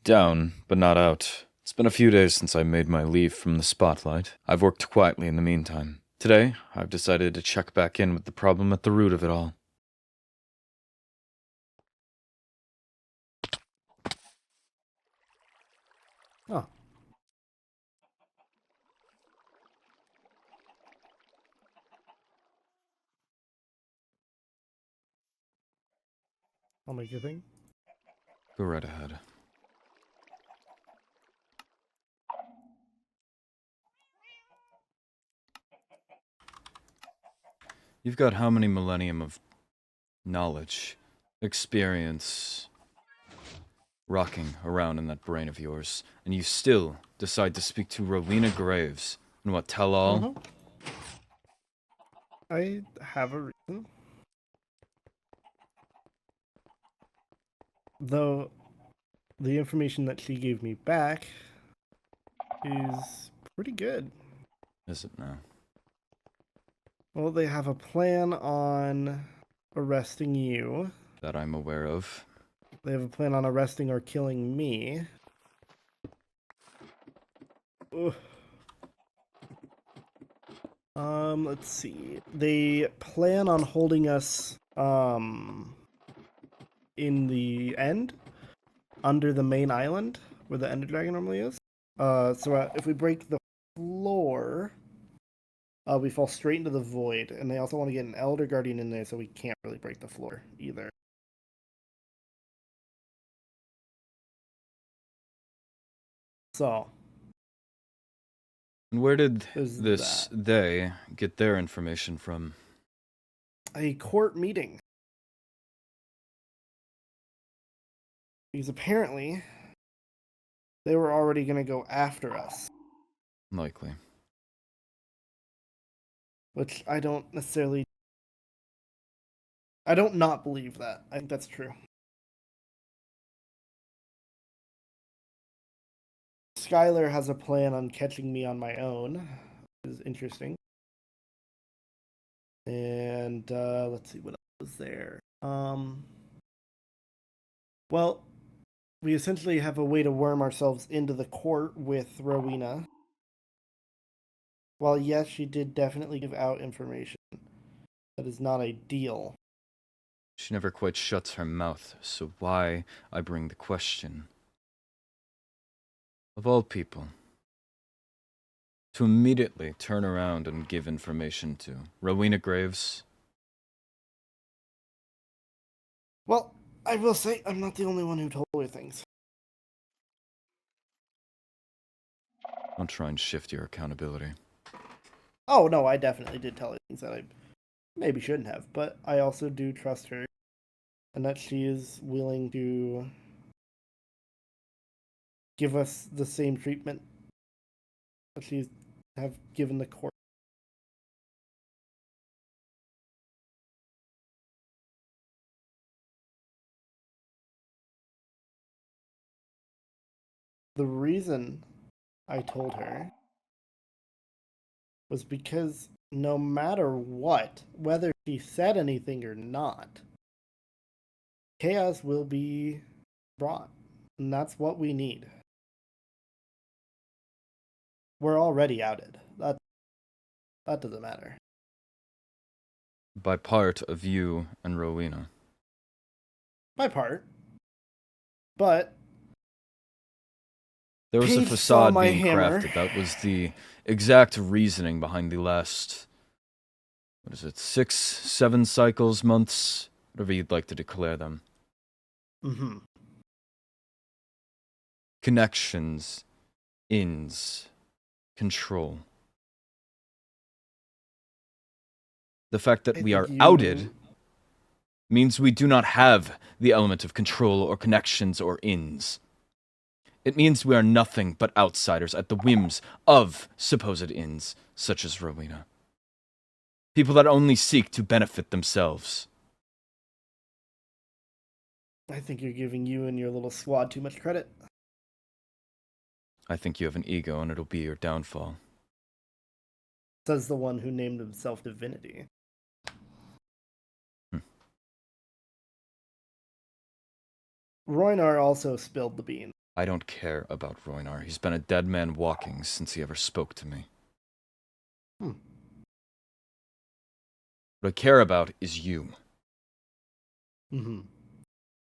Down, but not out. It's been a few days since I made my leave from the spotlight. I've worked quietly in the meantime. Today, I've decided to check back in with the problem at the root of it all. Oh. I'll make your thing. Go right ahead. You've got how many millennium of knowledge, experience, rocking around in that brain of yours, and you still decide to speak to Rowena Graves and what, tell all? I have a reason. Though the information that she gave me back is pretty good. Is it now? Well, they have a plan on arresting you. That I'm aware of. They have a plan on arresting or killing me. Ugh. Let's see. They plan on holding us, in the end, under the main island, where the Ender Dragon normally is. So if we break the floor, we fall straight into the void, and they also want to get an Elder Guardian in there, so we can't really break the floor either. So. And where did There's they get their information from? A court meeting. Because apparently, they were already going to go after us. Likely. Which I don't necessarily... I don't not believe that. I think that's true. Skylar has a plan on catching me on my own, which is interesting. And let's see what else is there. Well, we essentially have a way to worm ourselves into the court with Rowena. While yes, she did definitely give out information, that is not ideal. She never quite shuts her mouth, so why I bring the question? Of all people, to immediately turn around and give information to Rowena Graves. Well, I will say I'm not the only one who told her things. Don't try and shift your accountability. Oh, no, I definitely did tell her things that I maybe shouldn't have, but I also do trust her, and that she is willing to give us the same treatment that she's have given the court. The reason I told her was because no matter what, whether she said anything or not, chaos will be brought. And that's what we need. We're already outed. That doesn't matter. By part of you and Rowena. My part. But there was a Paige facade being hammer. crafted. That was the exact reasoning behind the last, what is it, 6, 7 cycles, months, whatever you'd like to declare them. Mm-hmm. Connections, ins, control. The fact that we are outed means we do not have the element of control or connections or ins. It means we are nothing but outsiders at the whims of supposed ins, such as Rowena. People that only seek to benefit themselves. I think you're giving you and your little squad too much credit. I think you have an ego and it'll be your downfall. Says the one who named himself Divinity. Roynar also spilled the beans. I don't care about Roynar. He's been a dead man walking since he ever spoke to me. Hmm. What I care about is you. Mm-hmm.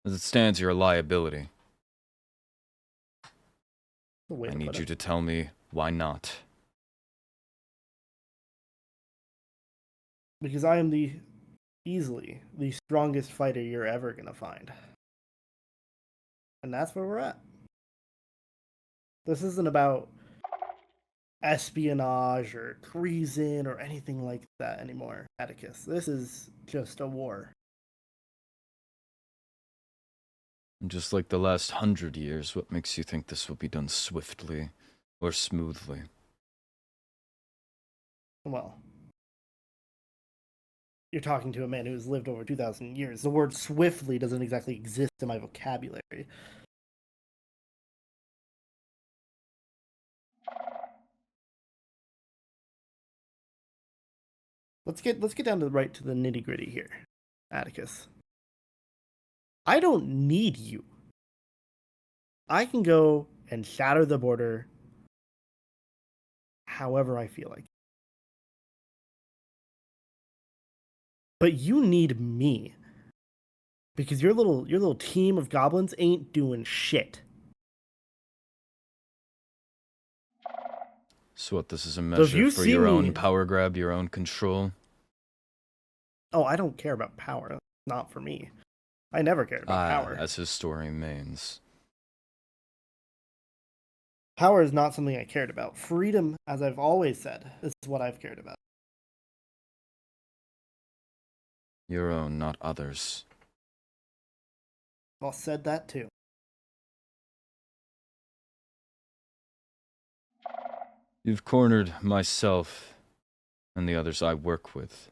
As it stands, you're a liability. The way I to need put you it. to tell me why not. Because I am easily the strongest fighter you're ever gonna find. And that's where we're at. This isn't about espionage or treason or anything like that anymore, Atticus. This is just a war. And just like the last 100 years, what makes you think this will be done swiftly or smoothly? Well, you're talking to a man who's lived over 2,000 years. The word swiftly doesn't exactly exist in my vocabulary. Let's get down to the nitty gritty here, Atticus. I don't need you. I can go and shatter the border however I feel like. But you need me. Because your little team of goblins ain't doing shit. So what, this is a So if measure you for see your me, own power grab, your own control? oh, I don't care about power. Not for me. I never cared about power. As his story remains. Power is not something I cared about. Freedom, as I've always said, is what I've cared about. Your own, not others. Well, said that too. You've cornered myself and the others I work with.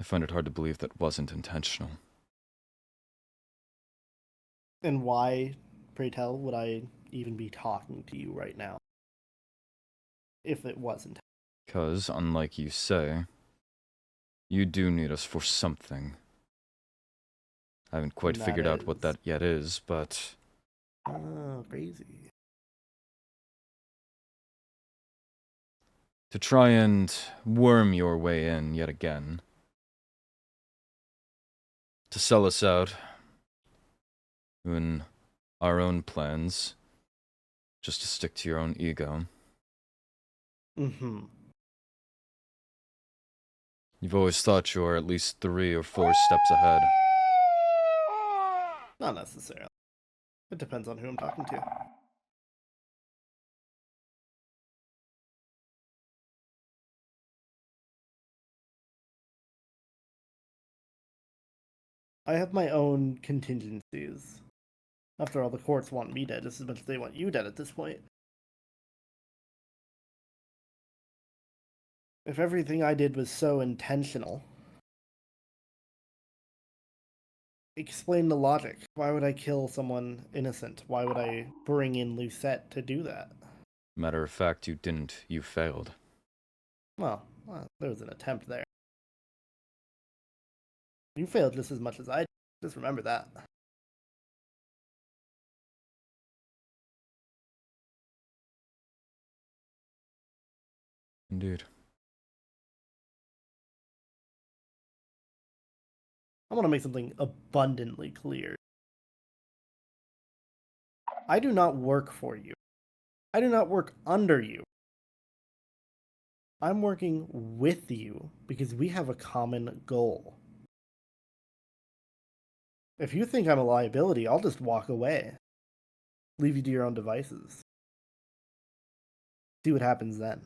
I find it hard to believe that wasn't intentional. And why, pray tell, would I even be talking to you right now? If it wasn't. Because, unlike you say, you do need us for something. I haven't quite figured out what that yet is, but... Oh, crazy. To try and worm your way in yet again. To sell us out. In our own plans. Just to stick to your own ego. Mm-hmm. You've always thought you're at least 3 or 4 steps ahead. Not necessarily. It depends on who I'm talking to. I have my own contingencies. After all, the courts want me dead just as much as they want you dead at this point. If everything I did was so intentional, explain the logic. Why would I kill someone innocent? Why would I bring in Lucette to do that? Matter of fact, you didn't. You failed. Well, there was an attempt there. You failed just as much as I did. Just remember that. Indeed. I want to make something abundantly clear. I do not work for you. I do not work under you. I'm working with you because we have a common goal. If you think I'm a liability, I'll just walk away. Leave you to your own devices. See what happens then.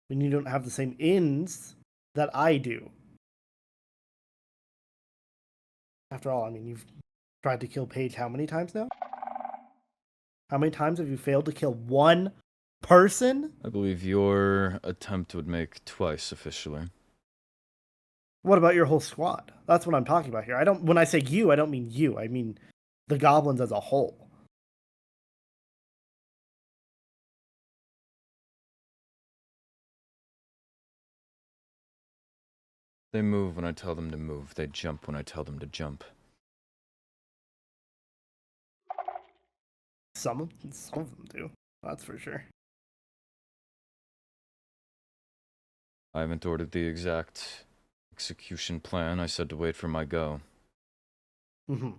When you don't have the same ends that I do. After all, I mean, you've tried to kill Paige how many times now? How many times have you failed to kill one person? I believe your attempt would make twice officially. What about your whole squad? That's what I'm talking about here. When I say you, I don't mean you. I mean the goblins as a whole. They move when I tell them to move. They jump when I tell them to jump. some of them do. That's for sure. I haven't ordered the exact execution plan. I said to wait for my go. Mm-hmm.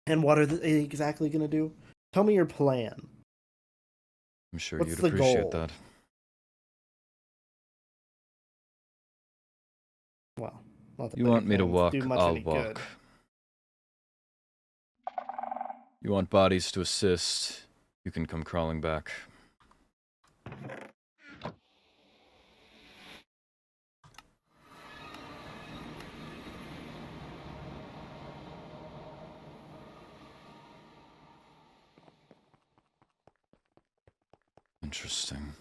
And what are they exactly going to do? Tell me your plan. I'm sure What's you'd the appreciate goal? that. Well, not that You your want me to plans do walk, much I'll any walk. good. You want bodies to assist, you can come crawling back. Interesting.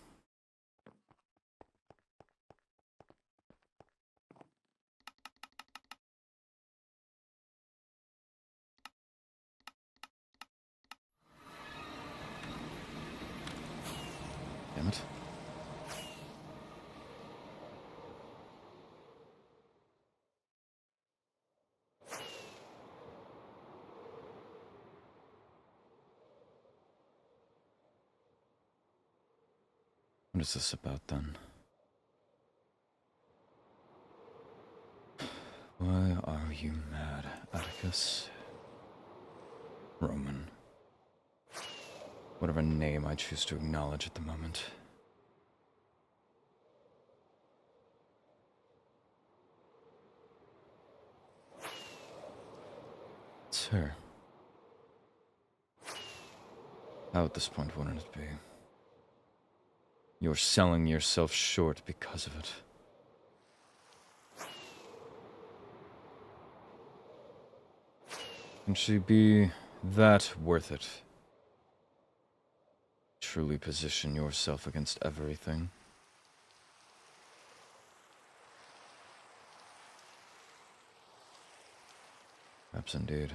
Damn it. What is this about then? Why are you mad, Atticus? Roman. Whatever name I choose to acknowledge at the moment. It's her. How at this point wouldn't it be? You're selling yourself short because of it. Can she be that worth it? Truly position yourself against everything? Perhaps indeed.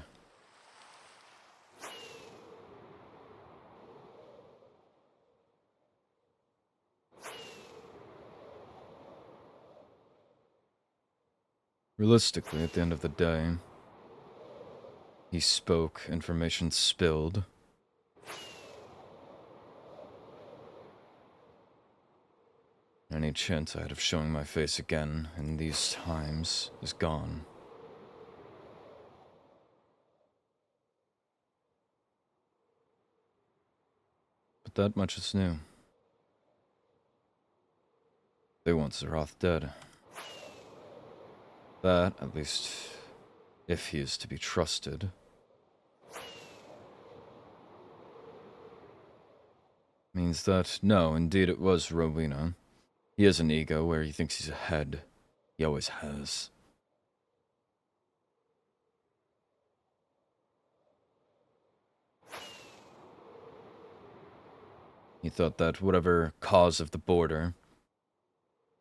Realistically, at the end of the day, he spoke, information spilled. Any chance I had of showing my face again in these times is gone. But that much is new. They want Zeroth dead. That, at least, if he is to be trusted, means that, no, indeed it was Rowena. He has an ego where he thinks he's ahead. He always has. He thought that whatever cause of the border,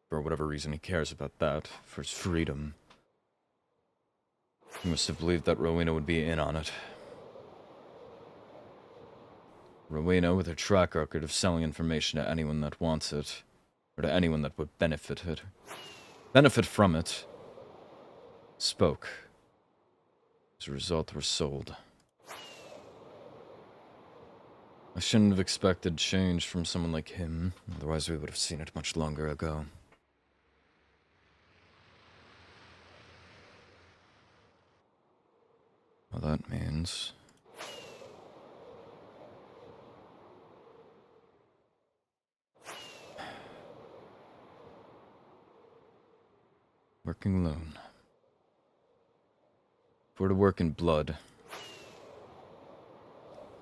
for whatever reason he cares about that, for his freedom, he must have believed that Rowena would be in on it. Rowena, with her track record of selling information to anyone that wants it, or to anyone that would benefit from it, spoke. As a result, were sold. I shouldn't have expected change from someone like him, otherwise we would have seen it much longer ago. Well, that means... working alone. If we're to work in blood,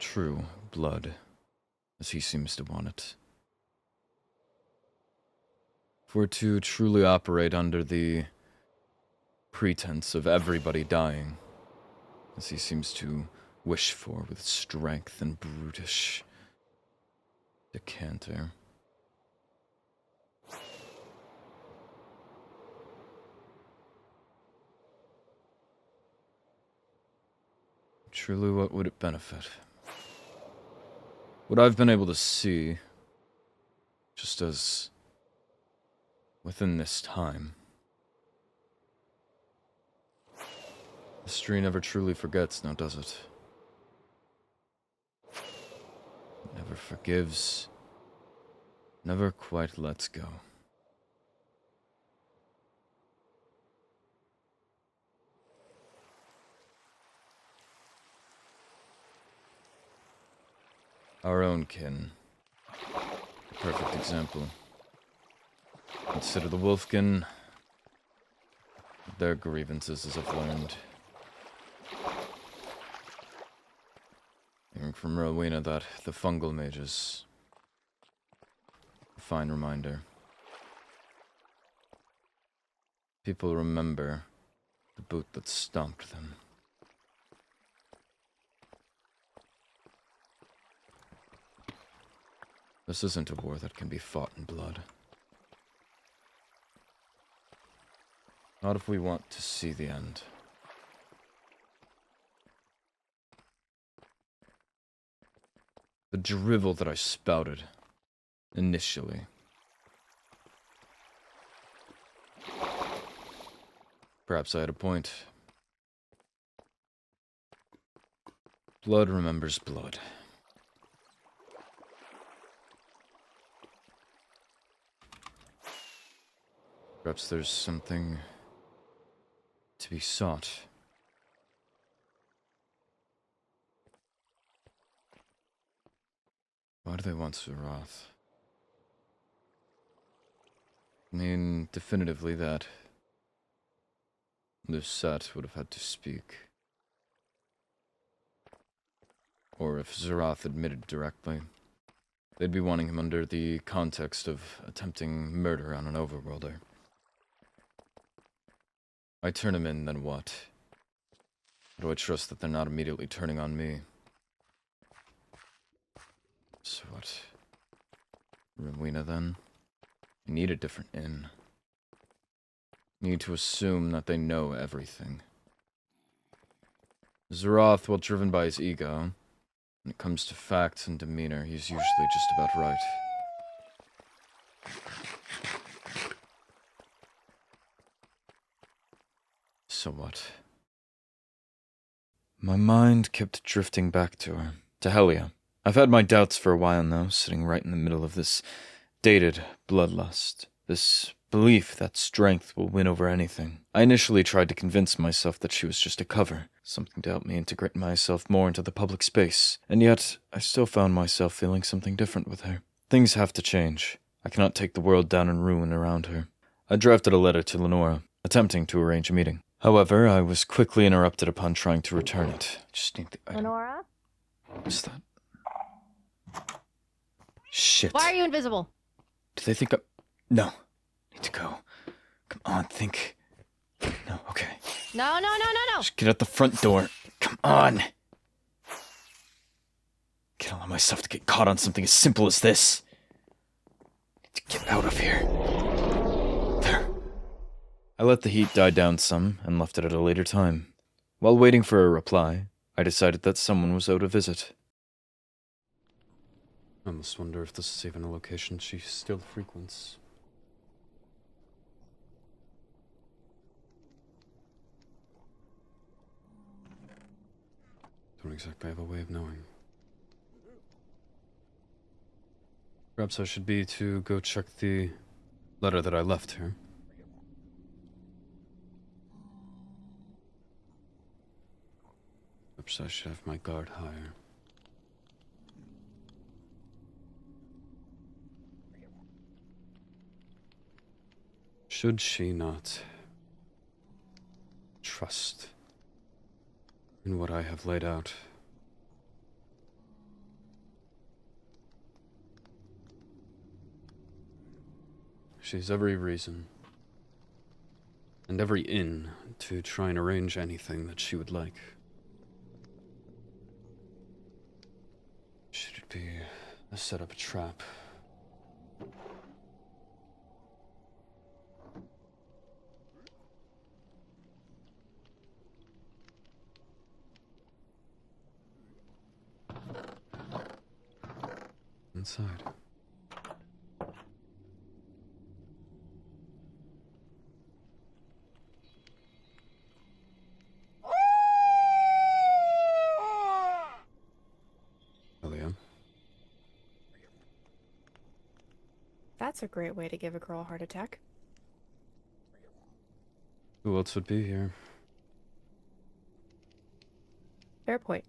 true blood, as he seems to want it. If we're to truly operate under the pretense of everybody dying, as he seems to wish for with strength and brutish decanter. Truly, what would it benefit? What I've been able to see, just as within this time, history never truly forgets, now does it? forgives, never quite lets go. Our own kin. A perfect example. Consider the Wolfkin. Their grievances, as I've learned. Hearing from Rowena that the fungal mages. A fine reminder. People remember the boot that stomped them. This isn't a war that can be fought in blood. Not if we want to see the end. The drivel that I spouted, initially. Perhaps I had a point. Blood remembers blood. Perhaps there's something to be sought. Why do they want Zeroth? I mean, definitively that Lucette would have had to speak. Or if Zeroth admitted directly, they'd be wanting him under the context of attempting murder on an overworlder. I turn him in, then what? Do I trust that they're not immediately turning on me? So what? Rowena, then? I need a different in. Need to assume that they know everything. Zeroth, while driven by his ego, when it comes to facts and demeanor, he's usually just about right. So what? My mind kept drifting back to her, to Helia. I've had my doubts for a while now, sitting right in the middle of this dated bloodlust, this belief that strength will win over anything. I initially tried to convince myself that she was just a cover, something to help me integrate myself more into the public space, and yet I still found myself feeling something different with her. Things have to change. I cannot take the world down in ruin around her. I drafted a letter to Lenora, attempting to arrange a meeting. However, I was quickly interrupted upon trying to return it. Just need the item. Lenora? What's that? Shit. Why are you invisible? Do they think I'm... No. Need to go. Come on, think. No, okay. No. Just get out the front door. Come on. Can't allow myself to get caught on something as simple as this. Need to get out of here. There. I let the heat die down some and left it at a later time. While waiting for a reply, I decided that someone was out to visit. I must wonder if this is even a location she still frequents. Don't exactly have a way of knowing. Perhaps I should be to go check the letter that I left here. Perhaps I should have my guard higher. Should she not trust in what I have laid out? She has every reason and every in to try and arrange anything that she would like. Should it be to set up a trap? Inside. Elia. That's a great way to give a girl a heart attack. Who else would be here? Fair point.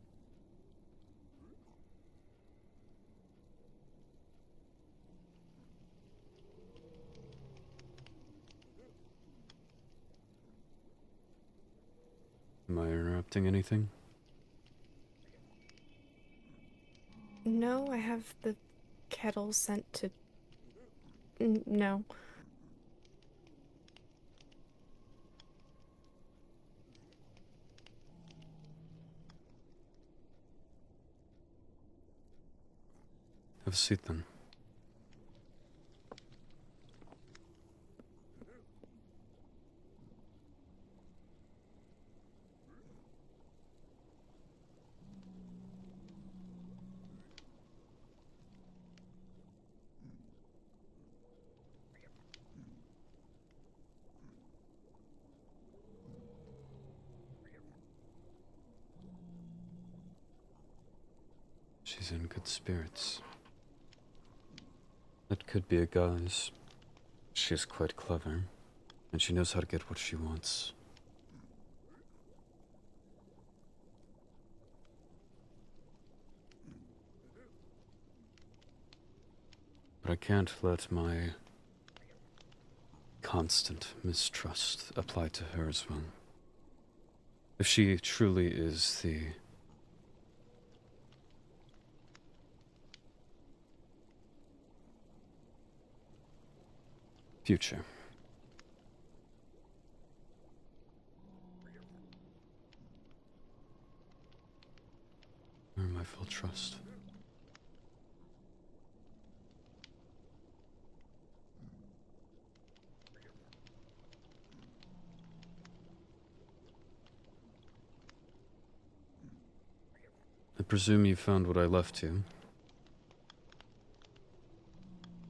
Am I interrupting anything? No, I have the kettle sent to... no. Have a seat then. She's in good spirits. That could be a guise. She is quite clever, and she knows how to get what she wants. But I can't let my constant mistrust apply to her as well. If she truly is the future, earn my full trust. I presume you found what I left you.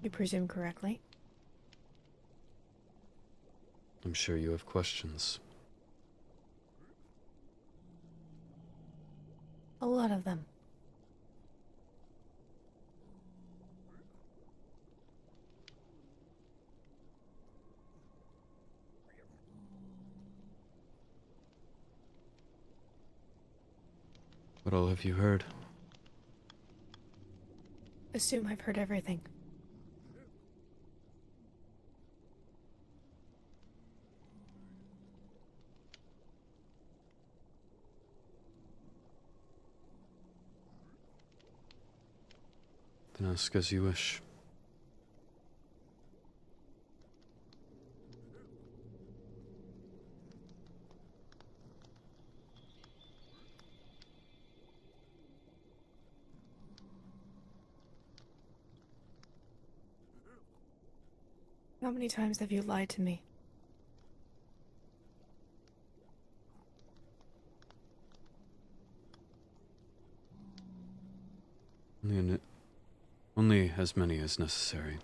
You presume correctly. I'm sure you have questions. A lot of them. What all have you heard? Assume I've heard everything. Then ask as you wish. How many times have you lied to me? Only as many as necessary.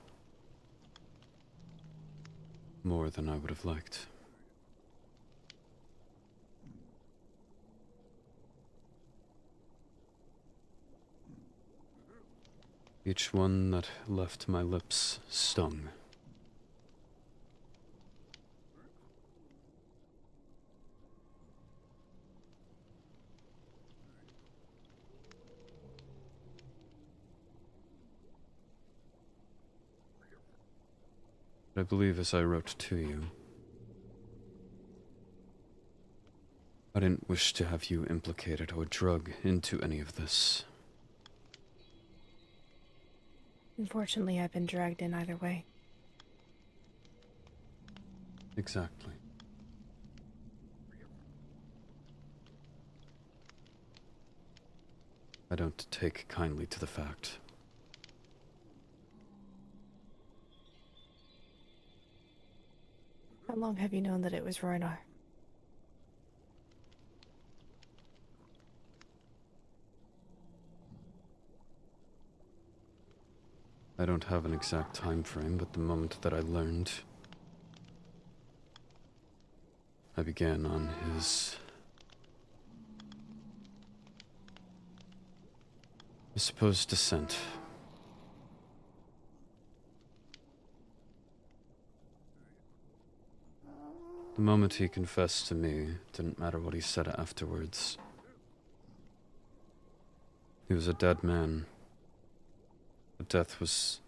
More than I would have liked. Each one that left my lips stung. But I believe as I wrote to you, I didn't wish to have you implicated or drug into any of this. Unfortunately, I've been dragged in either way. Exactly. I don't take kindly to the fact. How long have you known that it was Roynar? I don't have an exact time frame, but the moment that I learned, I began on his, I suppose, descent. The moment he confessed to me, it didn't matter what he said afterwards. He was a dead man. But death was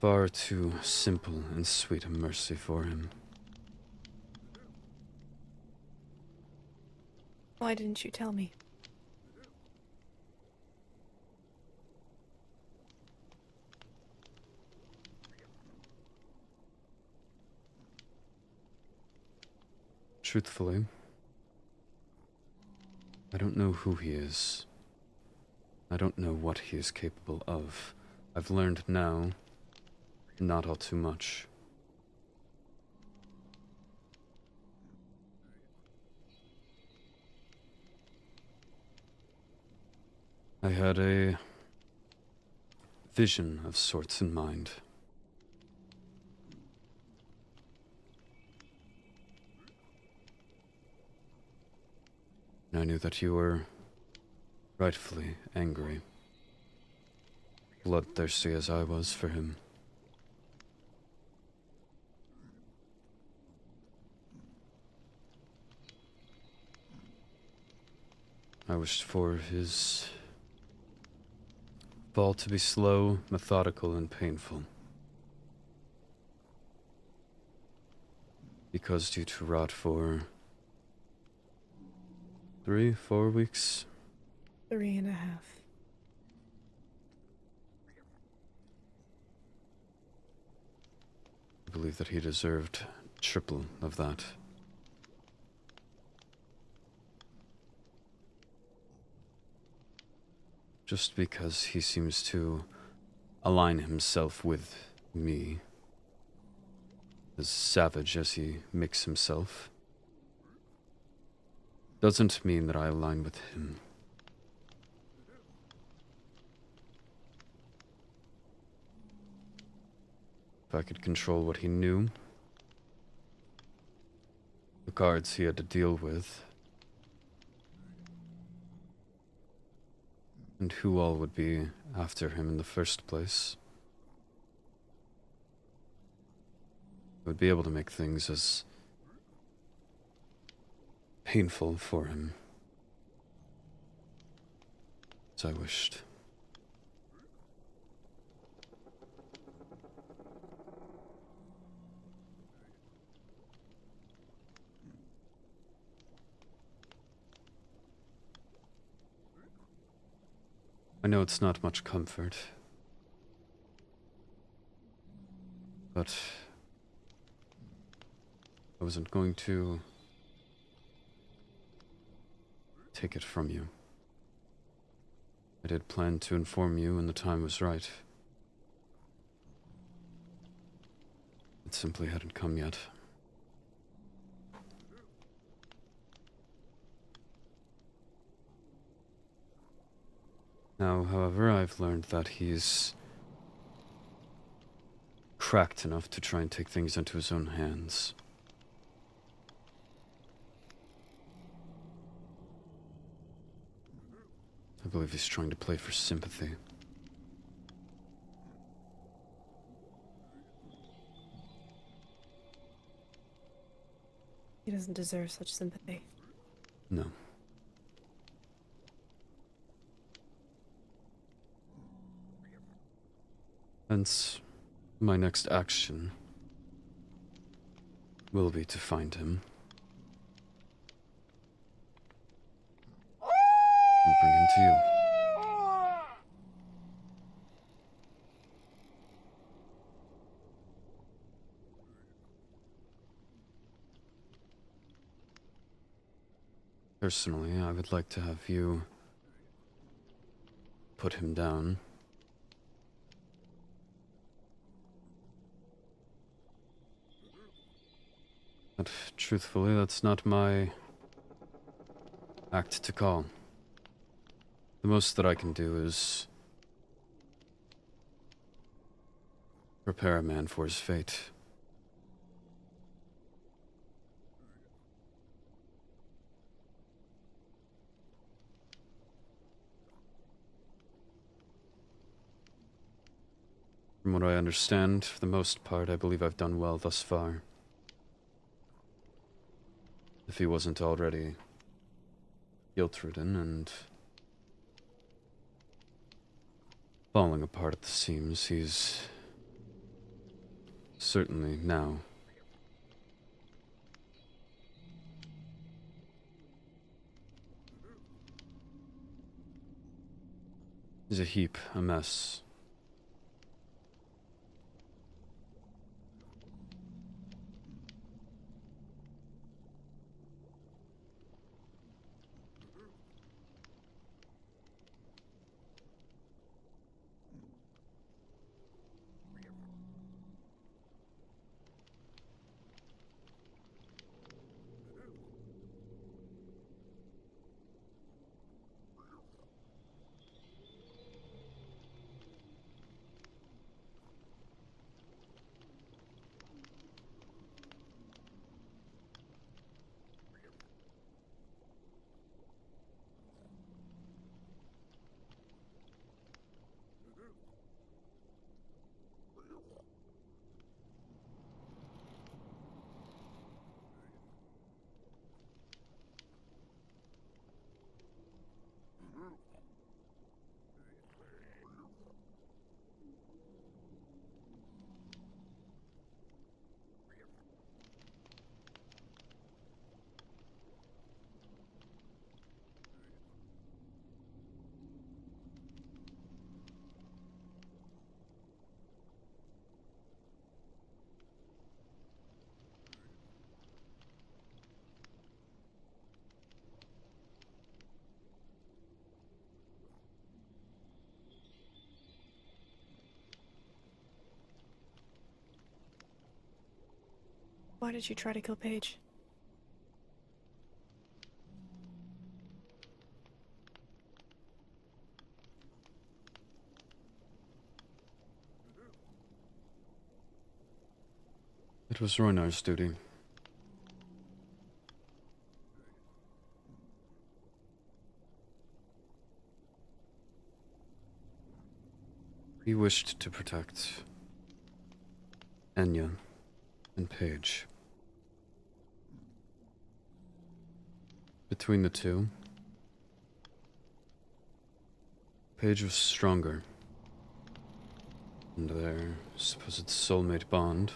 far too simple and sweet a mercy for him. Why didn't you tell me? Truthfully, I don't know who he is. I don't know what he is capable of. I've learned now, not all too much. I had a vision of sorts in mind. And I knew that you were rightfully angry, bloodthirsty as I was for him. I wished for his fall to be slow, methodical, and painful. He caused you to rot for 3-4 weeks. 3.5. I believe that he deserved triple of that. Just because he seems to align himself with me, as savage as he makes himself, doesn't mean that I align with him. If I could control what he knew, the cards he had to deal with, and who all would be after him in the first place, I would be able to make things as painful for him as I wished. I know it's not much comfort, but I wasn't going to take it from you. I did plan to inform you when the time was right. It simply hadn't come yet. Now, however, I've learned that he's cracked enough to try and take things into his own hands. I believe he's trying to play for sympathy. He doesn't deserve such sympathy. No. Hence, my next action will be to find him and bring him to you. Personally, I would like to have you put him down. But truthfully, that's not my act to call. The most that I can do is prepare a man for his fate. From what I understand, for the most part, I believe I've done well thus far. If he wasn't already guilt-ridden and falling apart at the seams, he's certainly now. He's a heap, a mess. Why did you try to kill Paige? It was Roynar's duty. He wished to protect Enya and Paige. Between the two, Paige was stronger, and their supposed soulmate bond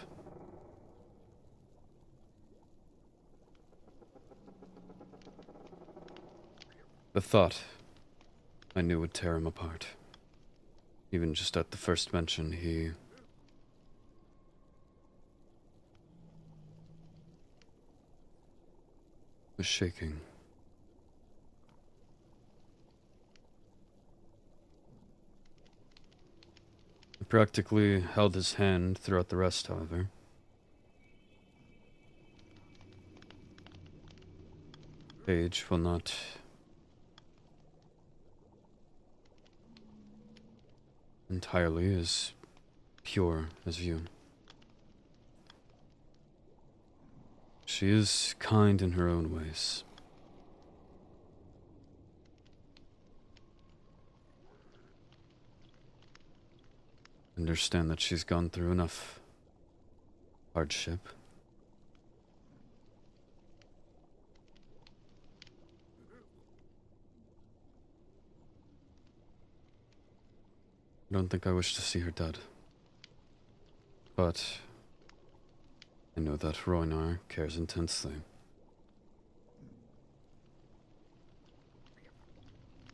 the thought I knew would tear him apart. Even just at the first mention, he was shaking. I practically held his hand throughout the rest, however. Paige will not entirely as pure as you. She is kind in her own ways. Understand that she's gone through enough hardship. I don't think I wish to see her dead. But I know that Roynar cares intensely.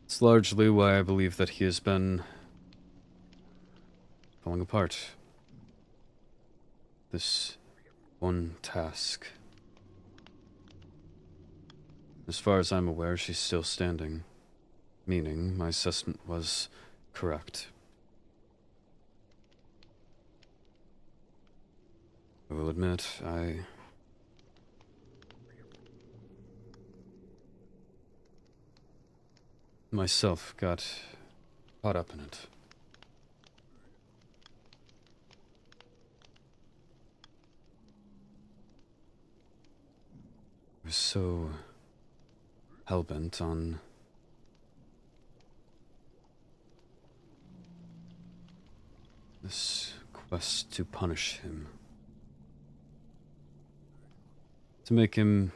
It's largely why I believe that he has been falling apart. This one task. As far as I'm aware, she's still standing, meaning my assessment was correct. I will admit, I myself got caught up in it. I was so hellbent on this quest to punish him. To make him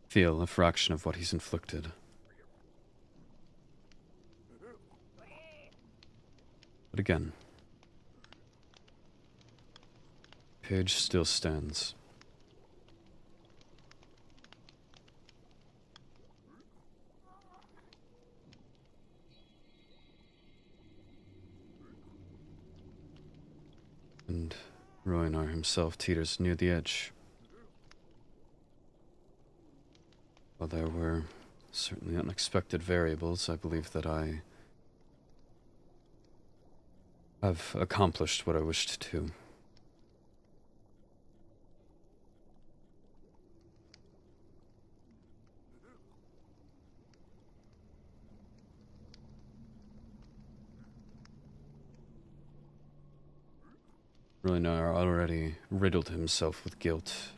feel a fraction of what he's inflicted. But again, Page still stands. And Roinar himself teeters near the edge. While there were certainly unexpected variables, I believe that I have accomplished what I wished to. Roinar already riddled himself with guilt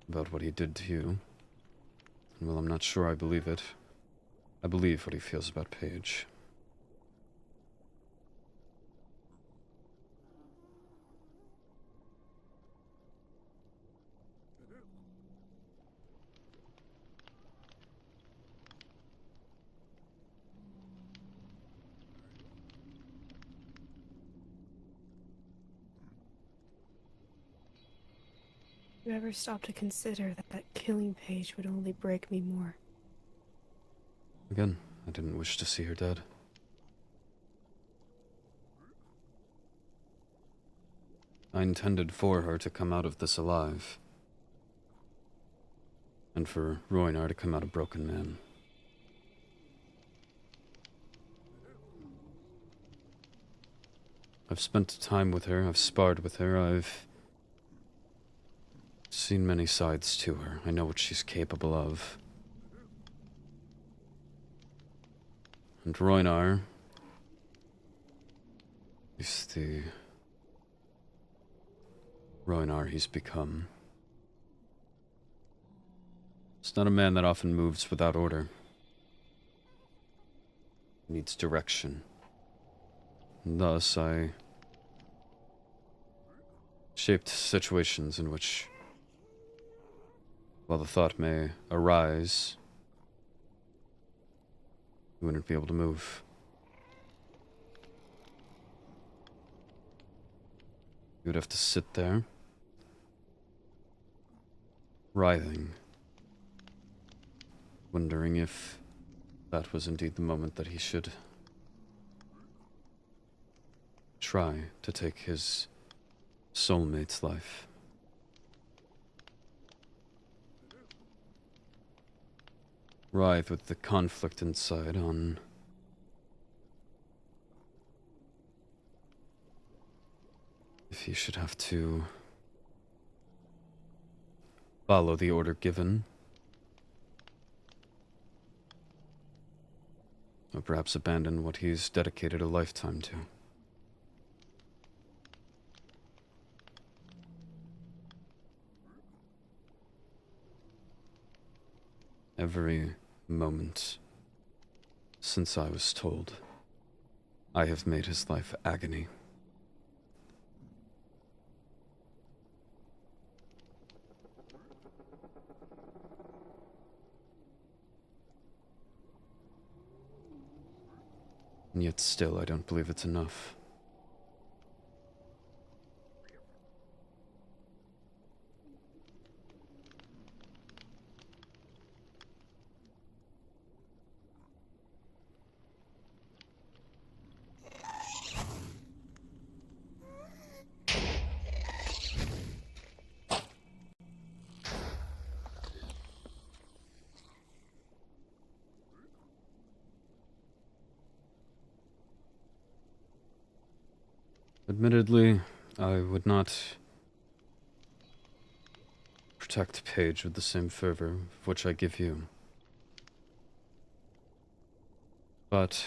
about what he did to you. And while I'm not sure I believe it, I believe what he feels about Paige. You ever stop to consider that killing Paige would only break me more? Again, I didn't wish to see her dead. I intended for her to come out of this alive. And for Roinar to come out a broken man. I've spent time with her, I've sparred with her, I've seen many sides to her. I know what she's capable of. And Roinar is the Roinar he's become. It's not a man that often moves without order. He needs direction. And thus, I shaped situations in which, while the thought may arise, you wouldn't be able to move. You would have to sit there, writhing, wondering if that was indeed the moment that he should try to take his soulmate's life. Writhe with the conflict inside on if he should have to follow the order given, or perhaps abandon what he's dedicated a lifetime to. Every moment since I was told, I have made his life agony. And yet still, I don't believe it's enough. Admittedly, I would not protect Paige with the same fervor of which I give you. But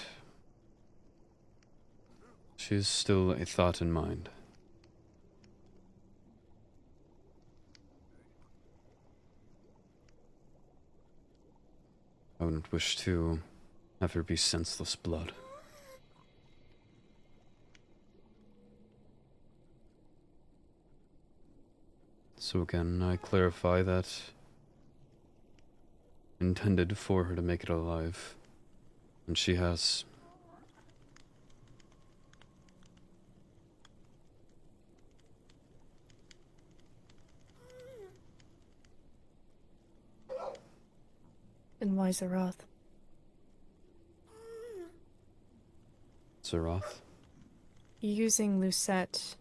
she is still a thought in mind. I wouldn't wish to have her be senseless blood. So again, I clarify that intended for her to make it alive. And she has. And why Zeroth? Zeroth? Using Lucette,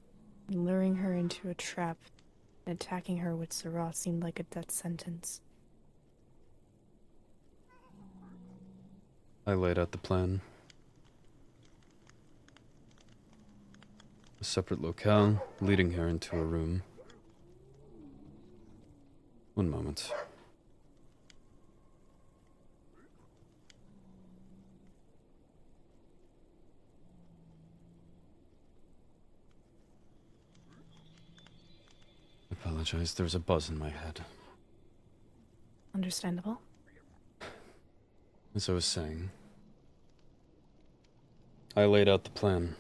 luring her into a trap, and attacking her with Zeroth seemed like a death sentence. I laid out the plan. A separate locale, leading her into a room. One moment. I apologize, there's a buzz in my head. Understandable. As I was saying, I laid out the plan.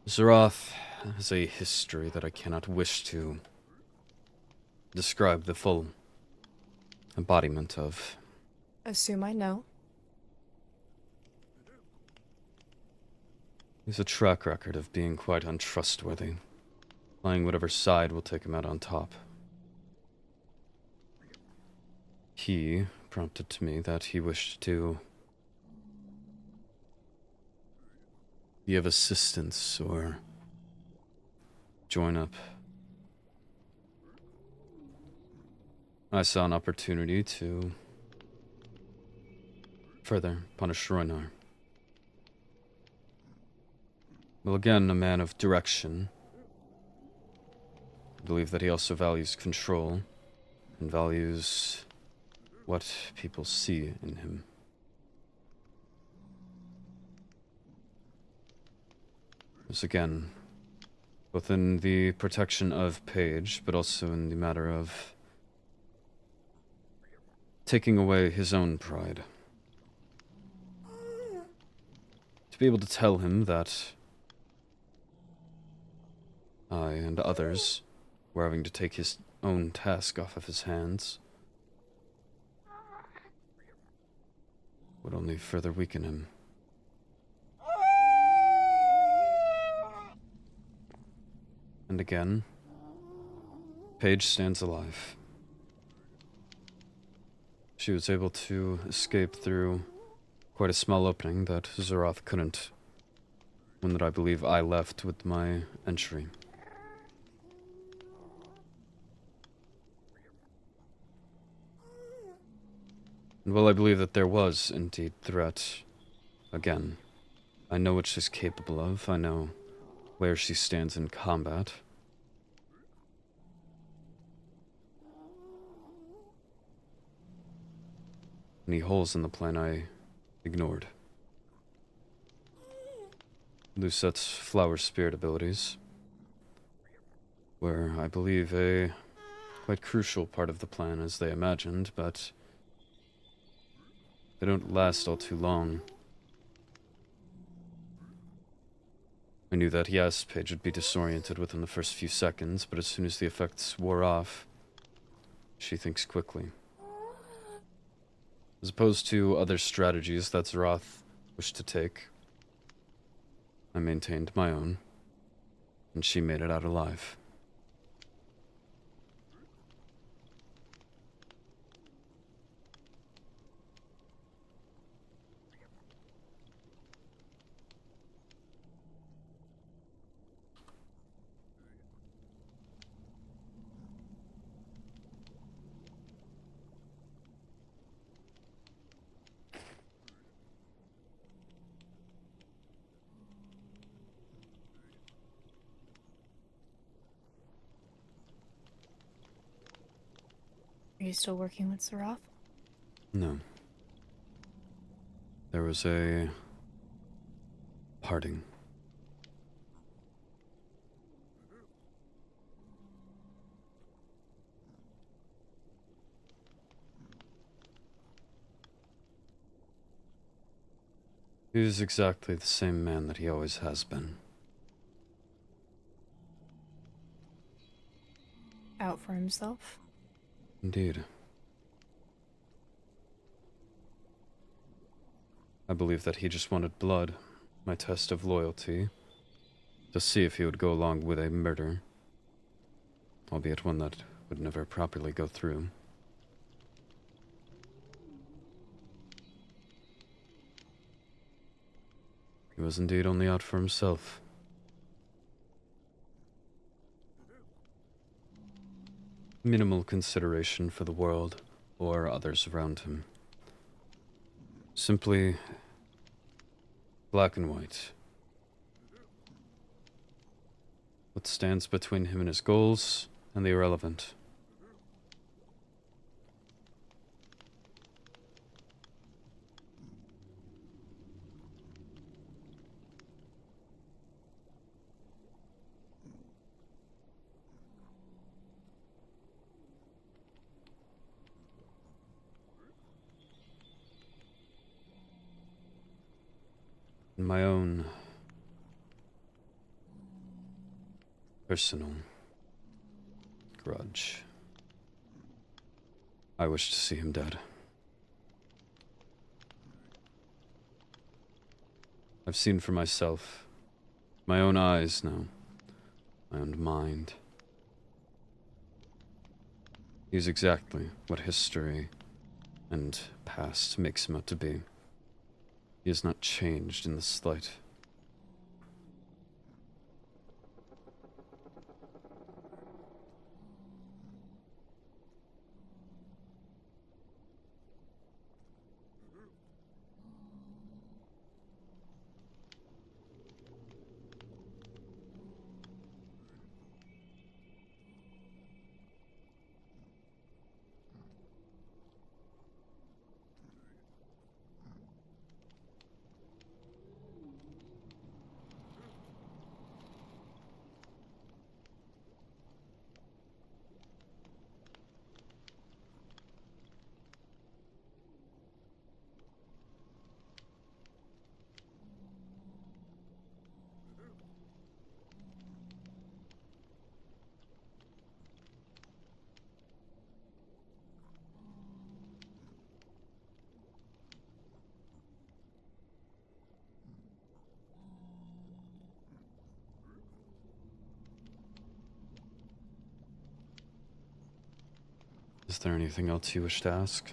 Zeroth has a history that I cannot wish to describe the full embodiment of. Assume I know. He's a track record of being quite untrustworthy, playing whatever side will take him out on top. He prompted to me that he wished to be of assistance or join up. I saw an opportunity to further punish Roynar. Well, again, a man of direction. I believe that he also values control and values what people see in him. This again, both in the protection of Paige, but also in the matter of taking away his own pride. To be able to tell him that I and others were having to take his own task off of his hands would only further weaken him. And again, Paige stands alive. She was able to escape through quite a small opening that Zeroth couldn't, one that I believe I left with my entry. And while I believe that there was indeed threat, again, I know what she's capable of, I know where she stands in combat. Any holes in the plan I ignored. Lucette's flower spirit abilities were, I believe, a quite crucial part of the plan as they imagined, but they don't last all too long. I knew that, yes, Paige would be disoriented within the first few seconds, but as soon as the effects wore off, she thinks quickly. As opposed to other strategies that Zeroth wished to take, I maintained my own, and she made it out alive. Are you still working with Zeroth? No. There was a parting. He was exactly the same man that he always has been. Out for himself? Indeed. I believe that he just wanted blood, my test of loyalty, to see if he would go along with a murder, albeit one that would never properly go through. He was indeed only out for himself. Minimal consideration for the world or others around him. Simply black and white. What stands between him and his goals and the irrelevant. My own personal grudge. I wish to see him dead. I've seen for myself, my own eyes now, my own mind. He's exactly what history and past makes him out to be. He has not changed in the slight. Is there anything else you wish to ask?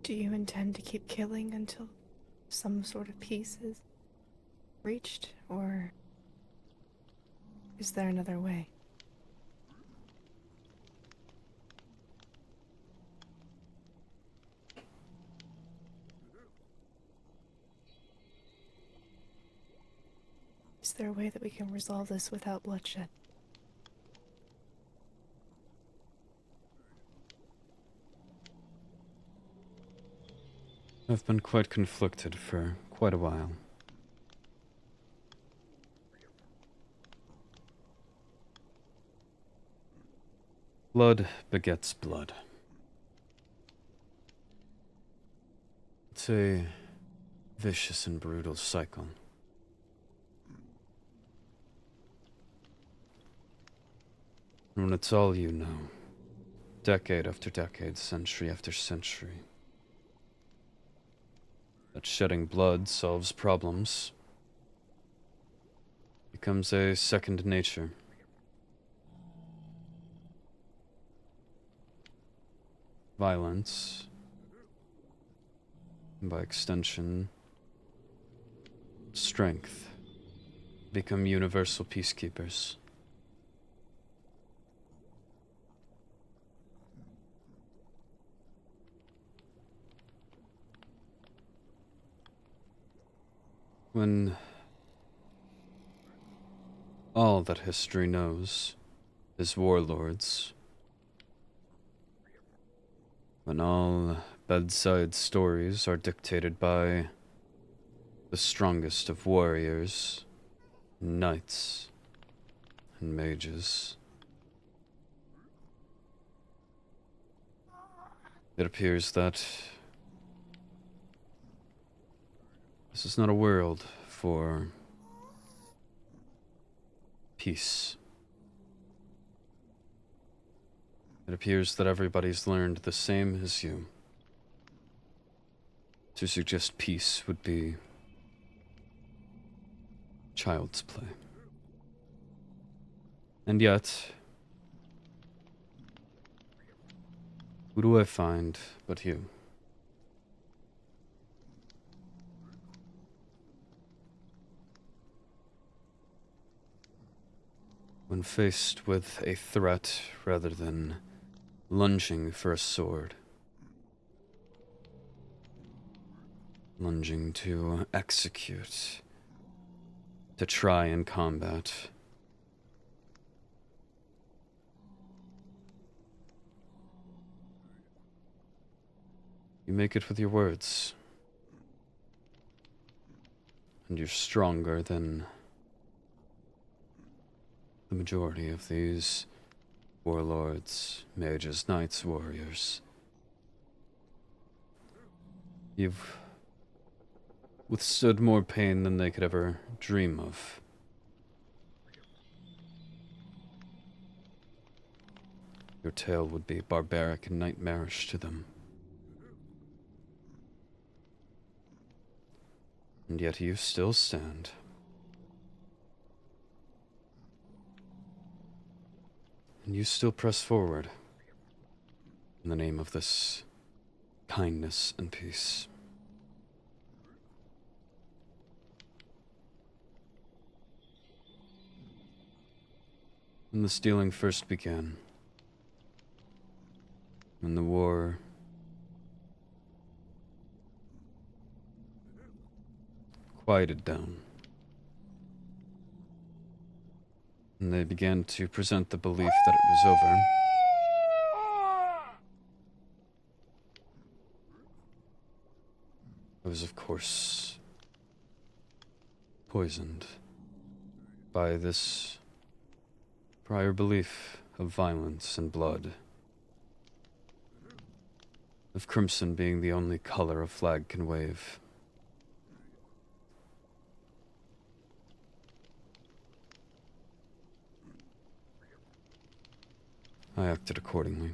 Do you intend to keep killing until some sort of peace is reached, or is there another way? Is there a way that we can resolve this without bloodshed? I've been quite conflicted for quite a while. Blood begets blood. It's a vicious and brutal cycle. And when it's all you know, decade after decade, century after century, that shedding blood solves problems becomes a second nature. Violence, and by extension, strength, become universal peacekeepers. When all that history knows is warlords, when all bedside stories are dictated by the strongest of warriors, knights, and mages, it appears that this is not a world for peace. It appears that everybody's learned the same as you. To suggest peace would be child's play. And yet, who do I find but you? When faced with a threat rather than lunging for a sword, lunging to execute, to try and combat, you make it with your words, and you're stronger than the majority of these warlords, mages, knights, warriors. You've withstood more pain than they could ever dream of. Your tale would be barbaric and nightmarish to them. And yet you still stand. And you still press forward in the name of this kindness and peace. When the stealing first began, when the war quieted down, and they began to present the belief that it was over, I was, of course, poisoned by this prior belief of violence and blood, of crimson being the only color a flag can wave. I acted accordingly.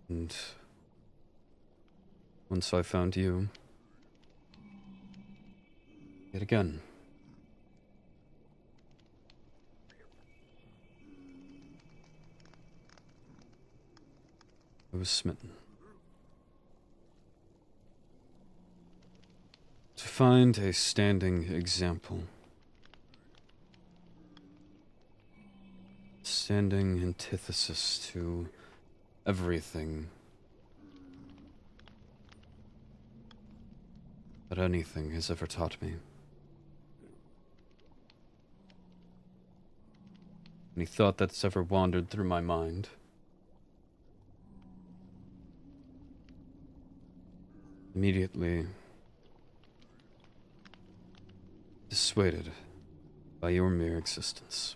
And once I found you, yet again, I was smitten. To find a standing example, standing antithesis to everything that anything has ever taught me. Any thought that's ever wandered through my mind, immediately dissuaded by your mere existence.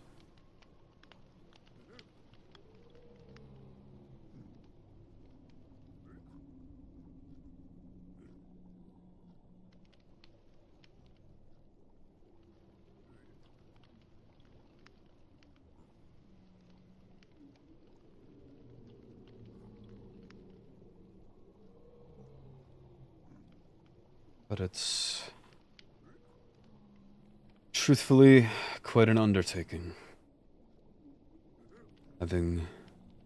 But it's truthfully quite an undertaking. Having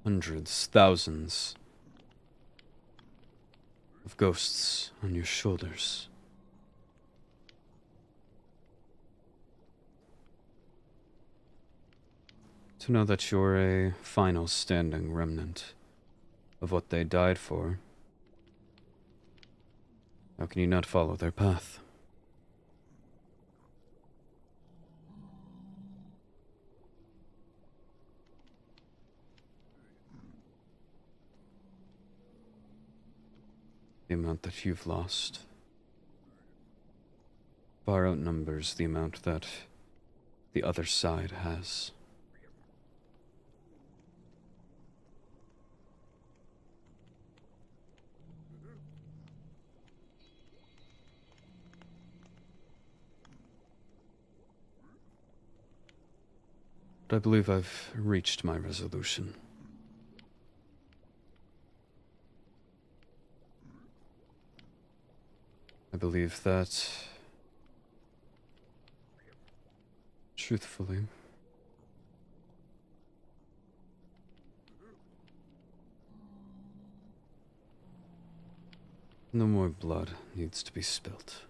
hundreds, thousands of ghosts on your shoulders. To know that you're a final standing remnant of what they died for. How can you not follow their path? The amount that you've lost, far outnumbers the amount that the other side has. But I believe I've reached my resolution. I believe that, truthfully, no more blood needs to be spilt.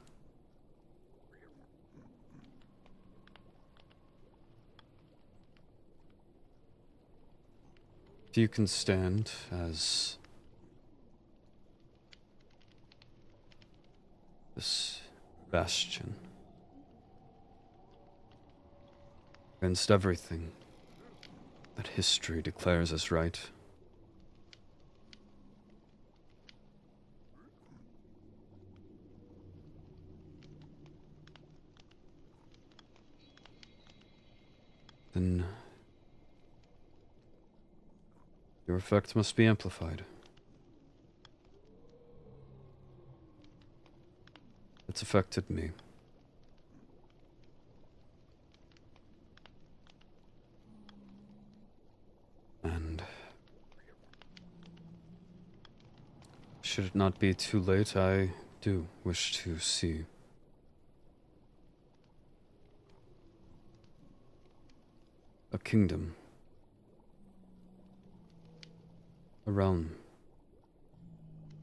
If you can stand as this bastion against everything that history declares as right, then your effect must be amplified. It's affected me. And should it not be too late, I do wish to see a kingdom, a realm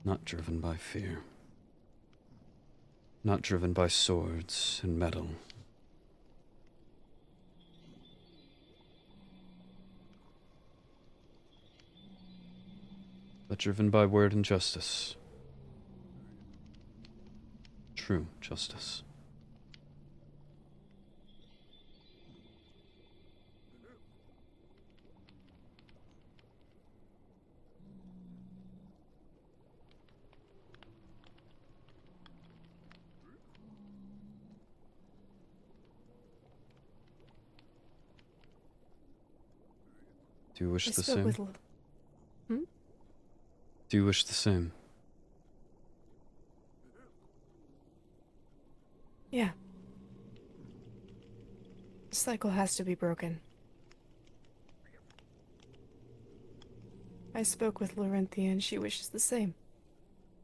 not driven by fear, not driven by swords and metal, but driven by word and justice. True justice. Do you wish the same? Hmm? Do you wish the same? Yeah. The cycle has to be broken. I spoke with Larenthia and she wishes the same.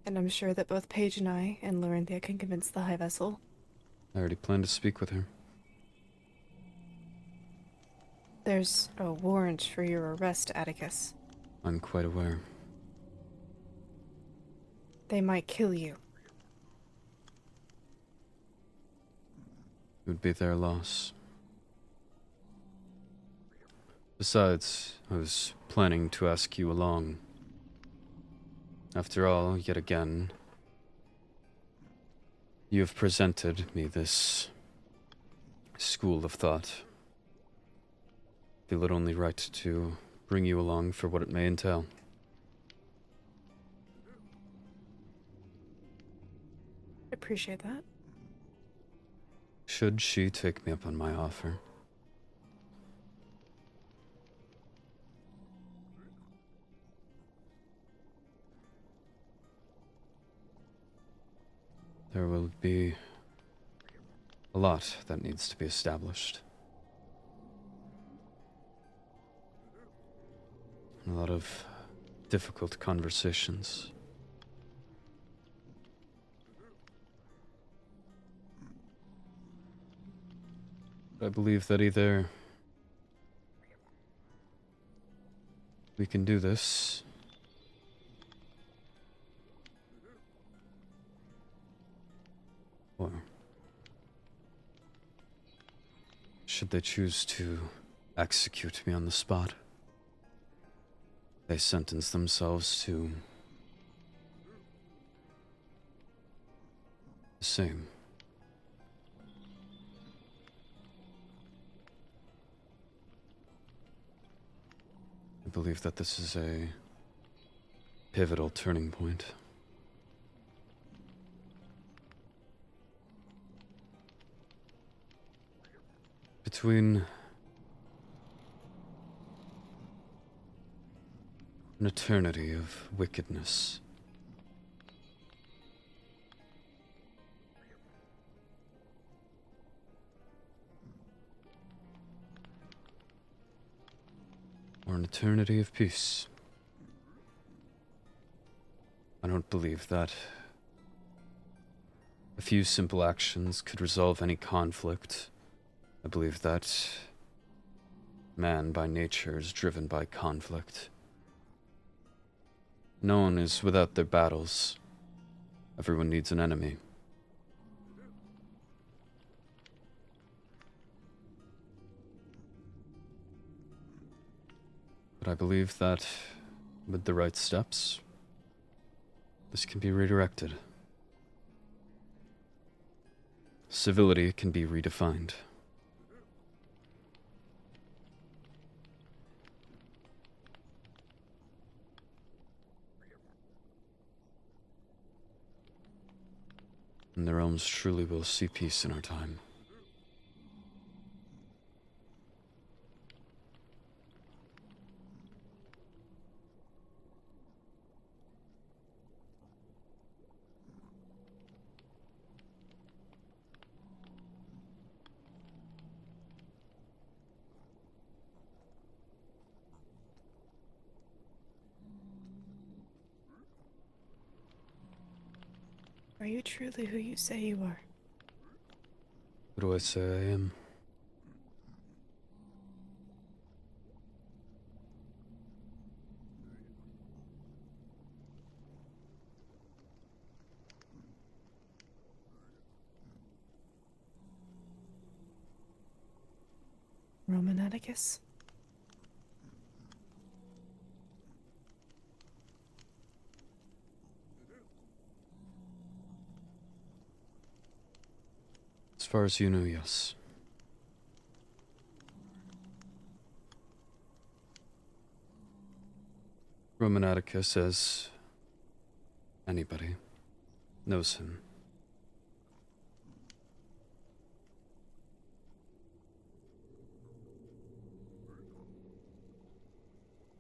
And I'm sure that both Paige and I and Larenthia can convince the High Vessel. I already planned to speak with her. There's a warrant for your arrest, Atticus. I'm quite aware. They might kill you. It would be their loss. Besides, I was planning to ask you along. After all, yet again, you have presented me this school of thought. Feel it only right to bring you along for what it may entail. Appreciate that. Should she take me up on my offer, there will be a lot that needs to be established. A lot of difficult conversations. I believe that either we can do this, or should they choose to execute me on the spot, they sentence themselves to the same. I believe that this is a pivotal turning point. between an eternity of wickedness or an eternity of peace. I don't believe that a few simple actions could resolve any conflict. I believe that man by nature is driven by conflict. No one is without their battles. Everyone needs an enemy. But I believe that with the right steps, this can be redirected. Civility can be redefined. And the realms truly will see peace in our time. Are you truly who you say you are? Who do I say I am? Roman Atticus? As far as you know, yes. Roman Atticus, as anybody, knows him.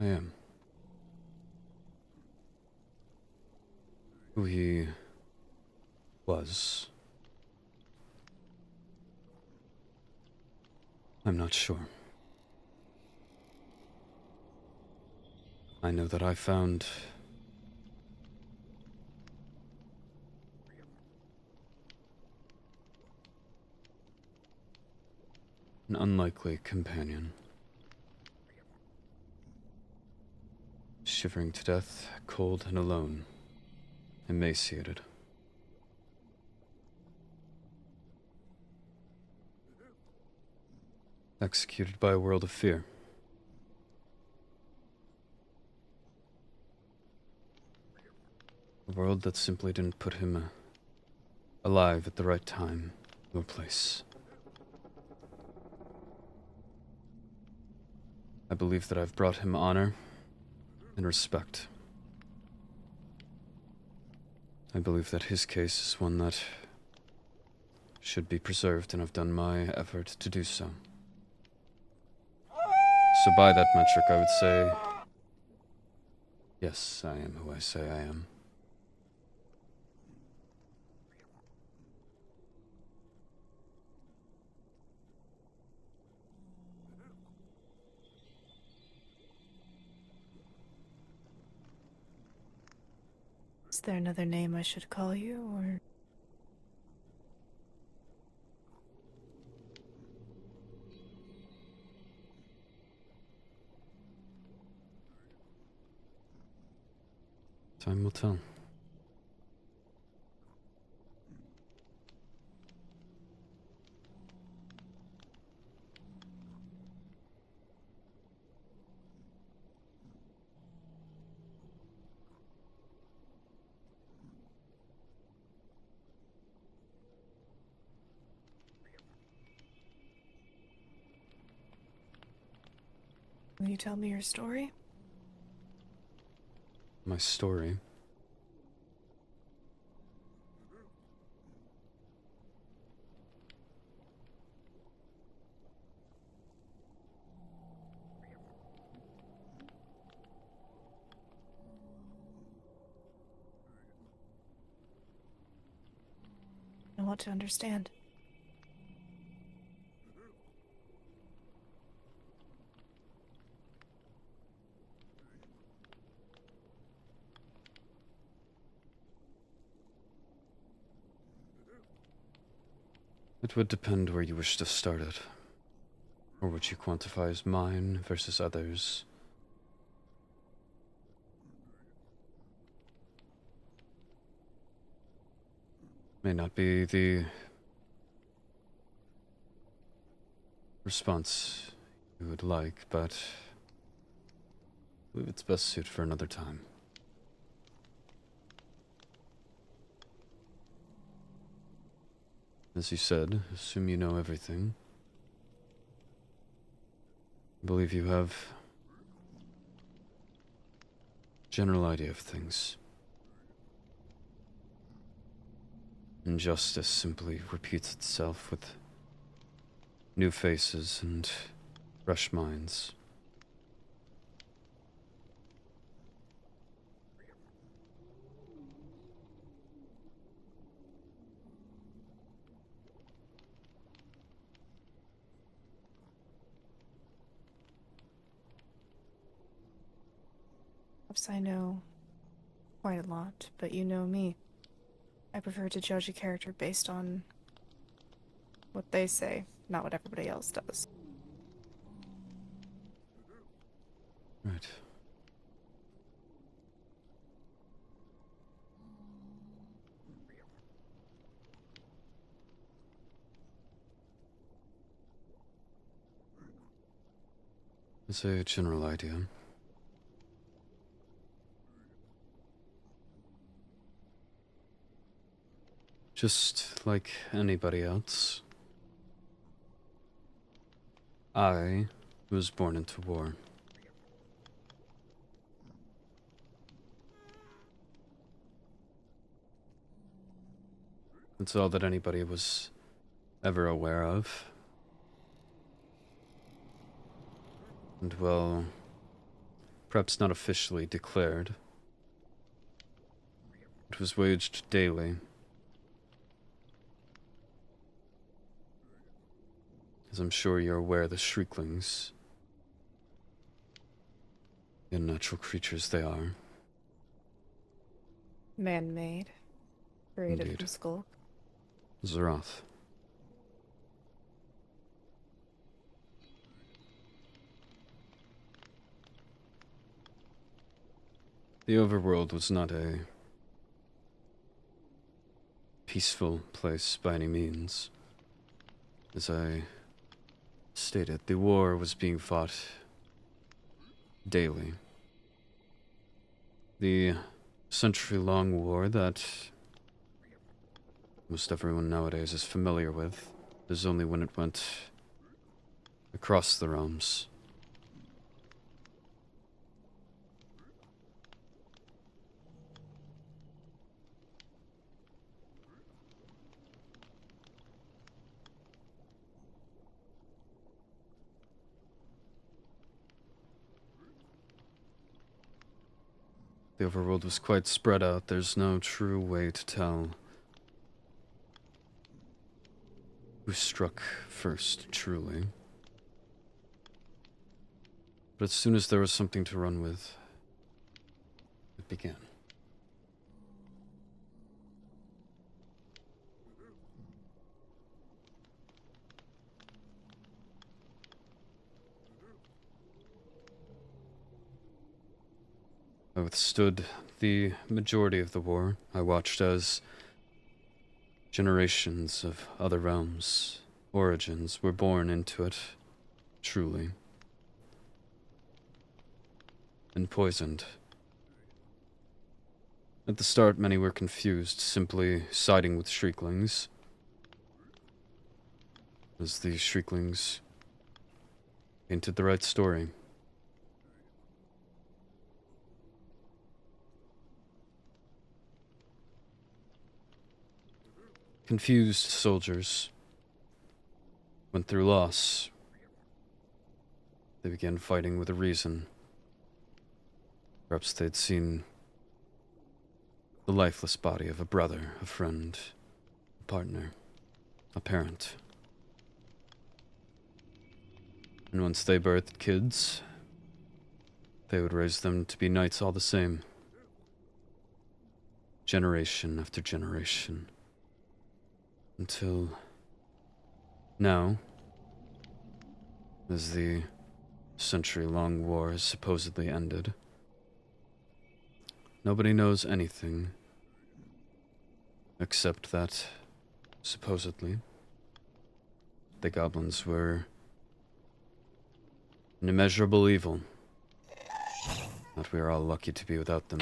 I am. Who he was, I'm not sure. I know that I found an unlikely companion. Shivering to death, cold and alone, emaciated. Executed by a world of fear. A world that simply didn't put him alive at the right time or place. I believe that I've brought him honor and respect. I believe that his case is one that should be preserved, and I've done my effort to do so. So by that metric, I would say, yes, I am who I say I am. Is there another name I should call you, or? Time will tell. Will you tell me your story? My story. somewhat to understand. It would depend where you wish to start it, or what you quantify as mine versus others. May not be the response you would like, but I believe it's best suited for another time. As you said, assume you know everything. I believe you have a general idea of things. Injustice simply repeats itself with new faces and fresh minds. Perhaps I know quite a lot, but you know me. I prefer to judge a character based on what they say, not what everybody else does. Right. It's a general idea. Just like anybody else, I was born into war. That's all that anybody was ever aware of. And well, perhaps not officially declared. It was waged daily. As I'm sure you're aware, the Shrieklings, the unnatural creatures they are. Man-made. Created Indeed. from Skull. Zeroth. The overworld was not a peaceful place by any means. As I stated, the war was being fought daily. The century-long war that most everyone nowadays is familiar with is only when it went across the realms. The overworld was quite spread out. There's no true way to tell who struck first, truly. But as soon as there was something to run with, it began. I withstood the majority of the war. I watched as generations of other realms' origins were born into it, truly, and poisoned. At the start, many were confused, simply siding with Shrieklings, as the Shrieklings painted the right story. Confused soldiers went through loss. They began fighting with a reason. Perhaps they'd seen the lifeless body of a brother, a friend, a partner. a parent. And once they birthed kids, they would raise them to be knights all the same. Generation after generation. Until now, as the century-long war has supposedly ended, nobody knows anything except that, supposedly, the goblins were an immeasurable evil. That we are all lucky to be without them.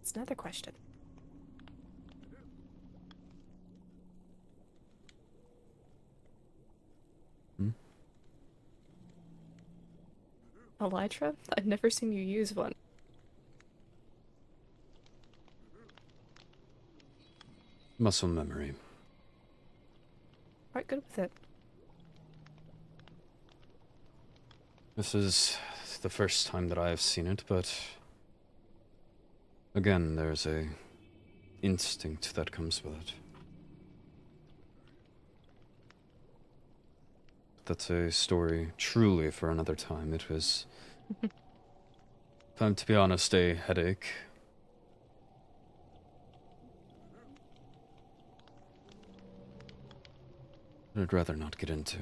It's another question. Elytra? I've never seen you use one. Muscle memory. Quite good with it. This is the first time that I have seen it, but again, there's a instinct that comes with it. That's a story truly for another time. It was, if I'm to be honest, a headache. I'd rather not get into.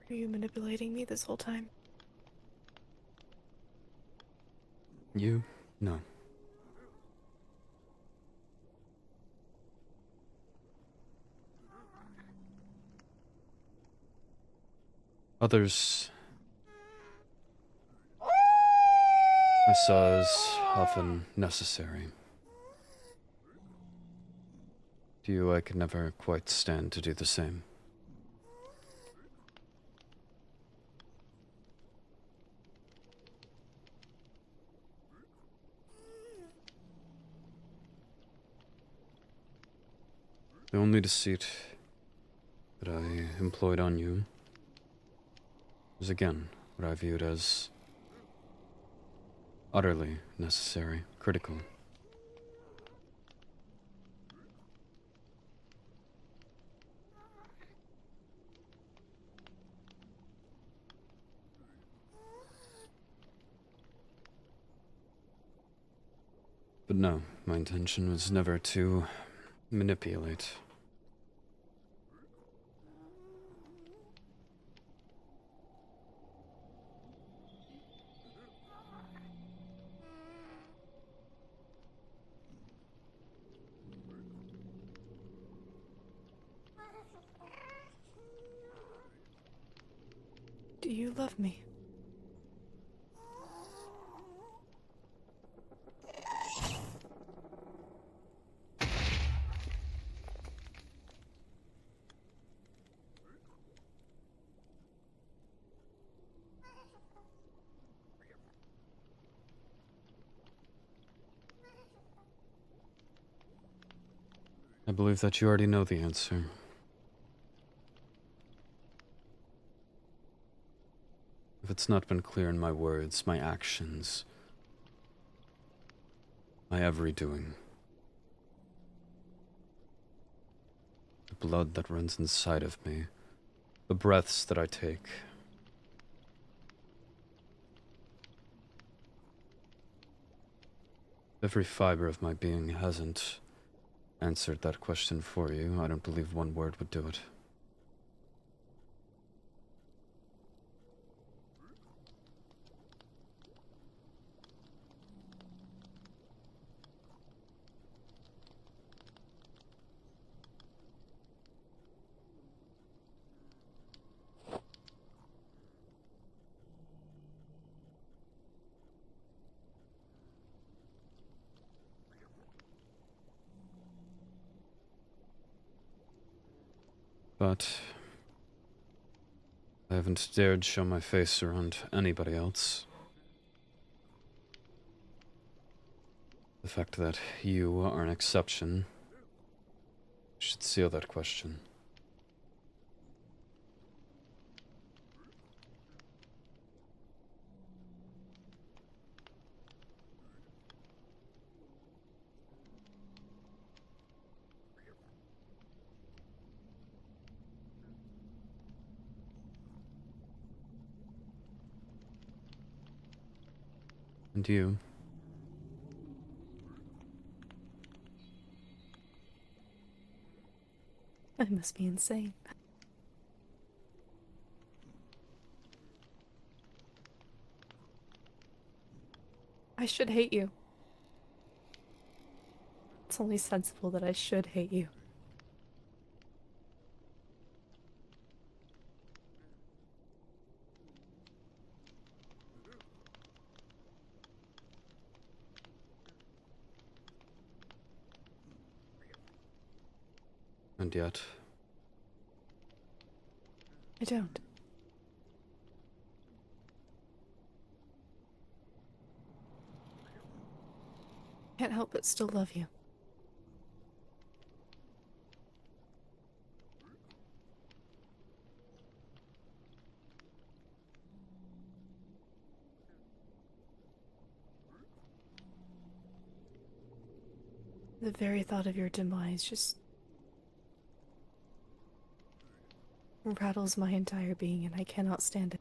Are you manipulating me this whole time? You? No. Others I saw as often necessary. To you, I could never quite stand to do the same. The only deceit that I employed on you was again what I viewed as utterly necessary, critical. But no, my intention was never to manipulate. Do you love me? I believe that you already know the answer. If it's not been clear in my words, my actions, my every doing, the blood that runs inside of me, the breaths that I take, every fiber of my being hasn't answered that question for you. I don't believe one word would do it. But I haven't dared show my face around anybody else. The fact that you are an exception should seal that question. And you? I must be insane. I should hate you. It's only sensible that I should hate you. And yet, I don't. Can't help but still love you. The very thought of your demise just rattles my entire being, and I cannot stand it.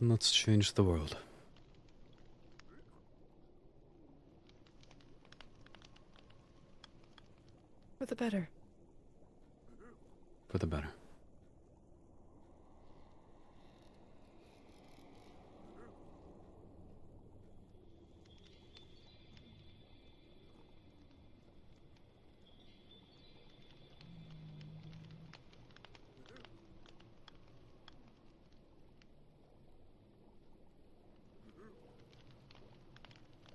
then let's change the world. For the better. For the better.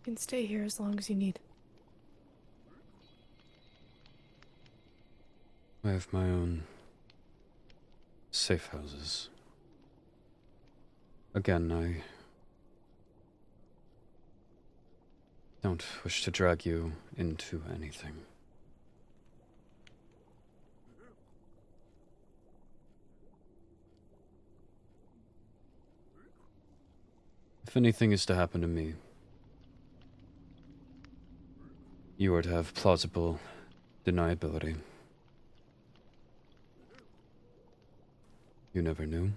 You can stay here as long as you need. I have my own safe houses. Again, I don't wish to drag you into anything. If anything is to happen to me, you are to have plausible deniability. You never knew.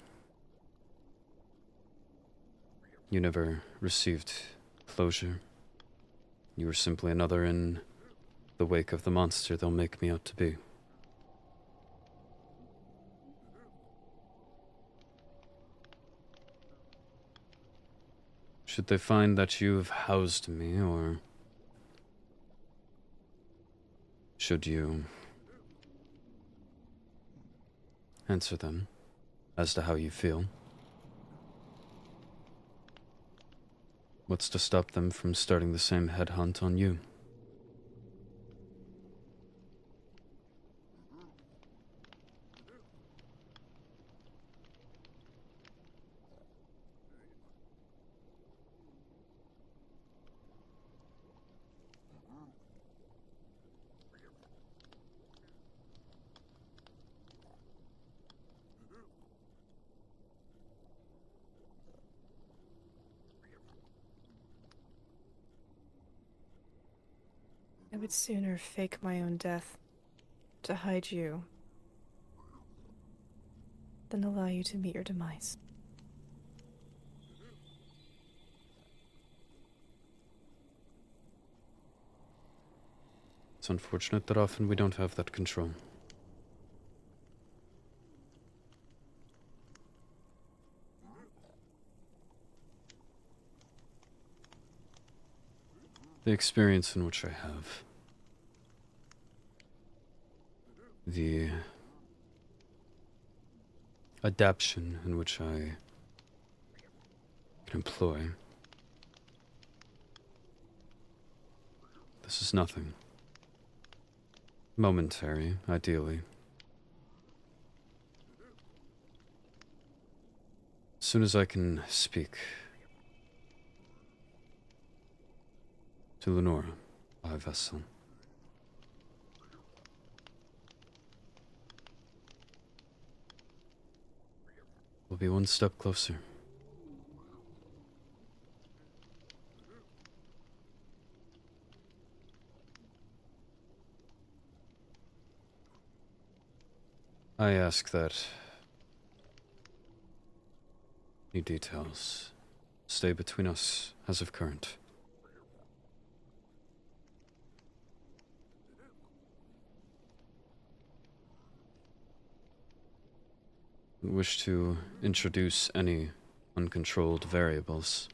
You never received closure. You were simply another in the wake of the monster they'll make me out to be. Should they find that you've housed me, or should you answer them as to how you feel? What's to stop them from starting the same headhunt on you? I would sooner fake my own death to hide you than allow you to meet your demise. It's unfortunate that often we don't have that control. The experience in which I have. The adaptation in which I can employ. This is nothing. Momentary, ideally. As soon as I can speak to Lenora, my vessel. We'll be one step closer. I ask that any details stay between us as of current. I wish to introduce any uncontrolled variables.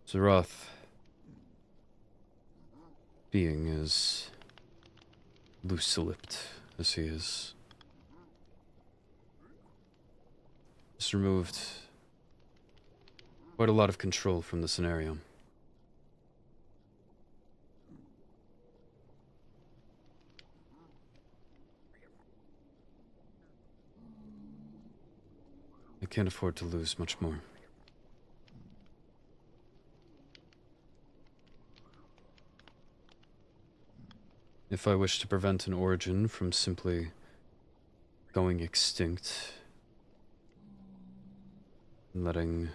Zeroth, being as loose-lipped as he is, has removed quite a lot of control from the scenario. I can't afford to lose much more. If I wish to prevent an origin from simply going extinct, and letting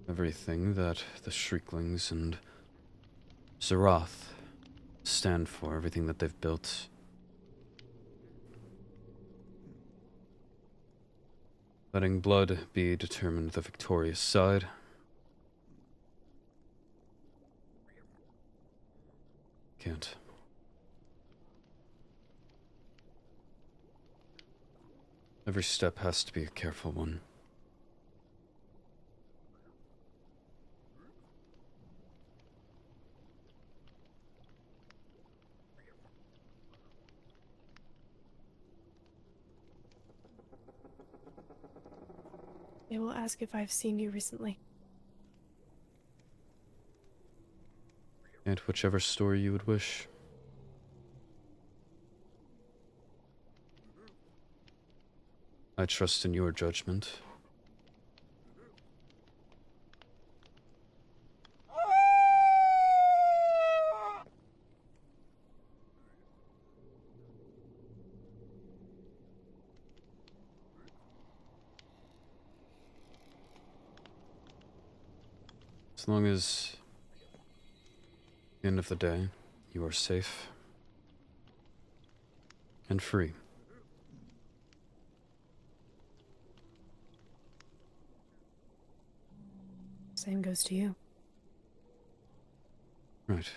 everything that the Shrieklings and Zeroth stand for, everything that they've built, letting blood be determined the victorious side, can't. Every step has to be a careful one. I will ask if I've seen you recently. And whichever story you would wish. I trust in your judgment. As long as, at the end of the day, you are safe and free. Same goes to you. Right.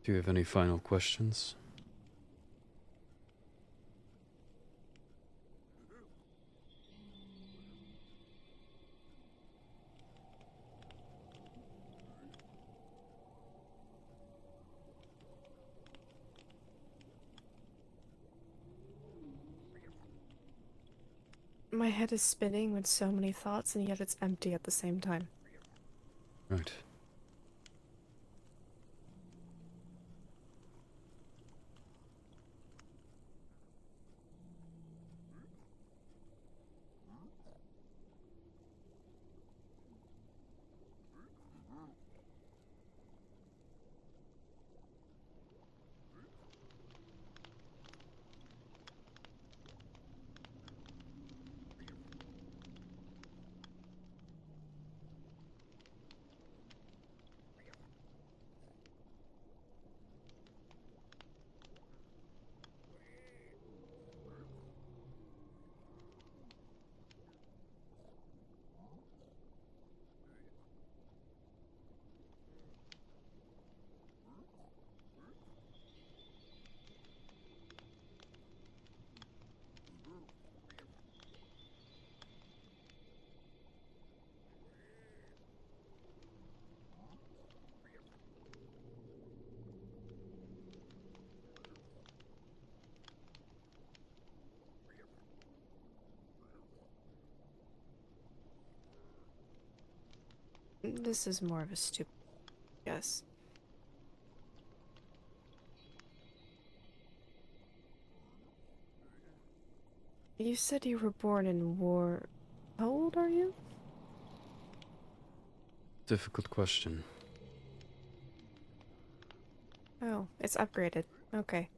Do you have any final questions? My head is spinning with so many thoughts, and yet it's empty at the same time. Right. This is more of a stupid guess. You said you were born in war. How old are you? Difficult question. Oh, it's upgraded. Okay.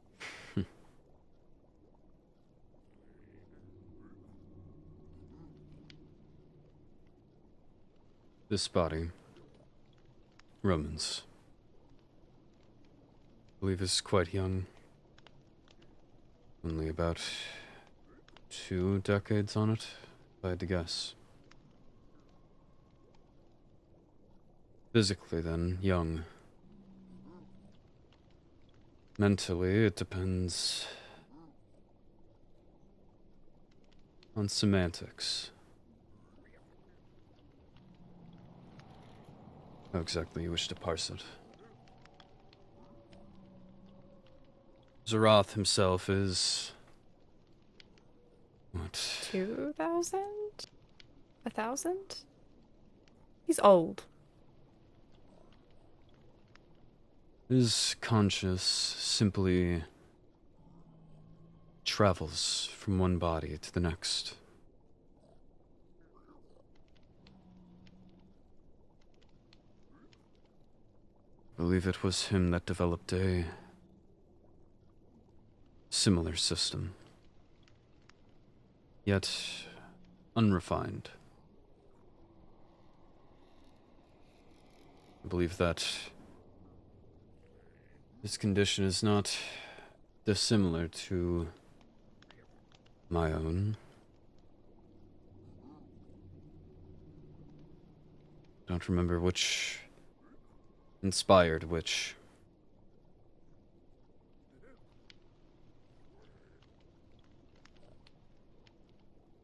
This body, Romans, I believe is quite young. Only about 2 decades on it, if I had to guess. Physically, then, young. Mentally, it depends on semantics. How exactly you wish to parse it. Zarath himself is... what? 2,000? 1,000? He's old. His conscious simply travels from one body to the next. I believe it was him that developed a similar system, yet unrefined. I believe that his condition is not dissimilar to my own. Don't remember which inspired which.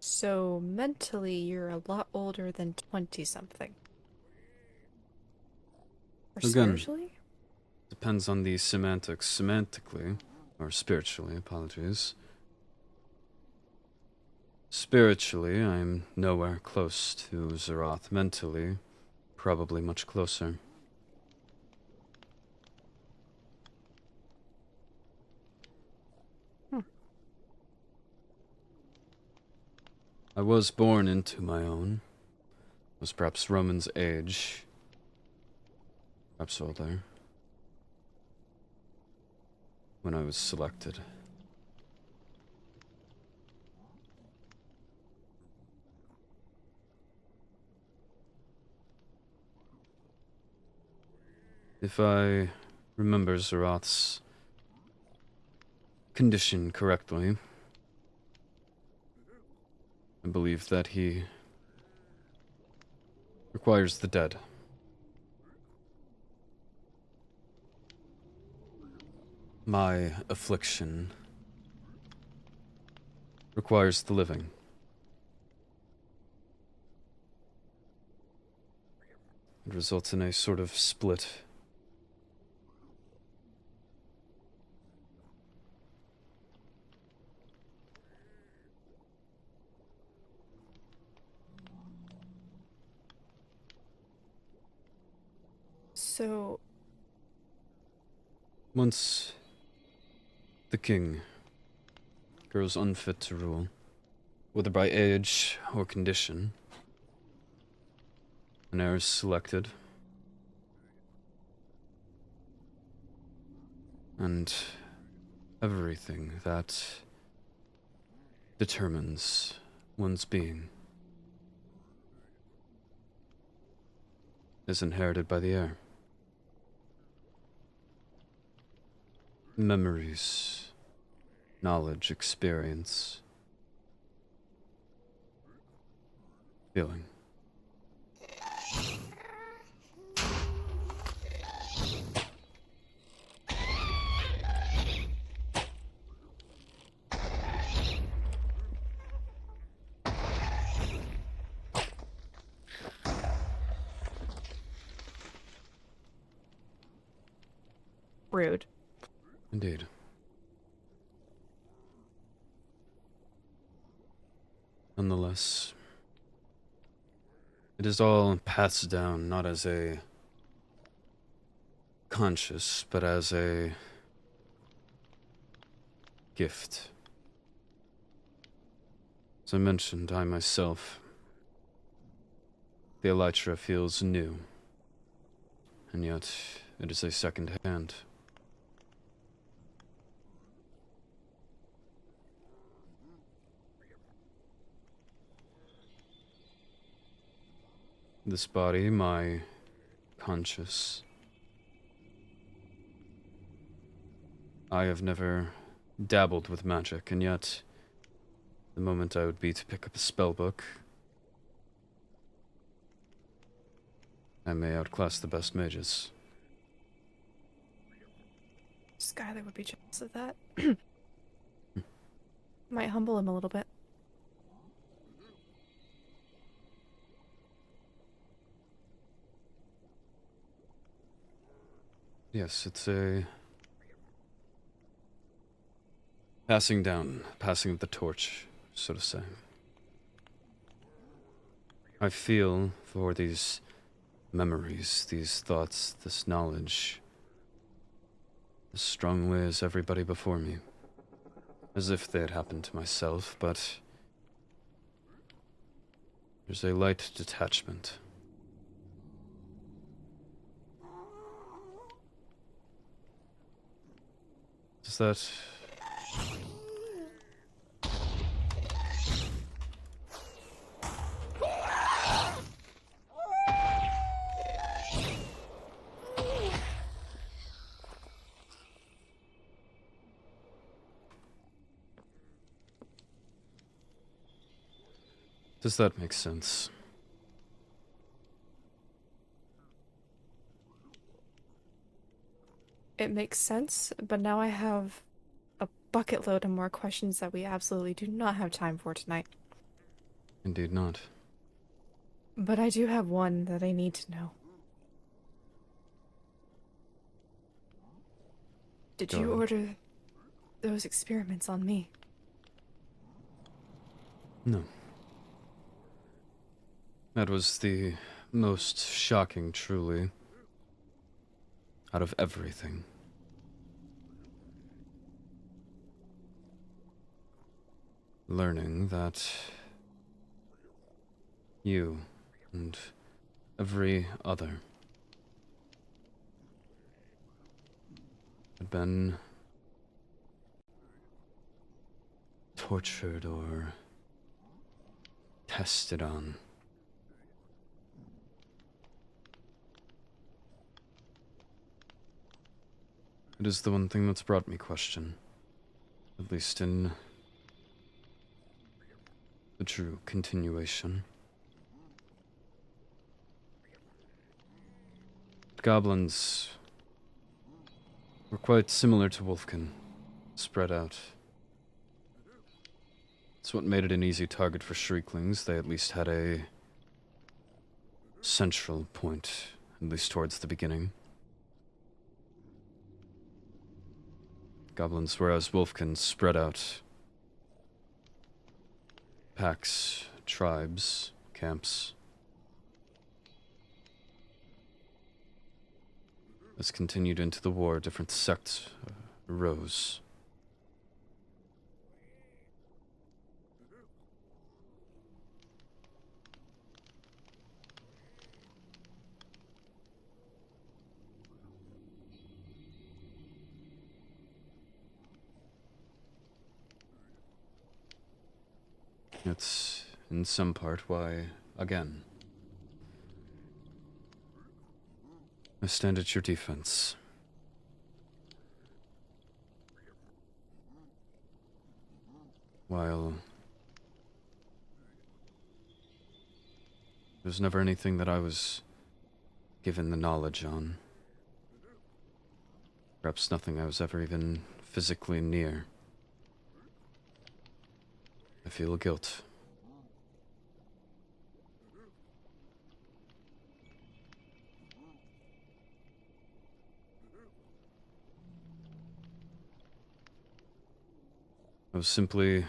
So mentally, you're a lot older than 20-something. Or Again. spiritually? Depends on the semantics. Semantically, or spiritually, apologies. Spiritually, I'm nowhere close to Zarath. Mentally, probably much closer. I was born into my own. Was perhaps Roman's age. Perhaps older. When I was selected. If I remember Zarath's condition correctly, I believe that he requires the dead. My affliction requires the living. It results in a sort of split. So, Once the king grows unfit to rule, whether by age or condition, an heir is selected, and everything that determines one's being is inherited by the heir. Memories, knowledge, experience, feeling. rude. Indeed. Nonetheless, It is all passed down, not as a conscious, but as a gift. As I mentioned, I myself, the elytra feels new, and yet it is a second hand. This body, my conscious. I have never dabbled with magic, and yet the moment I would be to pick up a spellbook, I may outclass the best mages. Skylar would be jealous of that. Might humble him a little bit. Yes, it's a passing down, passing of the torch, so to say. I feel for these memories, these thoughts, this knowledge, as strongly as everybody before me. As if they had happened to myself, but there's a light detachment. Is that... Does that make sense? It makes sense, but now I have a bucket load of more questions that we absolutely do not have time for tonight. Indeed not. But I do have one that I need to know. Did Go you ahead. order those experiments on me? No. That was the most shocking, truly, out of everything. Learning that you and every other had been tortured or tested on. It is the one thing that's brought me question, at least in the true continuation. Goblins were quite similar to Wolfkin, spread out. It's what made it an easy target for Shrieklings. They at least had a central point, at least towards the beginning. Goblins, whereas Wolfkin spread out. Packs, tribes, camps. As continued into the war, different sects arose. It's, in some part, why, again, I stand at your defense. While there's never anything that I was given the knowledge on. Perhaps nothing I was ever even physically near. I feel guilt. I was simply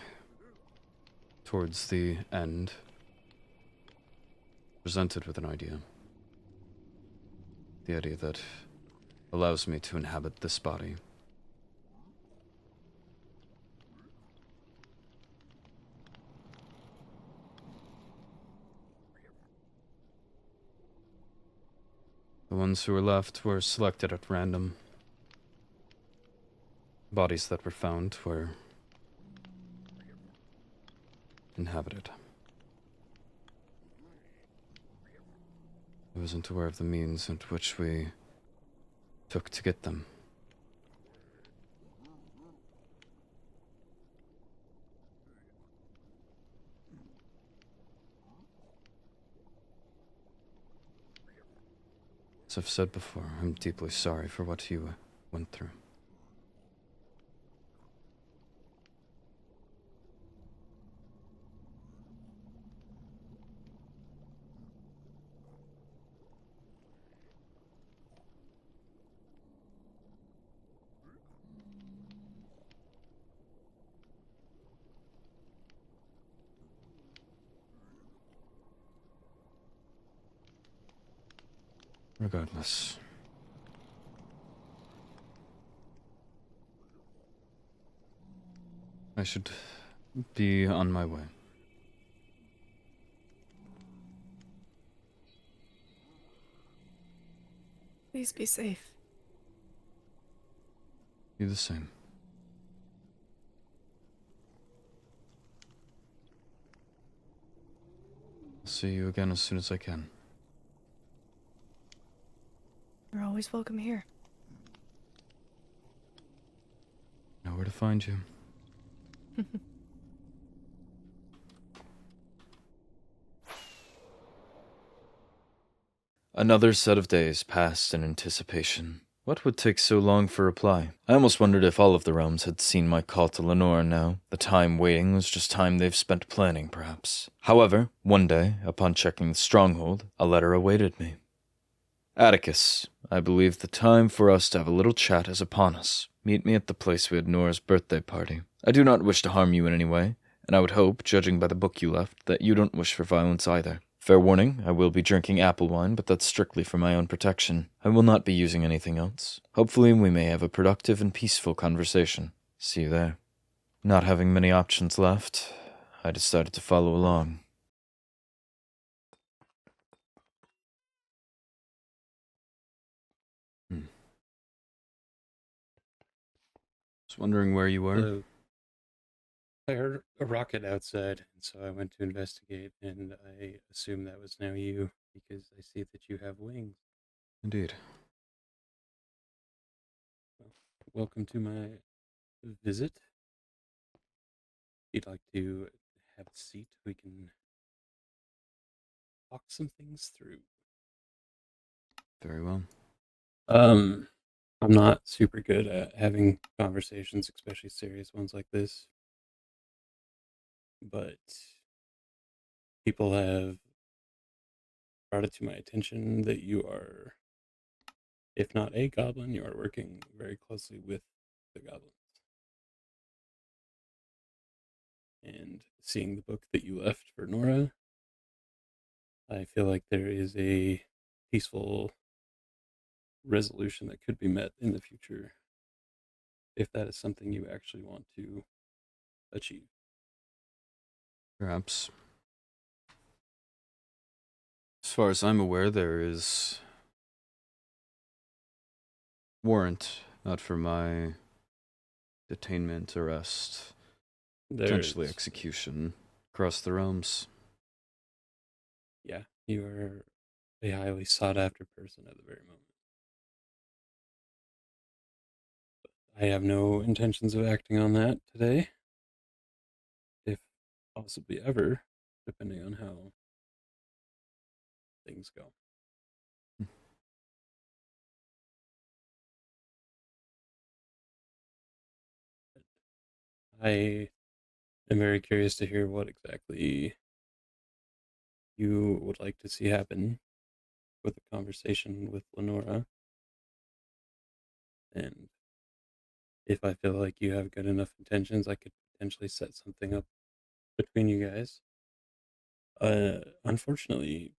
towards the end presented with an idea. The idea that allows me to inhabit this body. The ones who were left were selected at random. Bodies that were found were inhabited. I wasn't aware of the means into which we took to get them. As I've said before, I'm deeply sorry for what you went through. Regardless. I should be on my way. Please be safe. You the same. I'll see you again as soon as I can. You're always welcome here. Know where to find you. Another set of days passed in anticipation. What would take so long for reply? I almost wondered if all of the realms had seen my call to Lenore now. The time waiting was just time they've spent planning, perhaps. However, one day, upon checking the stronghold, a letter awaited me. Atticus, I believe the time for us to have a little chat is upon us. Meet me at the place we had Nora's birthday party. I do not wish to harm you in any way, and I would hope, judging by the book you left, that you don't wish for violence either. Fair warning, I will be drinking apple wine, but that's strictly for my own protection. I will not be using anything else. Hopefully we may have a productive and peaceful conversation. See you there. Not having many options left, I decided to follow along. Was wondering where you were. So I heard a rocket outside, and so I went to investigate, and I assume that was now you, because I see that you have wings. Indeed. Well, welcome to my visit. If you'd like to have a seat, we can talk some things through. Very well. I'm not super good at having conversations, especially serious ones like this. But people have brought it to my attention that you are, if not a goblin, you are working very closely with the goblins. And seeing the book that you left for Nora, I feel like there is a peaceful resolution that could be met in the future if that is something you actually want to achieve. Perhaps. As far as I'm aware, there is warrant, not for my detainment, arrest, potentially There's- execution across the realms. Yeah, you are a highly sought after person at the very moment. I have no intentions of acting on that today, if possibly ever, depending on how things go. I am very curious to hear what exactly you would like to see happen with the conversation with Lenora. And if I feel like you have good enough intentions, I could potentially set something up between you guys. Unfortunately,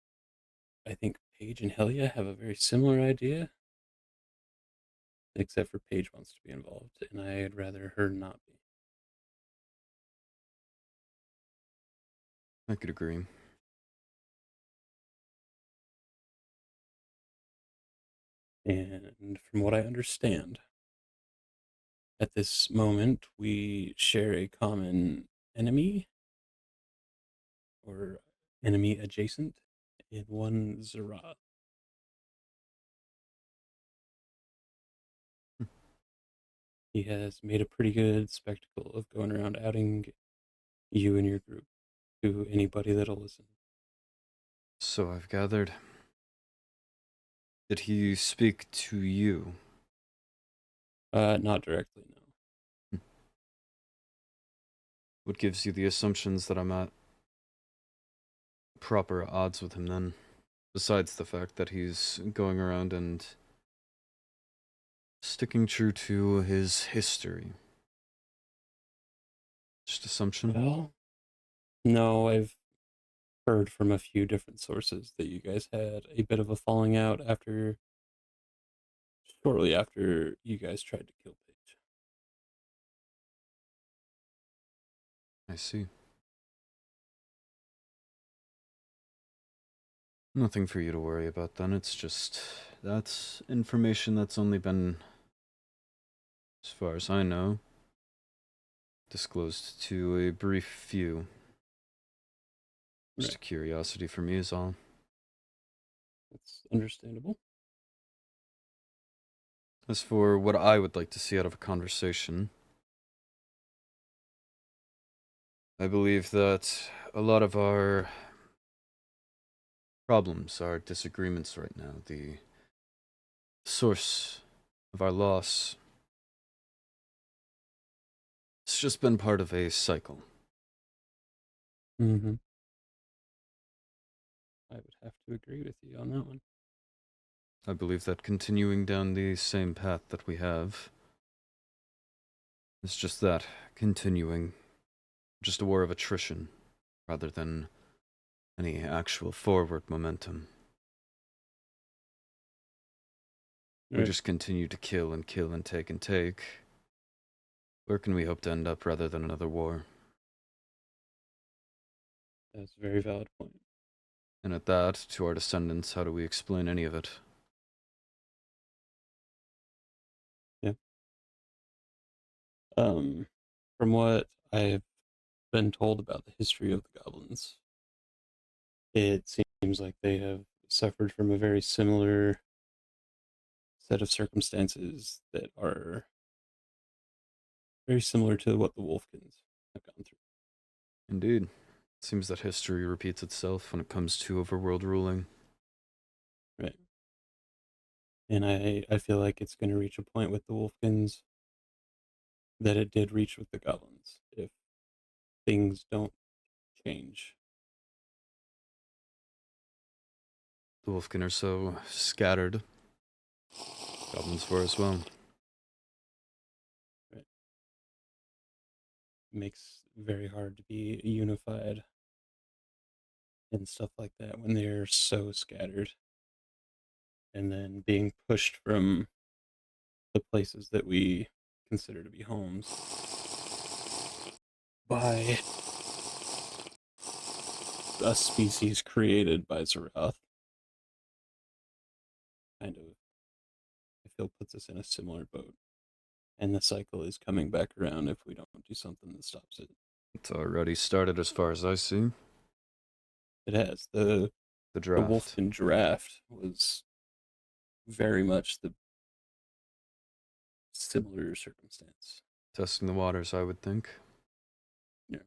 I think Paige and Helia have a very similar idea, except for Paige wants to be involved, and I'd rather her not be. I could agree. And from what I understand, at this moment, we share a common enemy, or enemy adjacent, in one Zara. He has made a pretty good spectacle of going around outing you and your group to anybody that'll listen. So I've gathered. Did he speak to you? Not directly, no. What gives you the assumptions that I'm at proper odds with him then? Besides the fact that he's going around and sticking true to his history. Just assumption? Well, no, I've heard from a few different sources that you guys had a bit of a falling out shortly after you guys tried to kill Paige. I see. Nothing for you to worry about then. It's just, that's information that's only been, as far as I know, disclosed to a brief few. Just a curiosity for me is all. That's understandable. As for what I would like to see out of a conversation, I believe that a lot of our problems, our disagreements right now, the source of our loss, it's just been part of a cycle. Mm-hmm. I would have to agree with you on that one. I believe that continuing down the same path that we have is just that, continuing. Just a war of attrition, rather than any actual forward momentum. We just continue to kill and kill and take and take. Where can we hope to end up rather than another war? That's a very valid point. And at that, to our descendants, how do we explain any of it? Yeah. From what I've been told about the history of the goblins, it seems like they have suffered from a very similar set of circumstances that are very similar to what the Wolfkins have gone through. Indeed. It seems that history repeats itself when it comes to overworld ruling. Right. And I feel like it's going to reach a point with the Wolfkins that it did reach with the goblins if things don't change. The Wolfkin are so scattered. Goblins were as well. Right. It makes it very hard to be unified and stuff like that when they're so scattered. And then being pushed from the places that we consider to be homes by a species created by Zarath. Kind of, I feel, puts us in a similar boat. And the cycle is coming back around if we don't do something that stops it. It's already started as far as I see. It has. The draft. Wolfkin draft was very much the similar circumstance. Testing the waters, I would think. Yeah.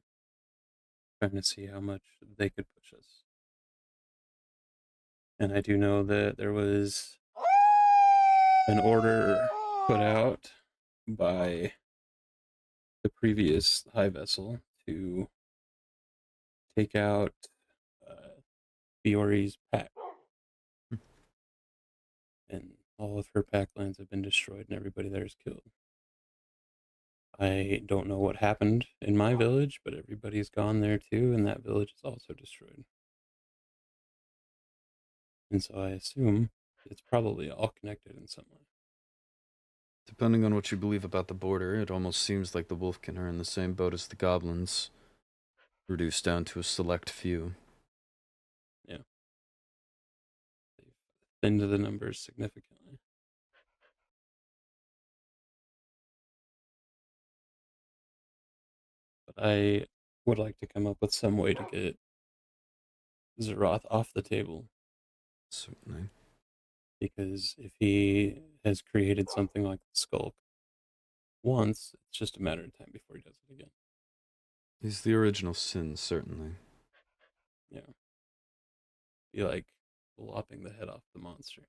Trying to see how much they could push us. And I do know that there was an order put out by the previous high vessel to take out Fiori's pack. And all of her pack lines have been destroyed and everybody there is killed. I don't know what happened in my village, but everybody's gone there too, and that village is also destroyed. And so I assume it's probably all connected in some way. Depending on what you believe about the border, it almost seems like the Wolfkin are in the same boat as the goblins, reduced down to a select few. Yeah. They've thinned the numbers significantly. But I would like to come up with some way to get Zeroth off the table, Certainly. because if he has created something like the Skulk once, it's just a matter of time before he does it again. He's the original sin, certainly. Yeah. Be like lopping the head off the monster.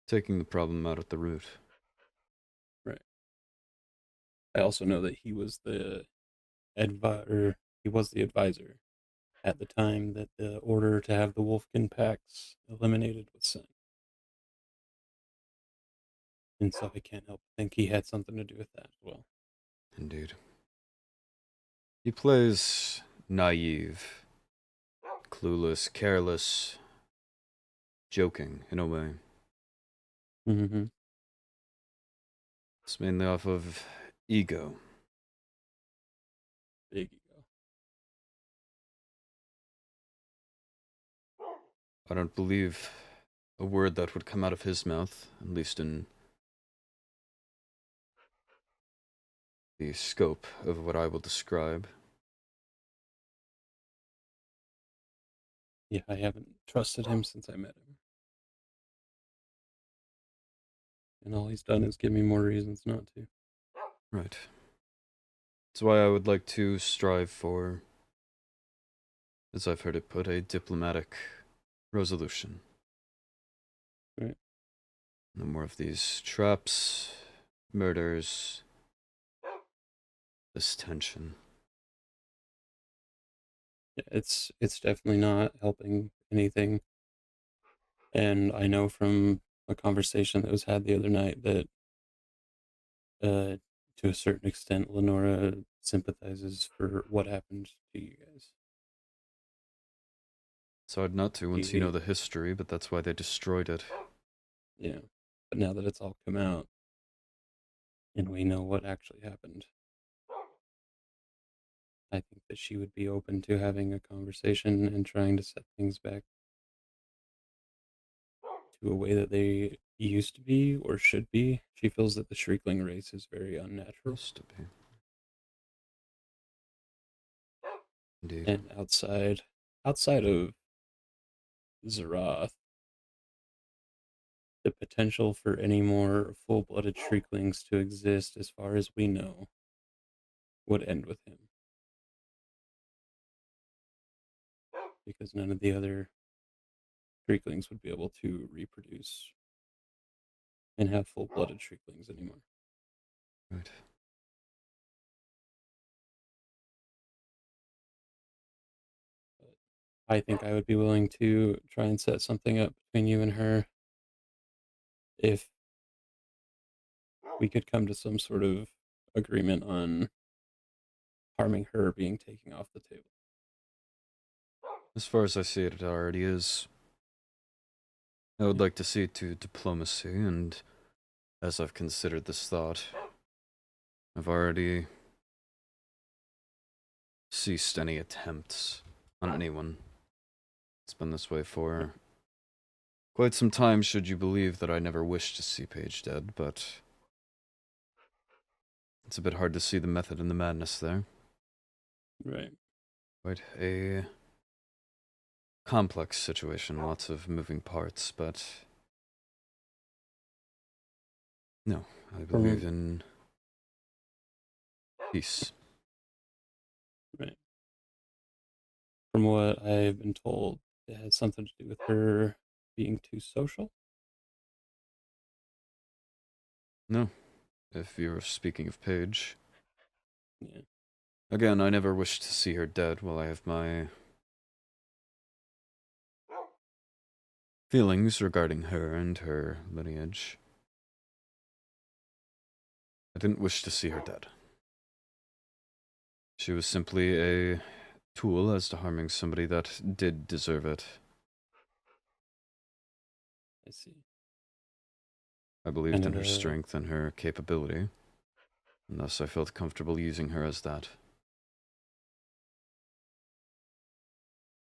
Taking the problem out at the root. Right. I also know that he was the advisor at the time that the order to have the Wolfkin packs eliminated was sent. And so I can't help but think he had something to do with that as well. Indeed. He plays naive, clueless, careless, joking, in a way. Mm-hmm. It's mainly off of ego. Big ego. I don't believe a word that would come out of his mouth, at least in the scope of what I will describe. Yeah, I haven't trusted him since I met him. And all he's done is give me more reasons not to. Right. That's why I would like to strive for, as I've heard it put, a diplomatic resolution. Right. No more of these traps, murders, this tension. Yeah, it's definitely not helping anything. And I know from a conversation that was had the other night that to a certain extent Lenora sympathizes for what happened to you guys. So I'd not to once you He- know the history, but that's why they destroyed it. Yeah. But now that it's all come out and we know what actually happened, I think that she would be open to having a conversation and trying to set things back to a way that they used to be or should be. She feels that the Shriekling race is very unnatural. Used to be. Indeed. And outside of Zeroth, the potential for any more full-blooded Shrieklings to exist, as far as we know, would end with him. Because none of the other Shrieklings would be able to reproduce and have full-blooded Shrieklings anymore. Right. I think I would be willing to try and set something up between you and her if we could come to some sort of agreement on harming her being taken off the table. As far as I see it, it already is. I would like to see it to diplomacy, and as I've considered this thought, I've already ceased any attempts on anyone. It's been this way for quite some time, should you believe that I never wished to see Paige dead, but it's a bit hard to see the method and the madness there. Right. Quite a complex situation, lots of moving parts, but no, I believe in peace. Right. From what I've been told, it has something to do with her being too social. No, if you're speaking of Paige. Yeah. Again, I never wish to see her dead while I have my feelings regarding her and her lineage. I didn't wish to see her dead. She was simply a tool as to harming somebody that did deserve it. I see. I believed in And her strength and her capability, and thus I felt comfortable using her as that.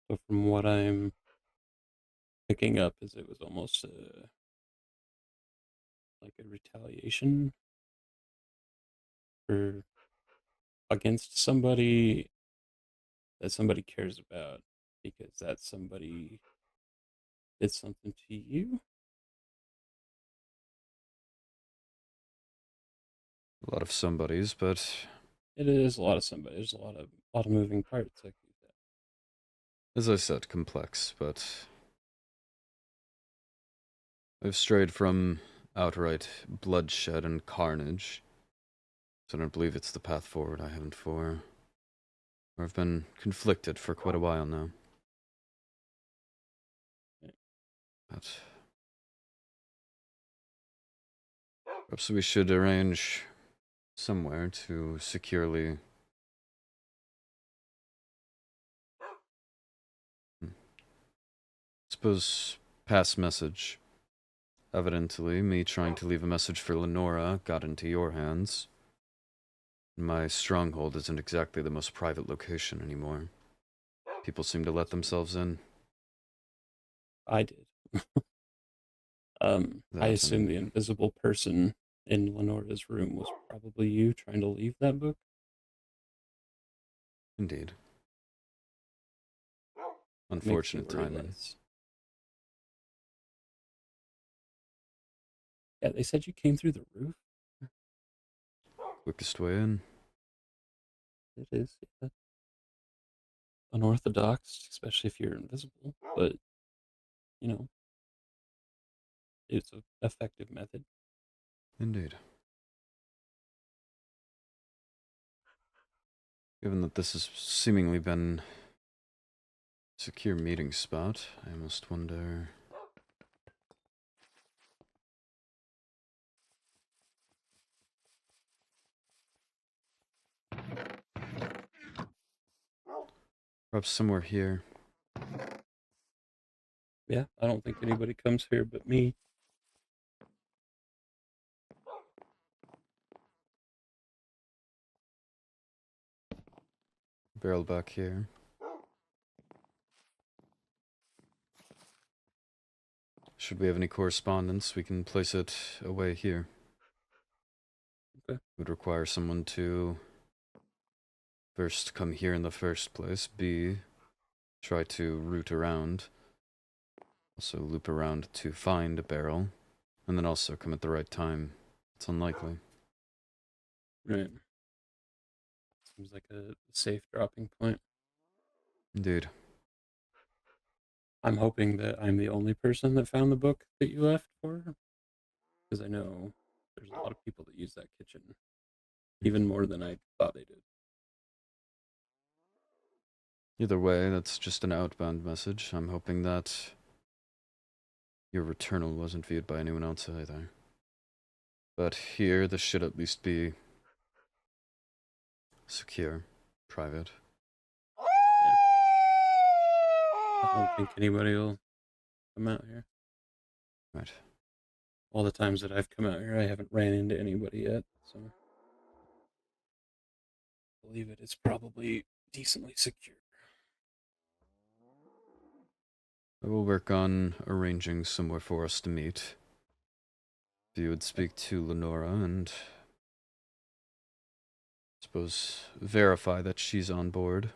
so from what I'm picking up, is it was almost like a retaliation for against somebody that somebody cares about because that somebody did something to you. A lot of somebodies, but It is a lot of somebody. There's a lot of moving parts. Like that. as I said, complex, but I've strayed from outright bloodshed and carnage, so I don't believe it's the path forward I haven't for. Or I've been conflicted for quite a while now. But perhaps we should arrange somewhere to securely suppose pass message. Evidently, me trying to leave a message for Lenora got into your hands. My stronghold isn't exactly the most private location anymore. People seem to let themselves in. I did. I That assume and- the invisible person in Lenora's room was probably you trying to leave that book. Indeed. Makes Unfortunate me worry timing. less. Yeah, they said you came through the roof. Quickest way in. It is, yeah. Unorthodox, especially if you're invisible, but you know, it's an effective method. Indeed. Given that this has seemingly been a secure meeting spot, I must wonder. Perhaps somewhere here. Yeah, I don't think anybody comes here but me. Barrel back here. Should we have any correspondence, we can place it away here. Okay. Would require someone to first come here in the first place, B, try to route around, also loop around to find a barrel, and then also come at the right time. It's unlikely. Right. Seems like a safe dropping point. Indeed. I'm hoping that I'm the only person that found the book that you left for, because I know there's a lot of people that use that kitchen, even more than I thought they did. Either way, that's just an outbound message. I'm hoping that your returnal wasn't viewed by anyone else either. But here, this should at least be secure, private. I don't think anybody will come out here. Right. All the times that I've come out here, I haven't ran into anybody yet, so I believe it is probably decently secure. I will work on arranging somewhere for us to meet. If you would speak to Lenora and suppose verify that she's on board.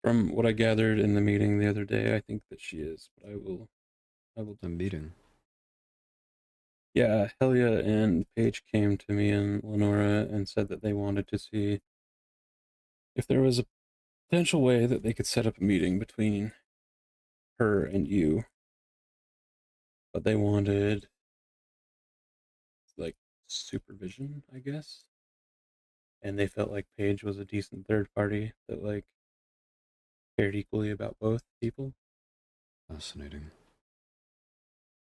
From what I gathered in the meeting the other day, I think that she is, but I will. The meeting. Yeah, Helia and Paige came to me and Lenora and said that they wanted to see if there was a potential way that they could set up a meeting between her and you. But they wanted, like, supervision, I guess. And they felt like Paige was a decent third party that, like, cared equally about both people. Fascinating.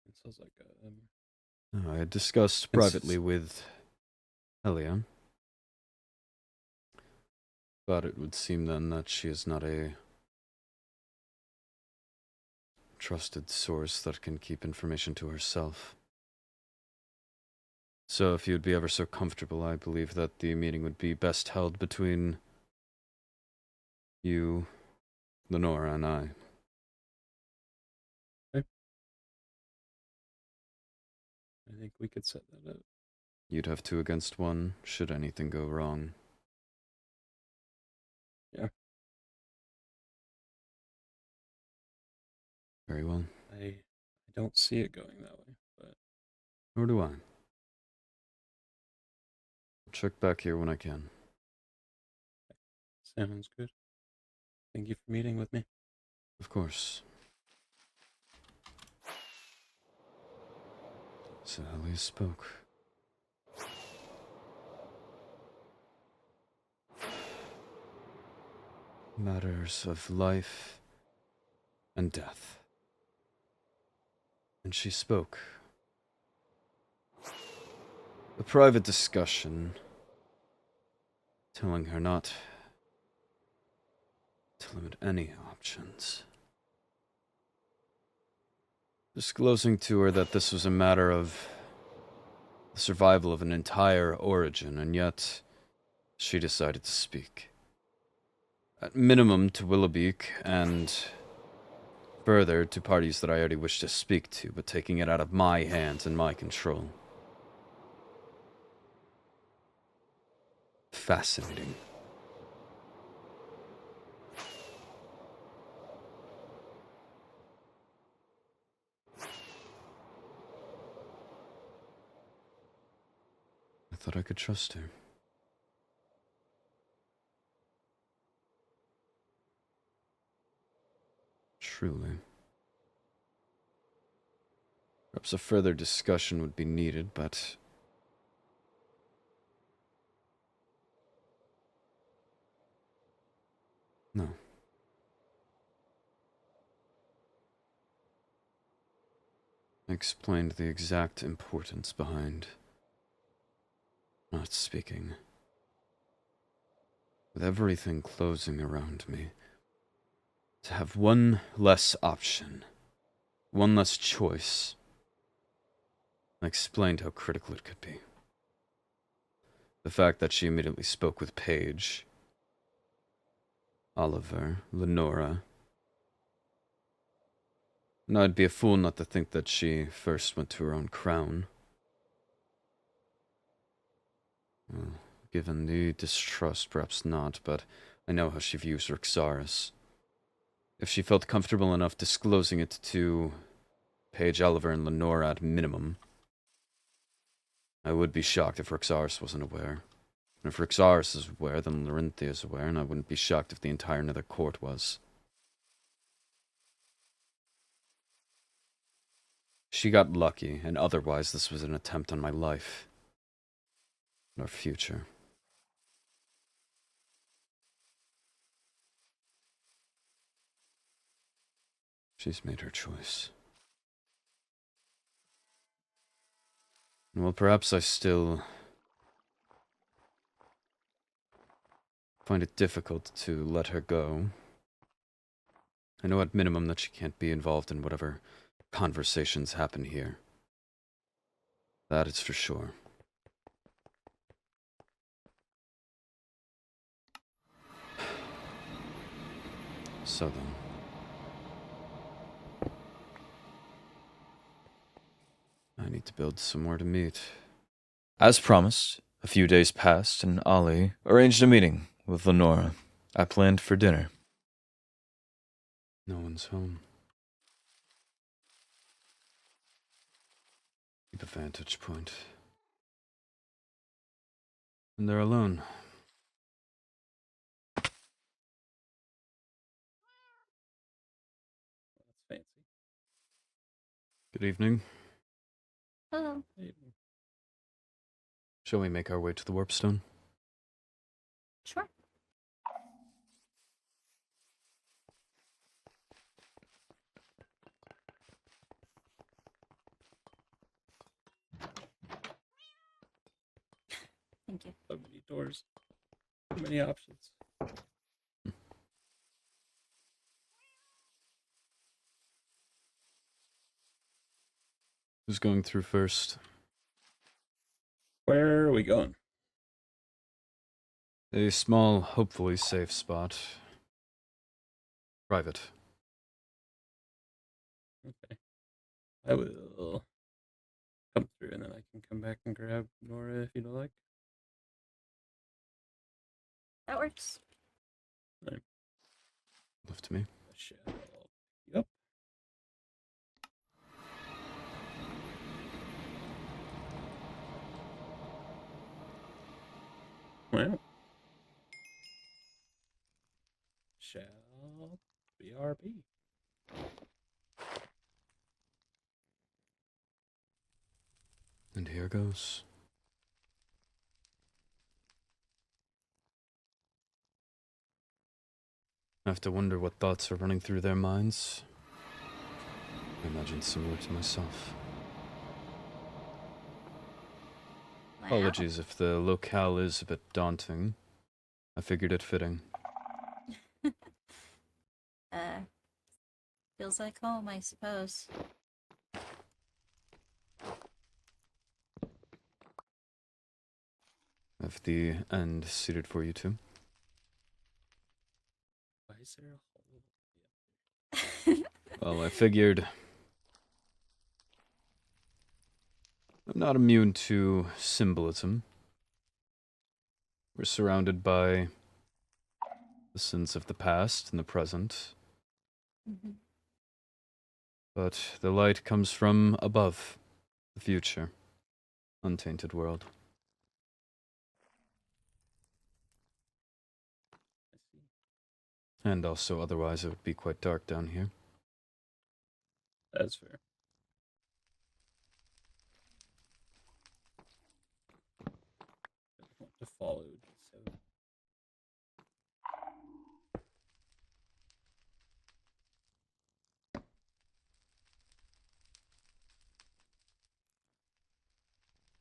And so I was like, I had discussed privately with Helia. But it would seem then that she is not a trusted source that can keep information to herself. So if you'd be ever so comfortable, I believe that the meeting would be best held between you, Lenora, and I. Okay. I think we could set that up. You'd have 2 against 1, should anything go wrong. Yeah. Very well. I don't see it going that way, but Nor do I. Check back here when I can. sounds good. Thank you for meeting with me. Of course. Sally spoke. Matters of life and death. And she spoke. A private discussion, telling her not to limit any options. Disclosing to her that this was a matter of the survival of an entire origin, and yet she decided to speak. At minimum to Willowbeak, and further to parties that I already wished to speak to, but taking it out of my hands and my control. Fascinating. I thought I could trust her. Truly. Perhaps a further discussion would be needed, but no. I explained the exact importance behind not speaking. With everything closing around me, to have one less option, one less choice. I explained how critical it could be. The fact that she immediately spoke with Paige, Oliver, Lenora. And I'd be a fool not to think that she first went to her own crown. Well, given the distrust, perhaps not, but I know how she views Rixaris. If she felt comfortable enough disclosing it to Paige, Oliver, and Lenora at minimum, I would be shocked if Rixaris wasn't aware. And if Rixaris is aware, then Larinthia is aware, and I wouldn't be shocked if the entire Nether Court was. She got lucky, and otherwise this was an attempt on my life. And our future. She's made her choice. Well, perhaps I still find it difficult to let her go. I know at minimum that she can't be involved in whatever conversations happen here. That is for sure. So then. I need to build somewhere to meet. As promised, a few days passed, and Ollie arranged a meeting with Lenora. I planned for dinner. No one's home. Keep a vantage point. And they're alone. That's fancy. Good evening. Hello. Shall we make our way to the Warpstone? Sure. Thank you. So many doors. So many options. Who's going through first? Where are we going? A small, hopefully safe spot. Private. Okay. I will come through and then I can come back and grab Nora if you'd like. That works. Left to me. Yep. Well. Shall BRB. And here goes. I have to wonder what thoughts are running through their minds. I imagine similar to myself. Wow. Apologies if the locale is a bit daunting. I figured it fitting. Feels like home, I suppose. I have the end seated for you two. Why is there a hole? Well, I figured I'm not immune to symbolism. We're surrounded by the sins of the past and the present, Mm-hmm. but the light comes from above, the future, untainted world. I see. And also, otherwise, it would be quite dark down here. That's fair. I want to follow, so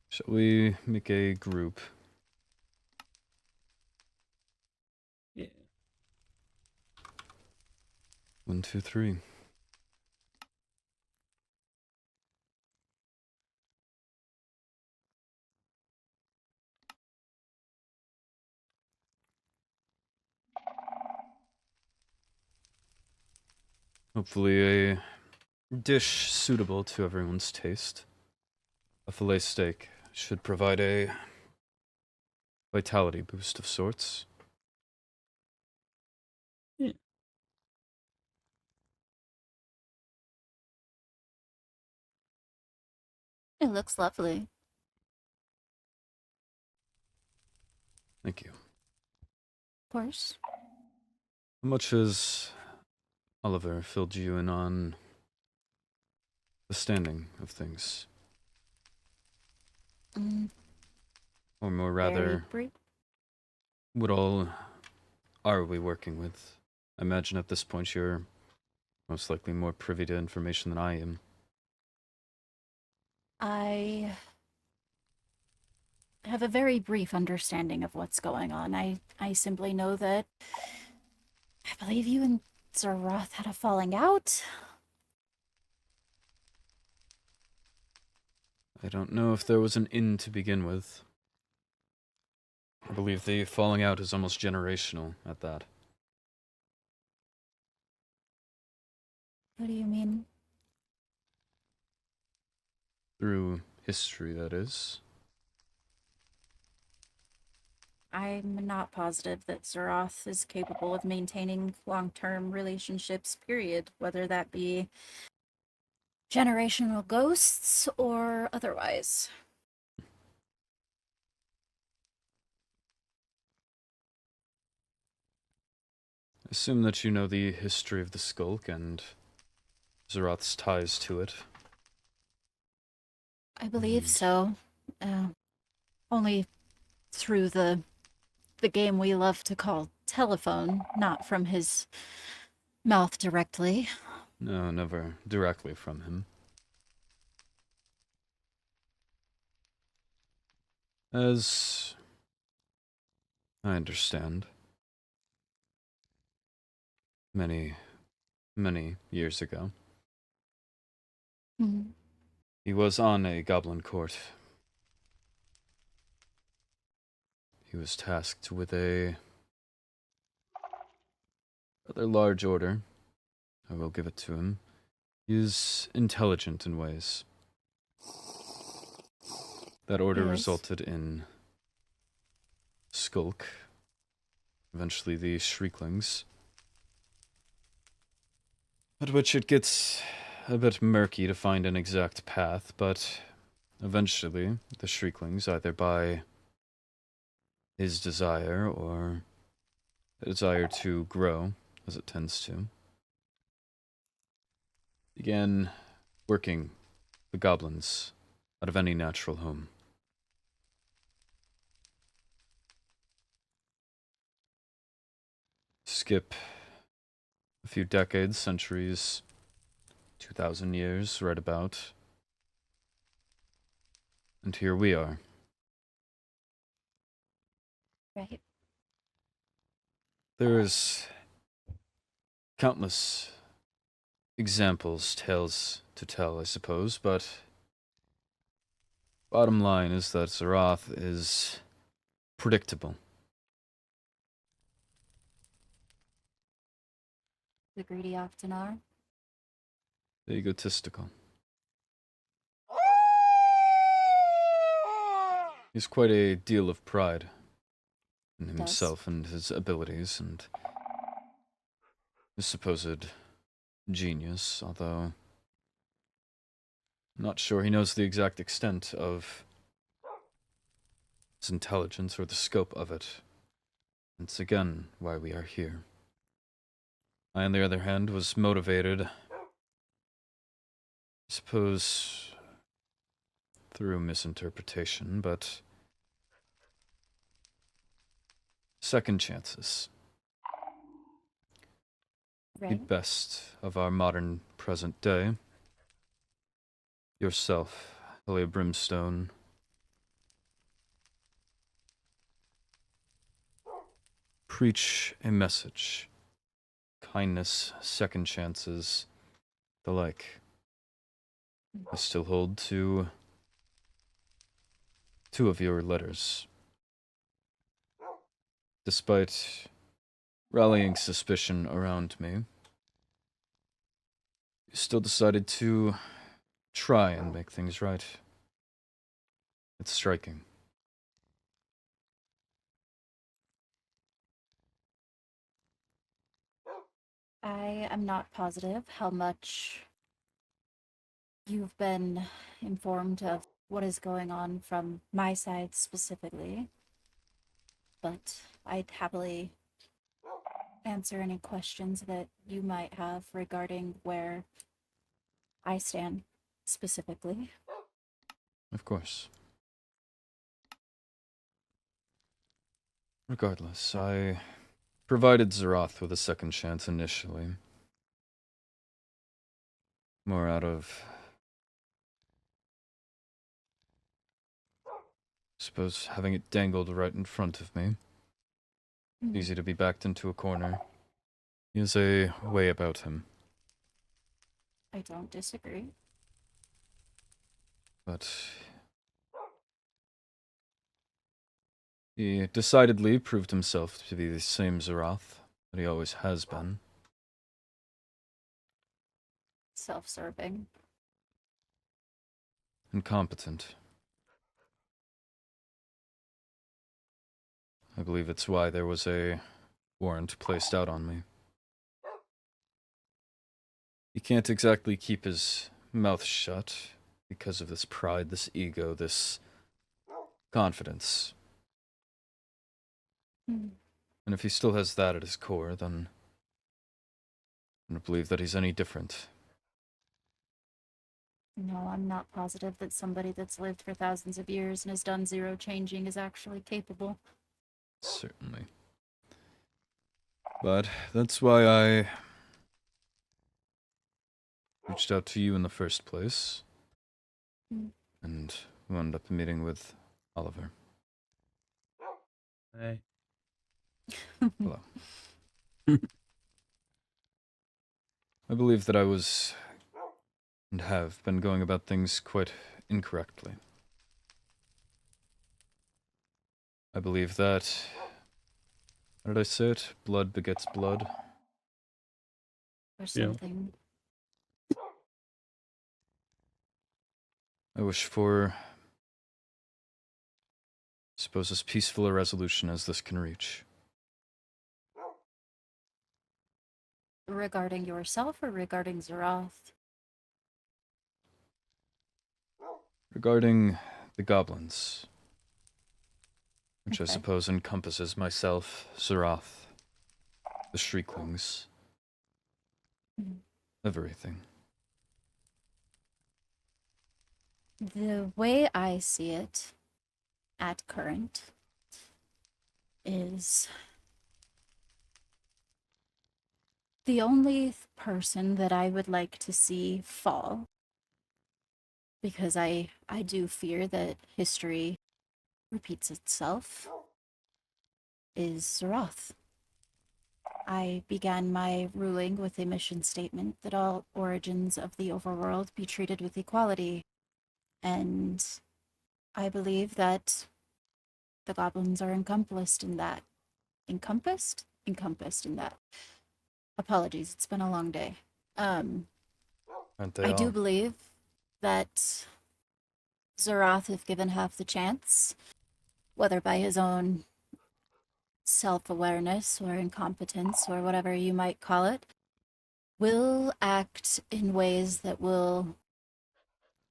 Shall we make a group? yeah. 1, 2, 3. Hopefully a dish suitable to everyone's taste. A fillet steak should provide a vitality boost of sorts. It looks lovely. Thank you. Of course. How much has Oliver filled you in on the standing of things? Mm, Or more very rather, brief. what all are we working with? I imagine at this point you're most likely more privy to information than I am. I have a very brief understanding of what's going on. I simply know that I believe you and Zeroth had a falling out. I don't know if there was an in to begin with. I believe the falling out is almost generational at that. What do you mean? Through history, that is. I'm not positive that Zeroth is capable of maintaining long-term relationships, period, whether that be generational ghosts or otherwise. I assume that you know the history of the Skulk and Zeroth's ties to it. I believe And so. Only through the game we love to call telephone, not from his mouth directly. No, never directly from him. As I understand, many, many years ago, Mhm. He was on a goblin court. He was tasked with a rather large order. I will give it to him. He is intelligent in ways. That order Yes. resulted in Skulk, eventually the Shrieklings, at which it gets a bit murky to find an exact path, but eventually the Shrieklings, either by his desire or a desire to grow, as it tends to, began working the goblins out of any natural home. Skip a few decades, centuries, 2,000 years, right about. And here we are. Right. There's countless examples, tales to tell, I suppose, but bottom line is that Zarath is predictable. The greedy often are. Egotistical. He's quite a deal of pride in himself and his abilities and his supposed genius, although I'm not sure he knows the exact extent of his intelligence or the scope of it. It's again why we are here. I, on the other hand, was motivated, I suppose, through misinterpretation, but second chances. The Right. best of our modern present day. Yourself, Helia Brimstone. Preach a message. Kindness, second chances, the like. I still hold to 2 of your letters. Despite rallying suspicion around me, you still decided to try and make things right. It's striking. I am not positive how much you've been informed of what is going on from my side specifically, but I'd happily answer any questions that you might have regarding where I stand specifically. Of course. Regardless, I provided Zarath with a second chance initially. More out of, I suppose, having it dangled right in front of me. Easy to be backed into a corner. He has a way about him, I don't disagree. but he decidedly proved himself to be the same Zarath that he always has been. Self-serving. Incompetent. I believe it's why there was a warrant placed out on me. He can't exactly keep his mouth shut because of this pride, this ego, this confidence. Mm. And if he still has that at his core, then I don't believe that he's any different. No, I'm not positive that somebody that's lived for thousands of years and has done zero changing is actually capable. Certainly. But that's why I reached out to you in the first place. Mm. And wound up meeting with Oliver. Hey. Hello. I believe that I was and have been going about things quite incorrectly. I believe that, how did I say it? Blood begets blood. Or Yeah. something. I wish for, I suppose, as peaceful a resolution as this can reach. Regarding yourself or regarding Zeroth? Regarding the goblins, which I Okay. suppose encompasses myself, Zeroth, the Shrieklings, Mhm. everything. The way I see it at current is the only person that I would like to see fall, because I do fear that history repeats itself, is Zeroth. I began my ruling with a mission statement that all origins of the overworld be treated with equality, and I believe that the goblins are encompassed in that. Encompassed in that. Apologies, it's been a long day. Aren't they I all? do believe that Zeroth, if given half the chance, whether by his own self-awareness or incompetence or whatever you might call it, will act in ways that will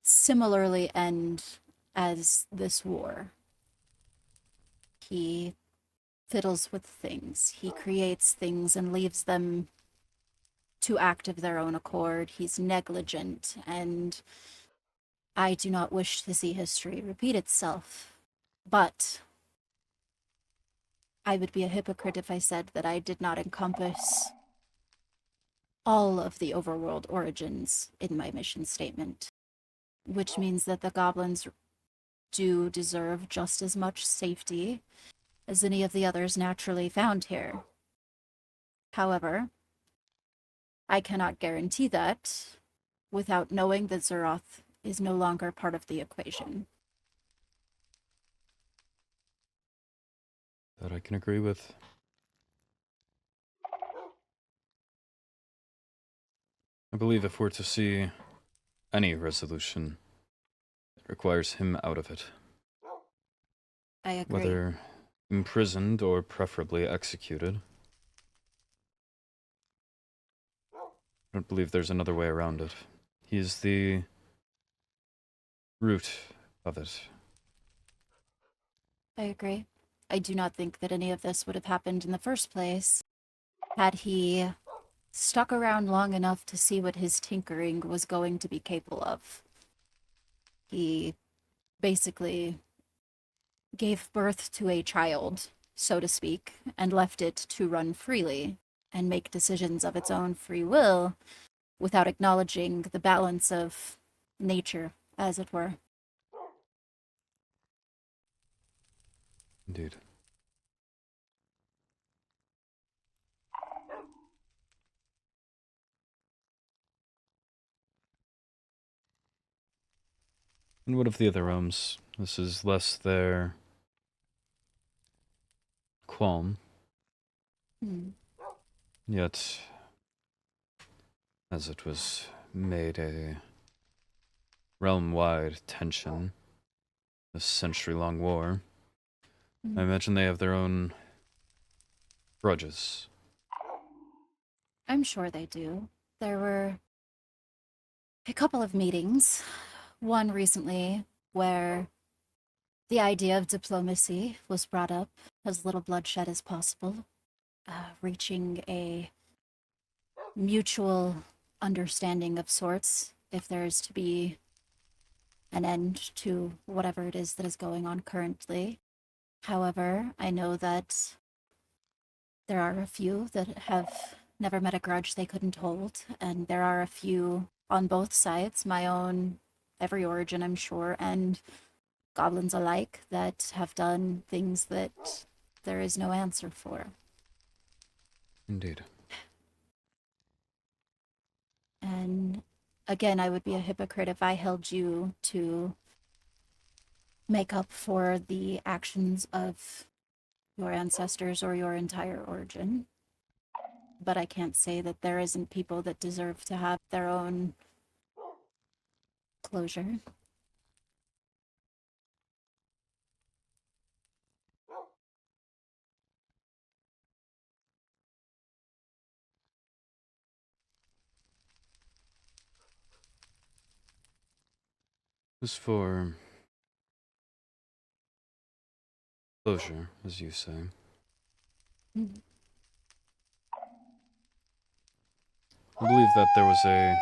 similarly end as this war. He fiddles with things. He creates things and leaves them to act of their own accord. He's negligent, and I do not wish to see history repeat itself. But I would be a hypocrite if I said that I did not encompass all of the overworld origins in my mission statement, which means that the goblins do deserve just as much safety as any of the others naturally found here. However, I cannot guarantee that without knowing that Zeroth is no longer part of the equation. That I can agree with. I believe if we're to see any resolution, it requires him out of it. I agree. Whether imprisoned or preferably executed. I don't believe there's another way around it. He is the root of it. I agree. I do not think that any of this would have happened in the first place had he stuck around long enough to see what his tinkering was going to be capable of. He basically gave birth to a child, so to speak, and left it to run freely and make decisions of its own free will without acknowledging the balance of nature, as it were. Indeed. And what of the other realms? This is less their qualm, yet, as it was made a realm-wide tension, this century-long war, I imagine they have their own grudges. I'm sure they do. There were a couple of meetings, one recently where the idea of diplomacy was brought up, as little bloodshed as possible, reaching a mutual understanding of sorts if there is to be an end to whatever it is that is going on currently. However, I know that there are a few that have never met a grudge they couldn't hold, and there are a few on both sides, my own, every origin, I'm sure, and goblins alike, that have done things that there is no answer for. Indeed. And again, I would be a hypocrite if I held you to make up for the actions of your ancestors or your entire origin. But I can't say that there isn't people that deserve to have their own closure. As for closure, as you say, Mhm. I believe that there was a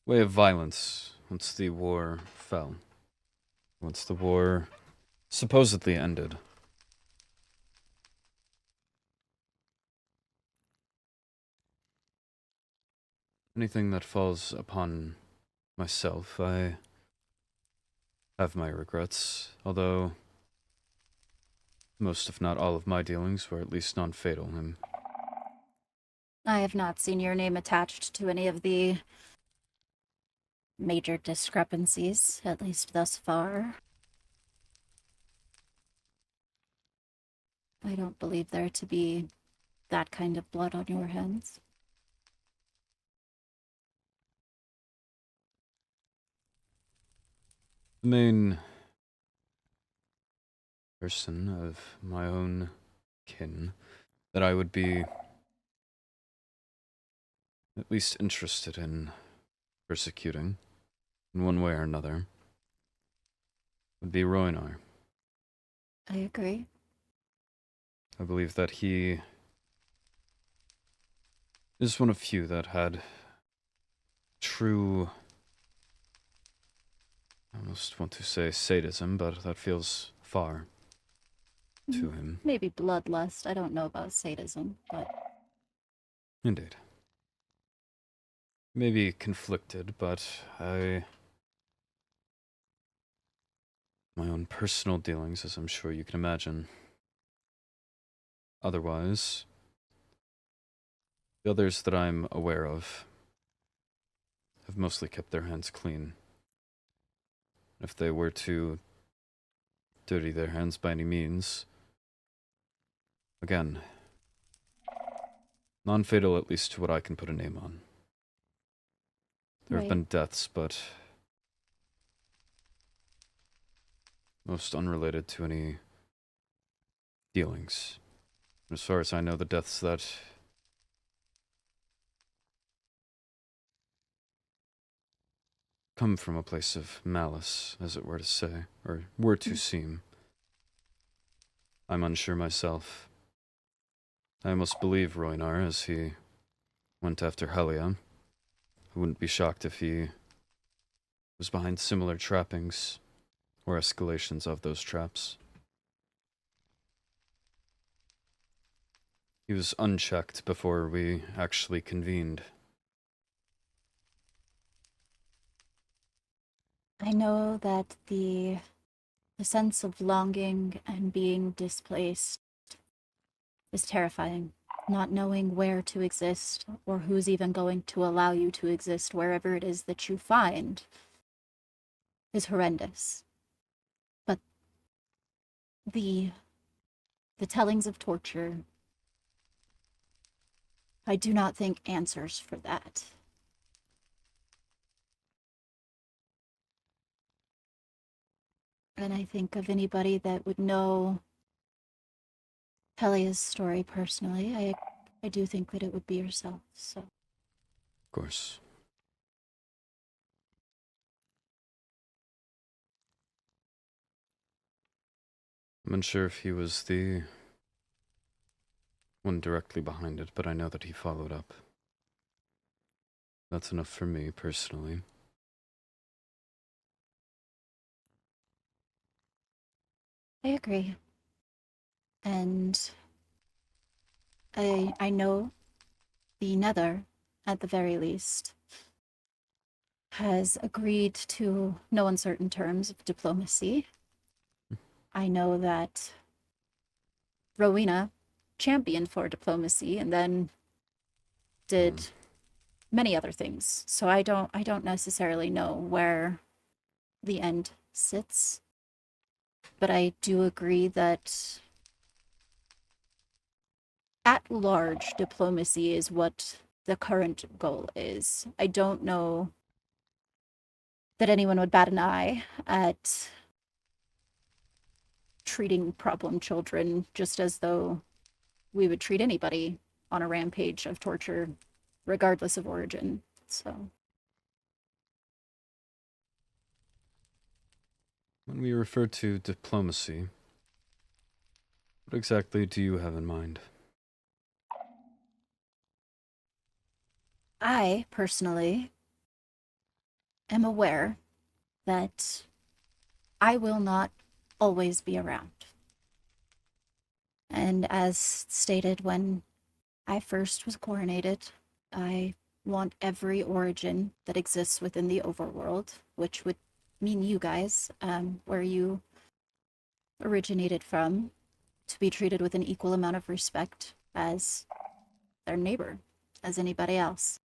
way of violence once the war fell. Once the war supposedly ended. Anything that falls upon myself, I have my regrets, although most, if not all, of my dealings were at least non-fatal. And I have not seen your name attached to any of the major discrepancies, at least thus far. I don't believe there to be that kind of blood on your hands. the main person of my own kin that I would be at least interested in persecuting, in one way or another, would be Roinar. I agree. I believe that he is one of few that had true, I almost want to say sadism, but that feels far to him. Maybe bloodlust. I don't know about sadism, but Indeed. Maybe conflicted, but my own personal dealings, as I'm sure you can imagine. Otherwise, the others that I'm aware of have mostly kept their hands clean. If they were to dirty their hands by any means, again, non-fatal at least to what I can put a name on. There have Right. been deaths, but most unrelated to any dealings. As far as I know, the deaths that come from a place of malice, as it were to say, or were to seem. I'm unsure myself. I almost believe Roinar as he went after Helia. I wouldn't be shocked if he was behind similar trappings or escalations of those traps. He was unchecked before we actually convened. I know that the sense of longing and being displaced is terrifying. Not knowing where to exist or who's even going to allow you to exist wherever it is that you find is horrendous. But the tellings of torture, I do not think answers for that. And I think of anybody that would know Helia's story personally, I do think that it would be yourself, so. Of course. I'm unsure if he was the one directly behind it, but I know that he followed up. That's enough for me, personally. I agree. And I know the Nether, at the very least, has agreed to no uncertain terms of diplomacy. I know that Rowena championed for diplomacy and then did many other things. So I don't necessarily know where the end sits. But I do agree that at large diplomacy is what the current goal is. I don't know that anyone would bat an eye at treating problem children just as though we would treat anybody on a rampage of torture, regardless of origin. So, When we refer to diplomacy, what exactly do you have in mind? I personally am aware that I will not always be around. And as stated when I first was coronated, I want every origin that exists within the overworld, which would mean you guys, where you originated from, to be treated with an equal amount of respect as their neighbor, as anybody else.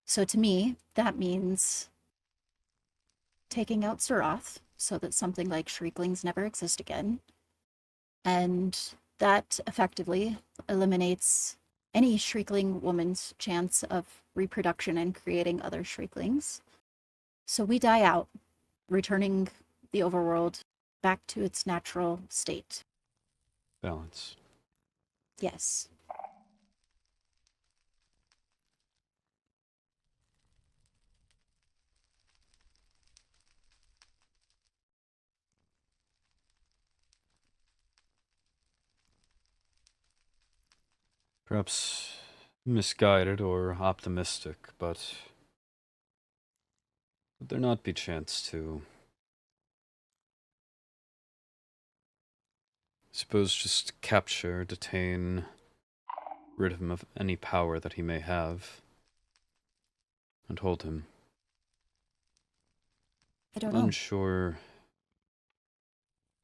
So to me, that means taking out Surath so that something like Shrieklings never exist again. And that effectively eliminates any Shriekling woman's chance of reproduction and creating other Shrieklings. So we die out, returning the overworld back to its natural state. Balance. Yes. Perhaps misguided or optimistic, but would there not be chance to, suppose, just capture, detain, rid him of any power that he may have, and hold him? I don't know. Unsure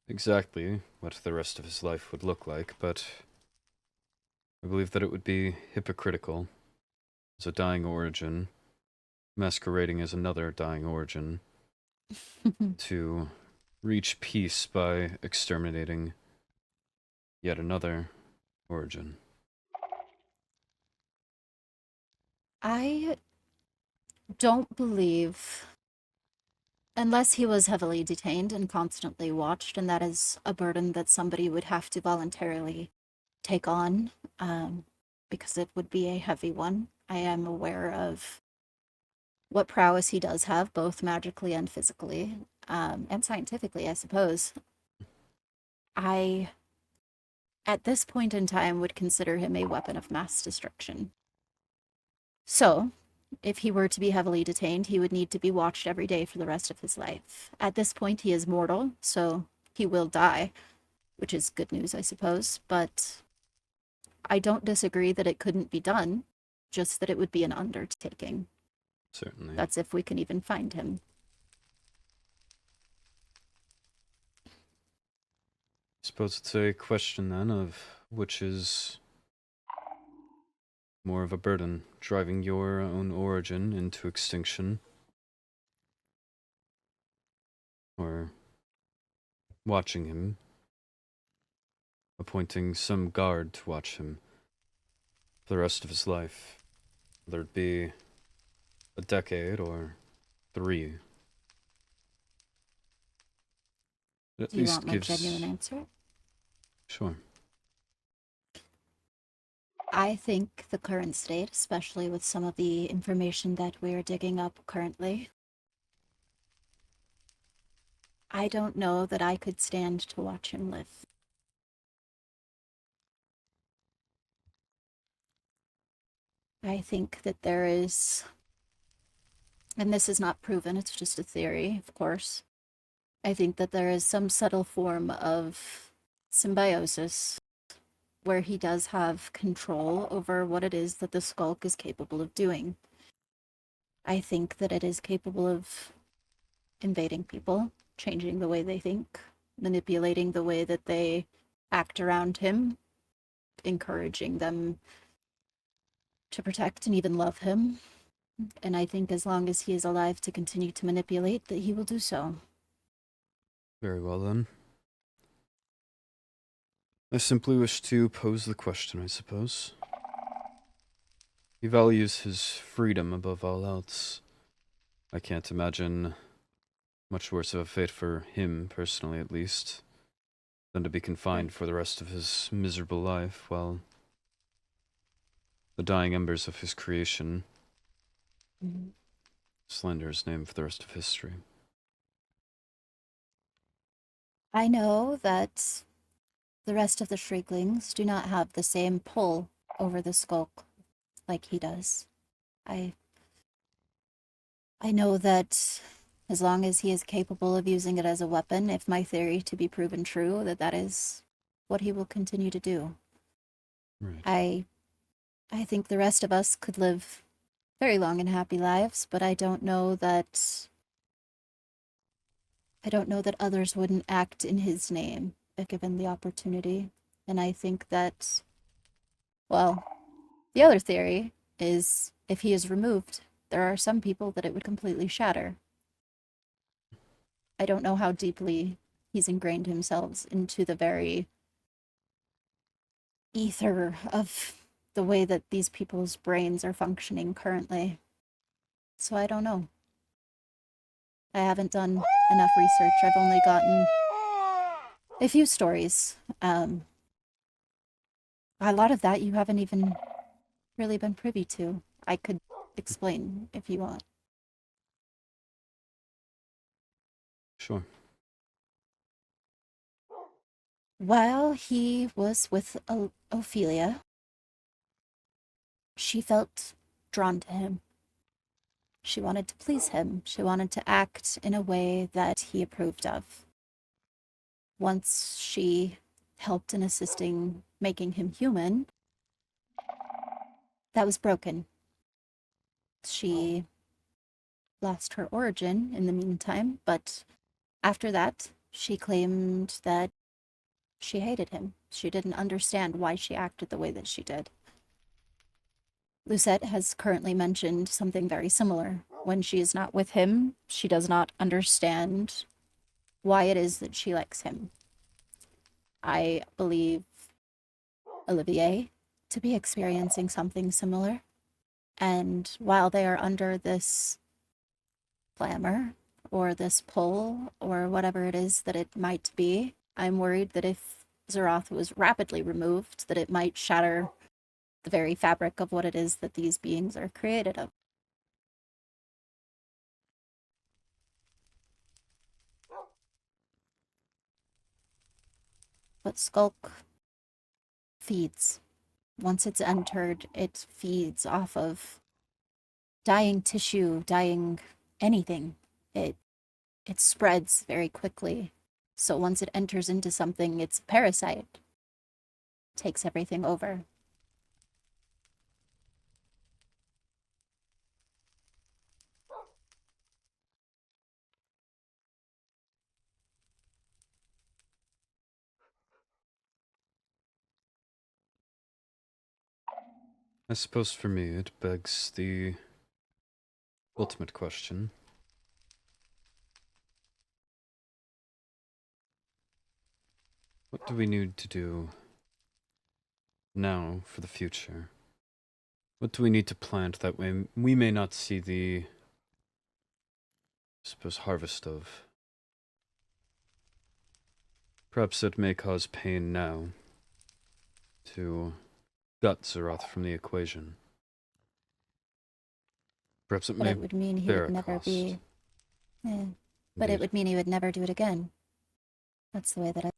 exactly what the rest of his life would look like, but I believe that it would be hypocritical as a dying origin, masquerading as another dying origin, to reach peace by exterminating yet another origin. I don't believe, unless he was heavily detained and constantly watched, and that is a burden that somebody would have to voluntarily take on, because it would be a heavy one. I am aware of what prowess he does have, both magically and physically, and scientifically, I suppose. I, at this point in time, would consider him a weapon of mass destruction. So, if he were to be heavily detained, he would need to be watched every day for the rest of his life. At this point, he is mortal, so he will die, which is good news, I suppose, but I don't disagree that it couldn't be done, just that it would be an undertaking. Certainly. That's if we can even find him. Suppose it's a question then of which is more of a burden, driving your own origin into extinction, or watching him, appointing some guard to watch him for the rest of his life, whether it be a decade or 3. It at Do you least want my gives... genuine answer? Sure. I think the current state, especially with some of the information that we're digging up currently, I don't know that I could stand to watch him live. I think that there is, and this is not proven, it's just a theory, of course. I think that there is some subtle form of symbiosis where he does have control over what it is that the skulk is capable of doing. I think that it is capable of invading people, changing the way they think, manipulating the way that they act around him, encouraging them to protect and even love him. And I think as long as he is alive to continue to manipulate, that he will do so. Very well, then. I simply wish to pose the question, I suppose. He values his freedom above all else. I can't imagine much worse of a fate for him, personally at least, than to be confined for the rest of his miserable life while the dying embers of his creation slander his name for the rest of history. I know that the rest of the Shrieklings do not have the same pull over the skulk like he does. I know that as long as he is capable of using it as a weapon, if my theory to be proven true, that is what he will continue to do. Right. I think the rest of us could live very long and happy lives, but I don't know that others wouldn't act in his name if given the opportunity. And I think that, well, the other theory is if he is removed, there are some people that it would completely shatter. I don't know how deeply he's ingrained himself into the very ether of the way that these people's brains are functioning currently. So I don't know. I haven't done enough research. I've only gotten a few stories. A lot of that you haven't even really been privy to. I could explain if you want. Sure. While he was with Ophelia, she felt drawn to him. She wanted to please him. She wanted to act in a way that he approved of. Once she helped in assisting making him human, that was broken. She lost her origin in the meantime, but after that, she claimed that she hated him. She didn't understand why she acted the way that she did. Lucette has currently mentioned something very similar. When she is not with him, she does not understand why it is that she likes him. I believe Olivier to be experiencing something similar. And while they are under this glamour or this pull or whatever it is that it might be, I'm worried that if Zeroth was rapidly removed, that it might shatter the very fabric of what it is that these beings are created of. But Skulk feeds. Once it's entered, it feeds off of dying tissue, dying anything. It spreads very quickly. So once it enters into something, it's a parasite. Takes everything over. I suppose for me it begs the ultimate question. What do we need to do now for the future? What do we need to plant that we may not see the, I suppose, harvest of? Perhaps it may cause pain now to gut Zeroth from the equation. Perhaps it But may it would mean he bear would a never cost. be. Yeah. But it Indeed. would mean he would never do it again. That's the way that I.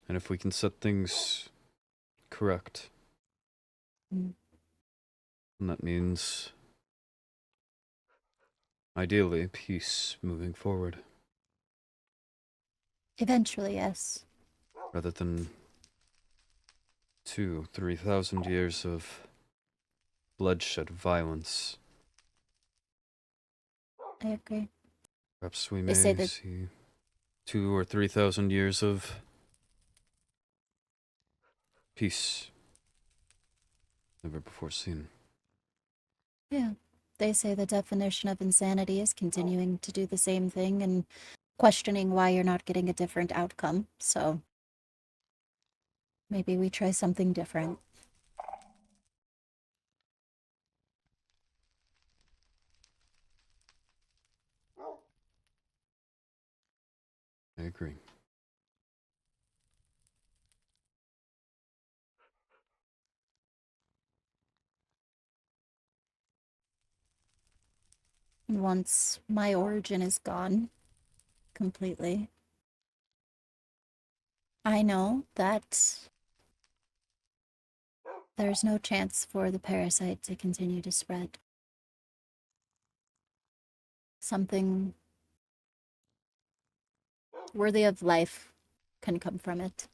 And if we can set things correct, Mm. then that means, ideally, peace moving forward, Eventually, yes. rather than 2,000-3,000 years of bloodshed, violence. I agree. Perhaps we They say may that- see 2,000 or 3,000 years of peace never before seen. Yeah. They say the definition of insanity is continuing to do the same thing and questioning why you're not getting a different outcome. So maybe we try something different. I agree. And once my origin is gone completely, I know that there's no chance for the parasite to continue to spread. Something worthy of life can come from it.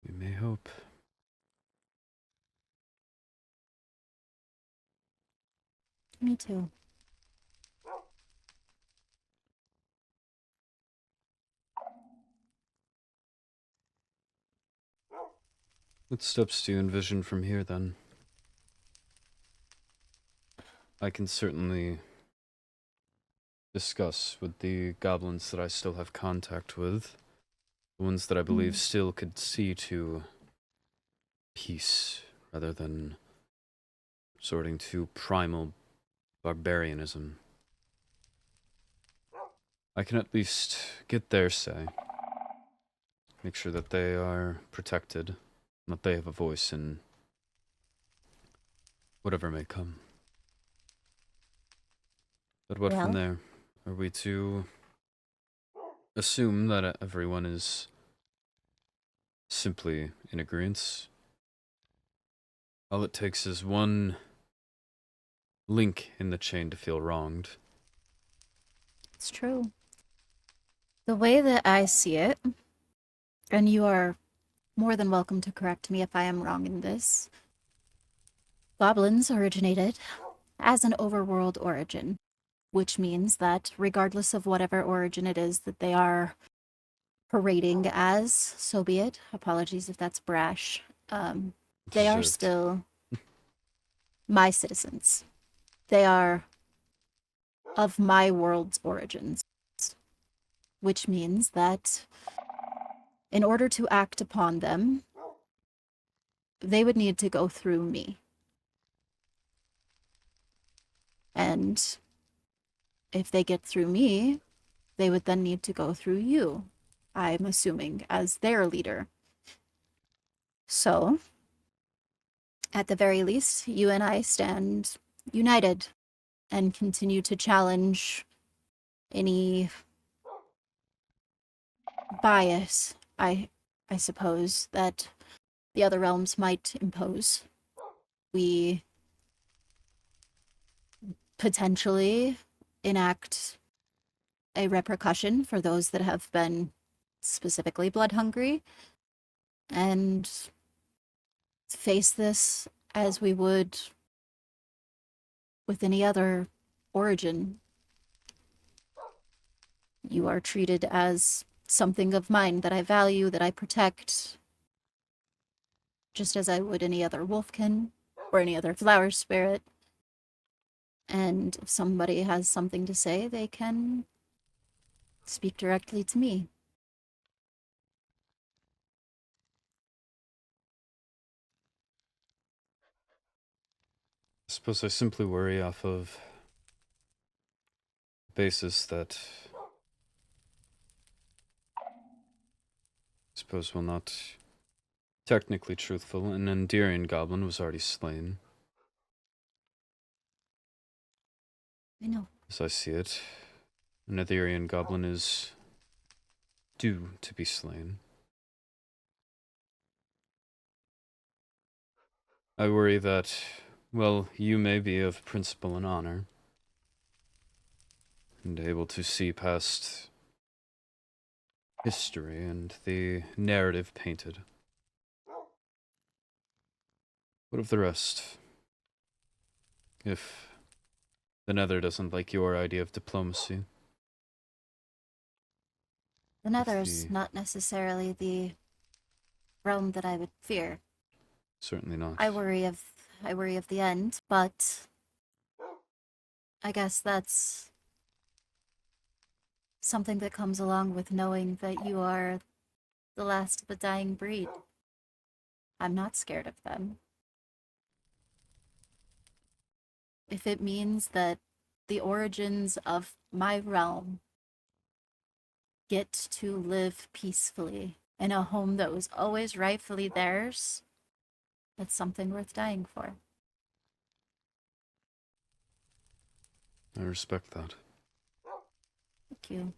We may hope. Me too. What steps do you envision from here, then? I can certainly discuss with the goblins that I still have contact with, the ones that I believe still could see to peace rather than resorting to primal barbarianism. I can at least get their say. Make sure that they are protected, and that they have a voice in whatever may come. But what from Well? there? Are we to assume that everyone is simply in agreement? All it takes is one link in the chain to feel wronged. It's true. The way that I see it, and you are more than welcome to correct me if I am wrong in this, goblins originated as an overworld origin, which means that regardless of whatever origin it is that they are parading as, so be it. Apologies if that's brash. They are Deserved. still my citizens. They are of my world's origins, which means that in order to act upon them, they would need to go through me. And if they get through me, they would then need to go through you, I'm assuming, as their leader. So, at the very least, you and I stand united and continue to challenge any bias, I suppose, that the other realms might impose. We potentially enact a repercussion for those that have been specifically blood hungry, and face this as we would with any other origin. You are treated as something of mine that I value, that I protect, just as I would any other wolfkin or any other flower spirit. And if somebody has something to say, they can speak directly to me. I suppose I simply worry off of the basis that I suppose will not technically truthful. An Endirian goblin was already slain. I know. As I see it, an Endirian goblin is due to be slain. I worry that, well, you may be of principle and honor, and able to see past history and the narrative painted. What of the rest? If the Nether doesn't like your idea of diplomacy. The Nether's the- not necessarily the realm that I would fear. Certainly not. I worry of the end, but I guess that's something that comes along with knowing that you are the last of a dying breed. I'm not scared of them. If it means that the origins of my realm get to live peacefully in a home that was always rightfully theirs, that's something worth dying for. I respect that. Thank you.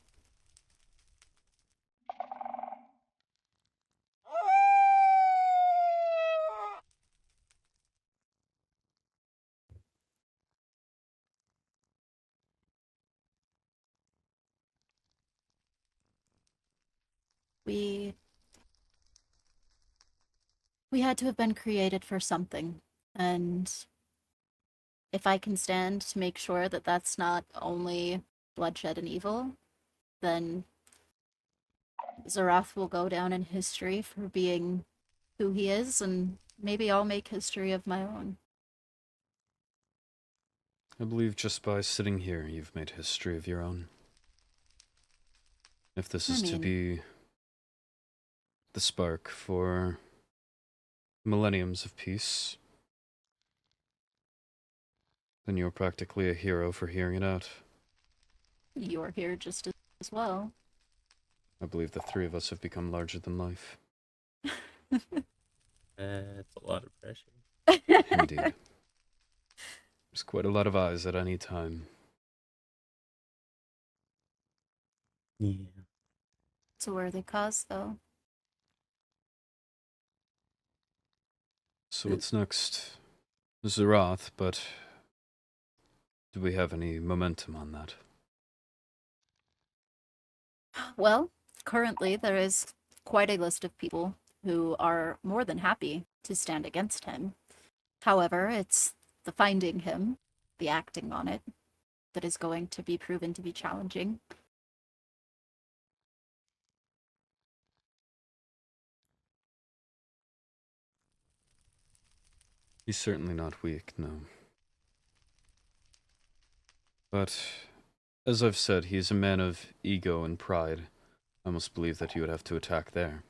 We had to have been created for something, and if I can stand to make sure that that's not only bloodshed and evil, then Zarath will go down in history for being who he is, and maybe I'll make history of my own. I believe just by sitting here, you've made history of your own. If this is to be the spark for millenniums of peace, then you're practically a hero for hearing it out. You're here just as well. I believe the three of us have become larger than life. That's a lot of pressure. Indeed. There's quite a lot of eyes at any time. Yeah. It's a worthy cause, though. So what's next? Zarath, but do we have any momentum on that? Well, currently there is quite a list of people who are more than happy to stand against him. However, it's the finding him, the acting on it, that is going to be proven to be challenging. He's certainly not weak, no. But, as I've said, he's a man of ego and pride. I almost believe that he would have to attack there.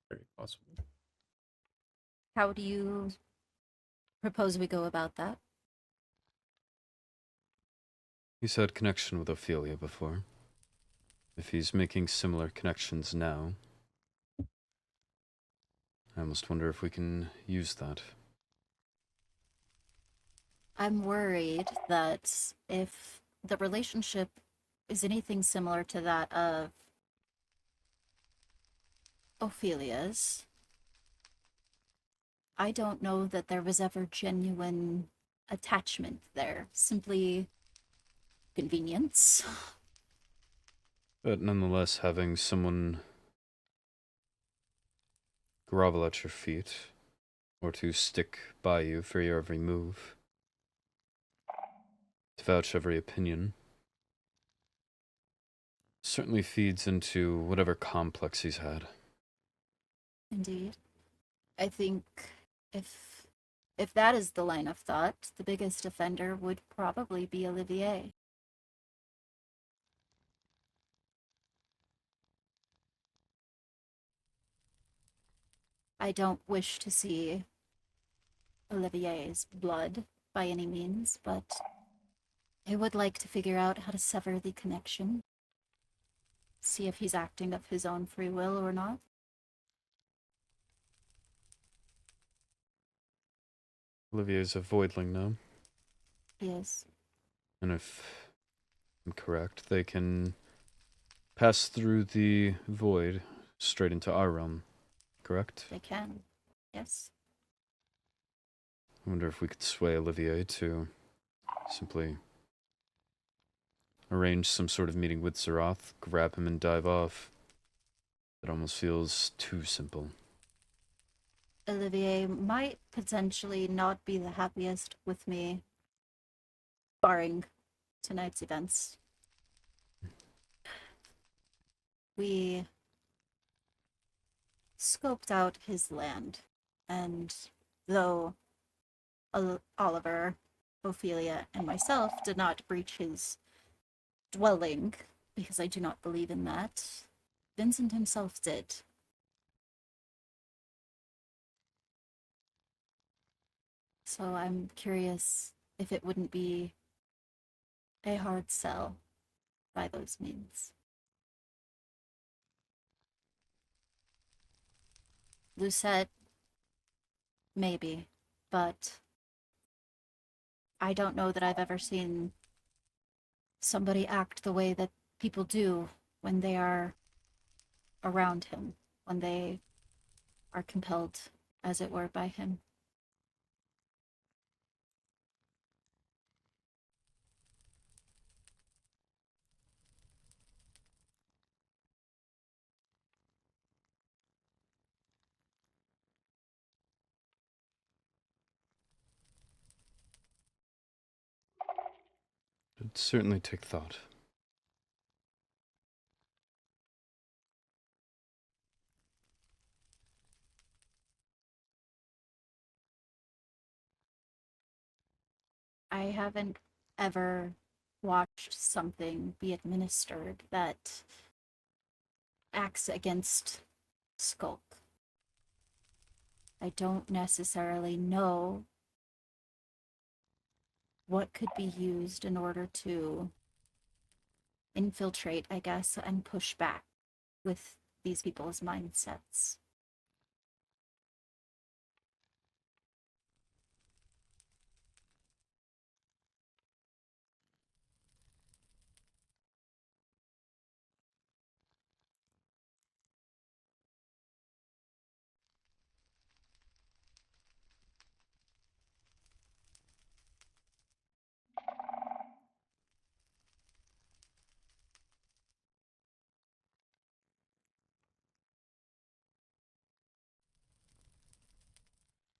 Very possible. How do you propose we go about that? He's had connection with Ophelia before. If he's making similar connections now, I almost wonder if we can use that. I'm worried that if the relationship is anything similar to that of Ophelia's, I don't know that there was ever genuine attachment there. Simply convenience. But nonetheless, having someone grovel at your feet, or to stick by you for your every move, to vouch every opinion, certainly feeds into whatever complex he's had. Indeed. I think if that is the line of thought, the biggest offender would probably be Olivier. I don't wish to see Olivier's blood by any means, but I would like to figure out how to sever the connection. See if he's acting of his own free will or not. Olivier's a voidling now, He is. and if I'm correct, they can pass through the void straight into our realm, correct? They can. Yes. I wonder if we could sway Olivier to simply arrange some sort of meeting with Zarath, grab him and dive off. It almost feels too simple. Olivier might potentially not be the happiest with me barring tonight's events. We scoped out his land, and though Oliver, Ophelia, and myself did not breach his dwelling, because I do not believe in that, Vincent himself did. So I'm curious if it wouldn't be a hard sell by those means. Lucette, maybe, but I don't know that I've ever seen somebody act the way that people do when they are around him, when they are compelled, as it were, by him. It'd certainly take thought. I haven't ever watched something be administered that acts against Skulk. I don't necessarily know what could be used in order to infiltrate, I guess, and push back with these people's mindsets.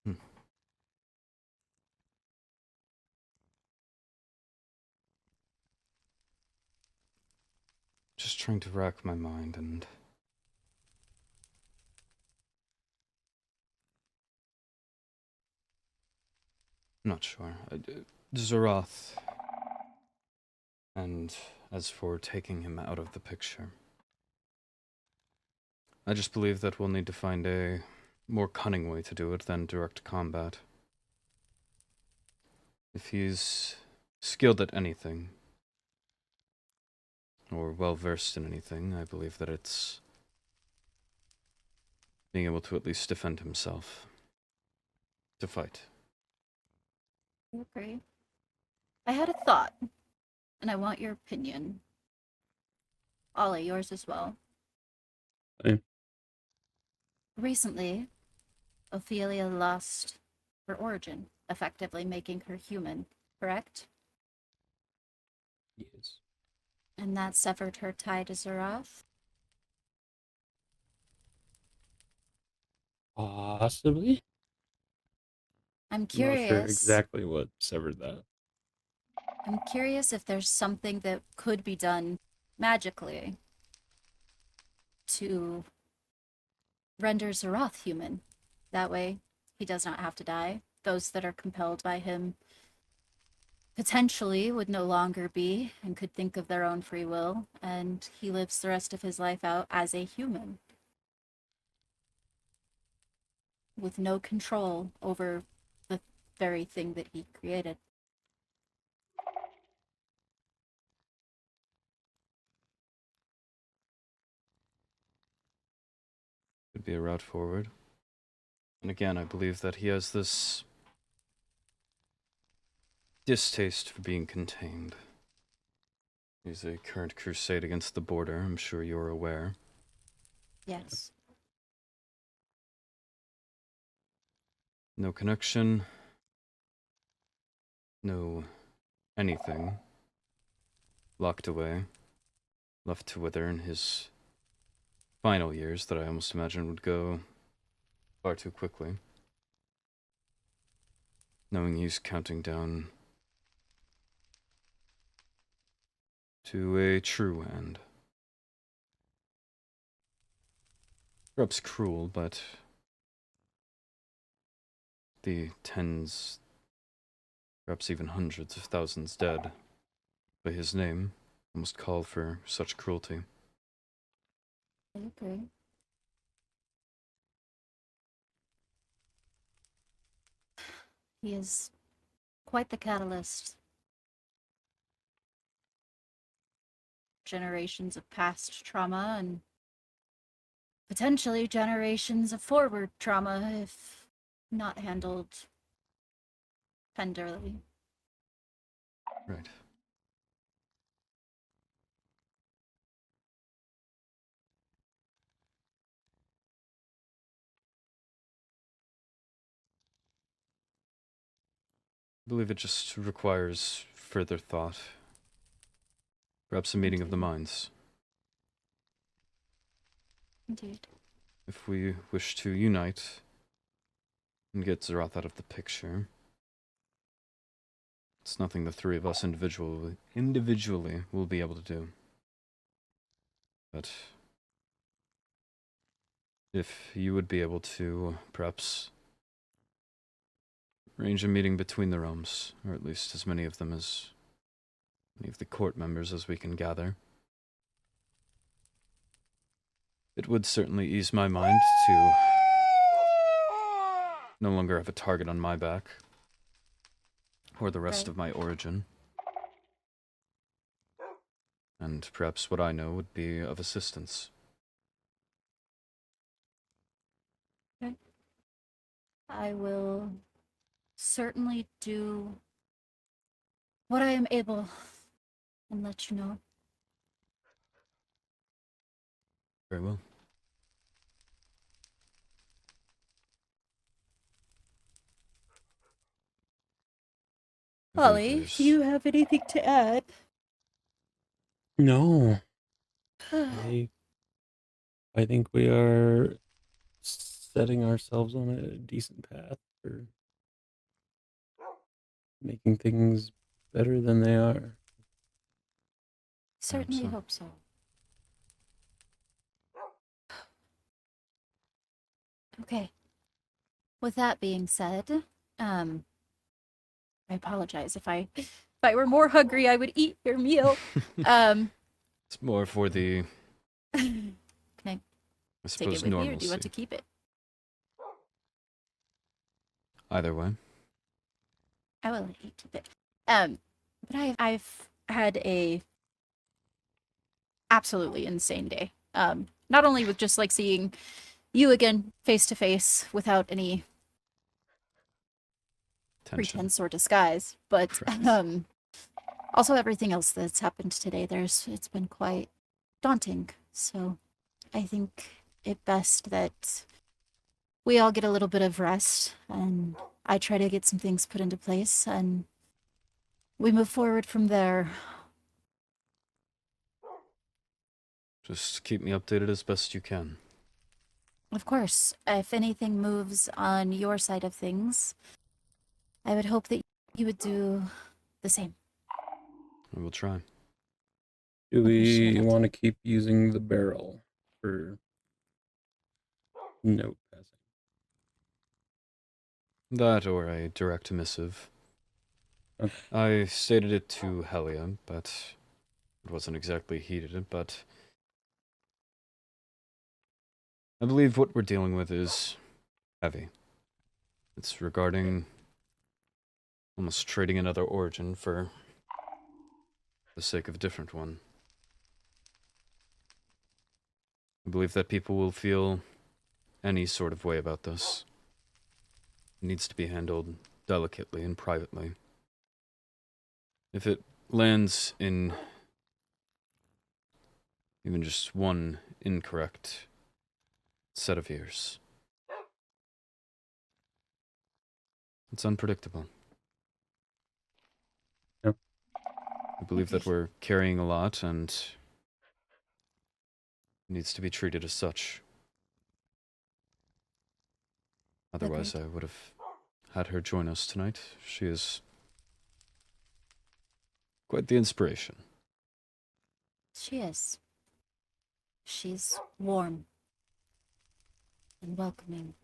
Hmm. Just trying to rack my mind and... I'm not sure. Zeroth. And as for taking him out of the picture, I just believe that we'll need to find a more cunning way to do it than direct combat. If he's skilled at anything, or well-versed in anything, I believe that it's being able to at least defend himself. To fight. I agree. I had a thought, and I want your opinion. Ollie, yours as well. Okay. Recently, Ophelia lost her origin, effectively making her human, correct? Yes. And that severed her tie to Zeroth? Possibly. I'm I'm not sure curious. exactly what severed that. I'm curious if there's something that could be done magically to render Zeroth human. That way, he does not have to die. Those that are compelled by him potentially would no longer be and could think of their own free will, and he lives the rest of his life out as a human with no control over the very thing that he created. Could be a route forward. And again, I believe that he has this distaste for being contained. He's a current crusade against the border, I'm sure you're aware. Yes. No connection. No anything. Locked away. Left to wither in his final years that I almost imagine would go far too quickly. Knowing he's counting down to a true end. Perhaps cruel, but the tens, perhaps even hundreds of thousands dead by his name almost call for such cruelty. I agree. He is quite the catalyst. Generations of past trauma and potentially generations of forward trauma if not handled tenderly. Right. I believe it just requires further thought. Perhaps a meeting of the minds. Indeed. If we wish to unite and get Zeroth out of the picture, it's nothing the three of us individually will be able to do. But if you would be able to perhaps arrange a meeting between the realms, or at least as many of them as many of the court members as we can gather, it would certainly ease my mind to no longer have a target on my back, or the rest Right. of my origin. And perhaps what I know would be of assistance. I will certainly do what I am able and let you know. Very well. I believe Ollie, there's- do you have anything to add? No, I think we are setting ourselves on a decent path for making things better than they are. Certainly so. hope so. Okay. With that being said, I apologize if I were more hungry, I would eat your meal. It's more for the, Can I I take it suppose, with you, or do normalcy. you want to keep it? Either way. I will let you keep it. But I've had a absolutely insane day. Not only with just like seeing you again face to face without any Tension. pretense or disguise, but Right. also everything else that's happened today. It's been quite daunting. So I think it best that we all get a little bit of rest, and I try to get some things put into place, and we move forward from there. Just keep me updated as best you can. Of course, if anything moves on your side of things, I would hope that you would do the same. I will try. Do Appreciate we it. want to keep using the barrel for note passing? That or a direct missive. Okay. I stated it to Helia, but it wasn't exactly heated, but I believe what we're dealing with is heavy. It's regarding almost trading another origin for the sake of a different one. I believe that people will feel any sort of way about this. It needs to be handled delicately and privately. If it lands in even just one incorrect set of ears, it's unpredictable. Yep. I believe that we're carrying a lot and it needs to be treated as such. Otherwise, Agreed. I would have had her join us tonight. She is quite the inspiration. She is. She's warm and welcoming,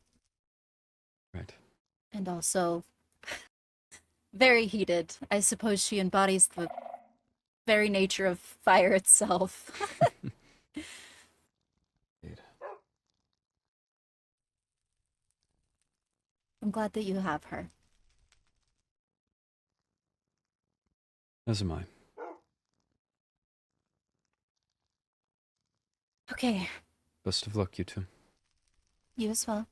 Right. and also very heated. I suppose she embodies the very nature of fire itself. Indeed. I'm glad that you have her. As am I. Okay, Best of luck, you two. you as well.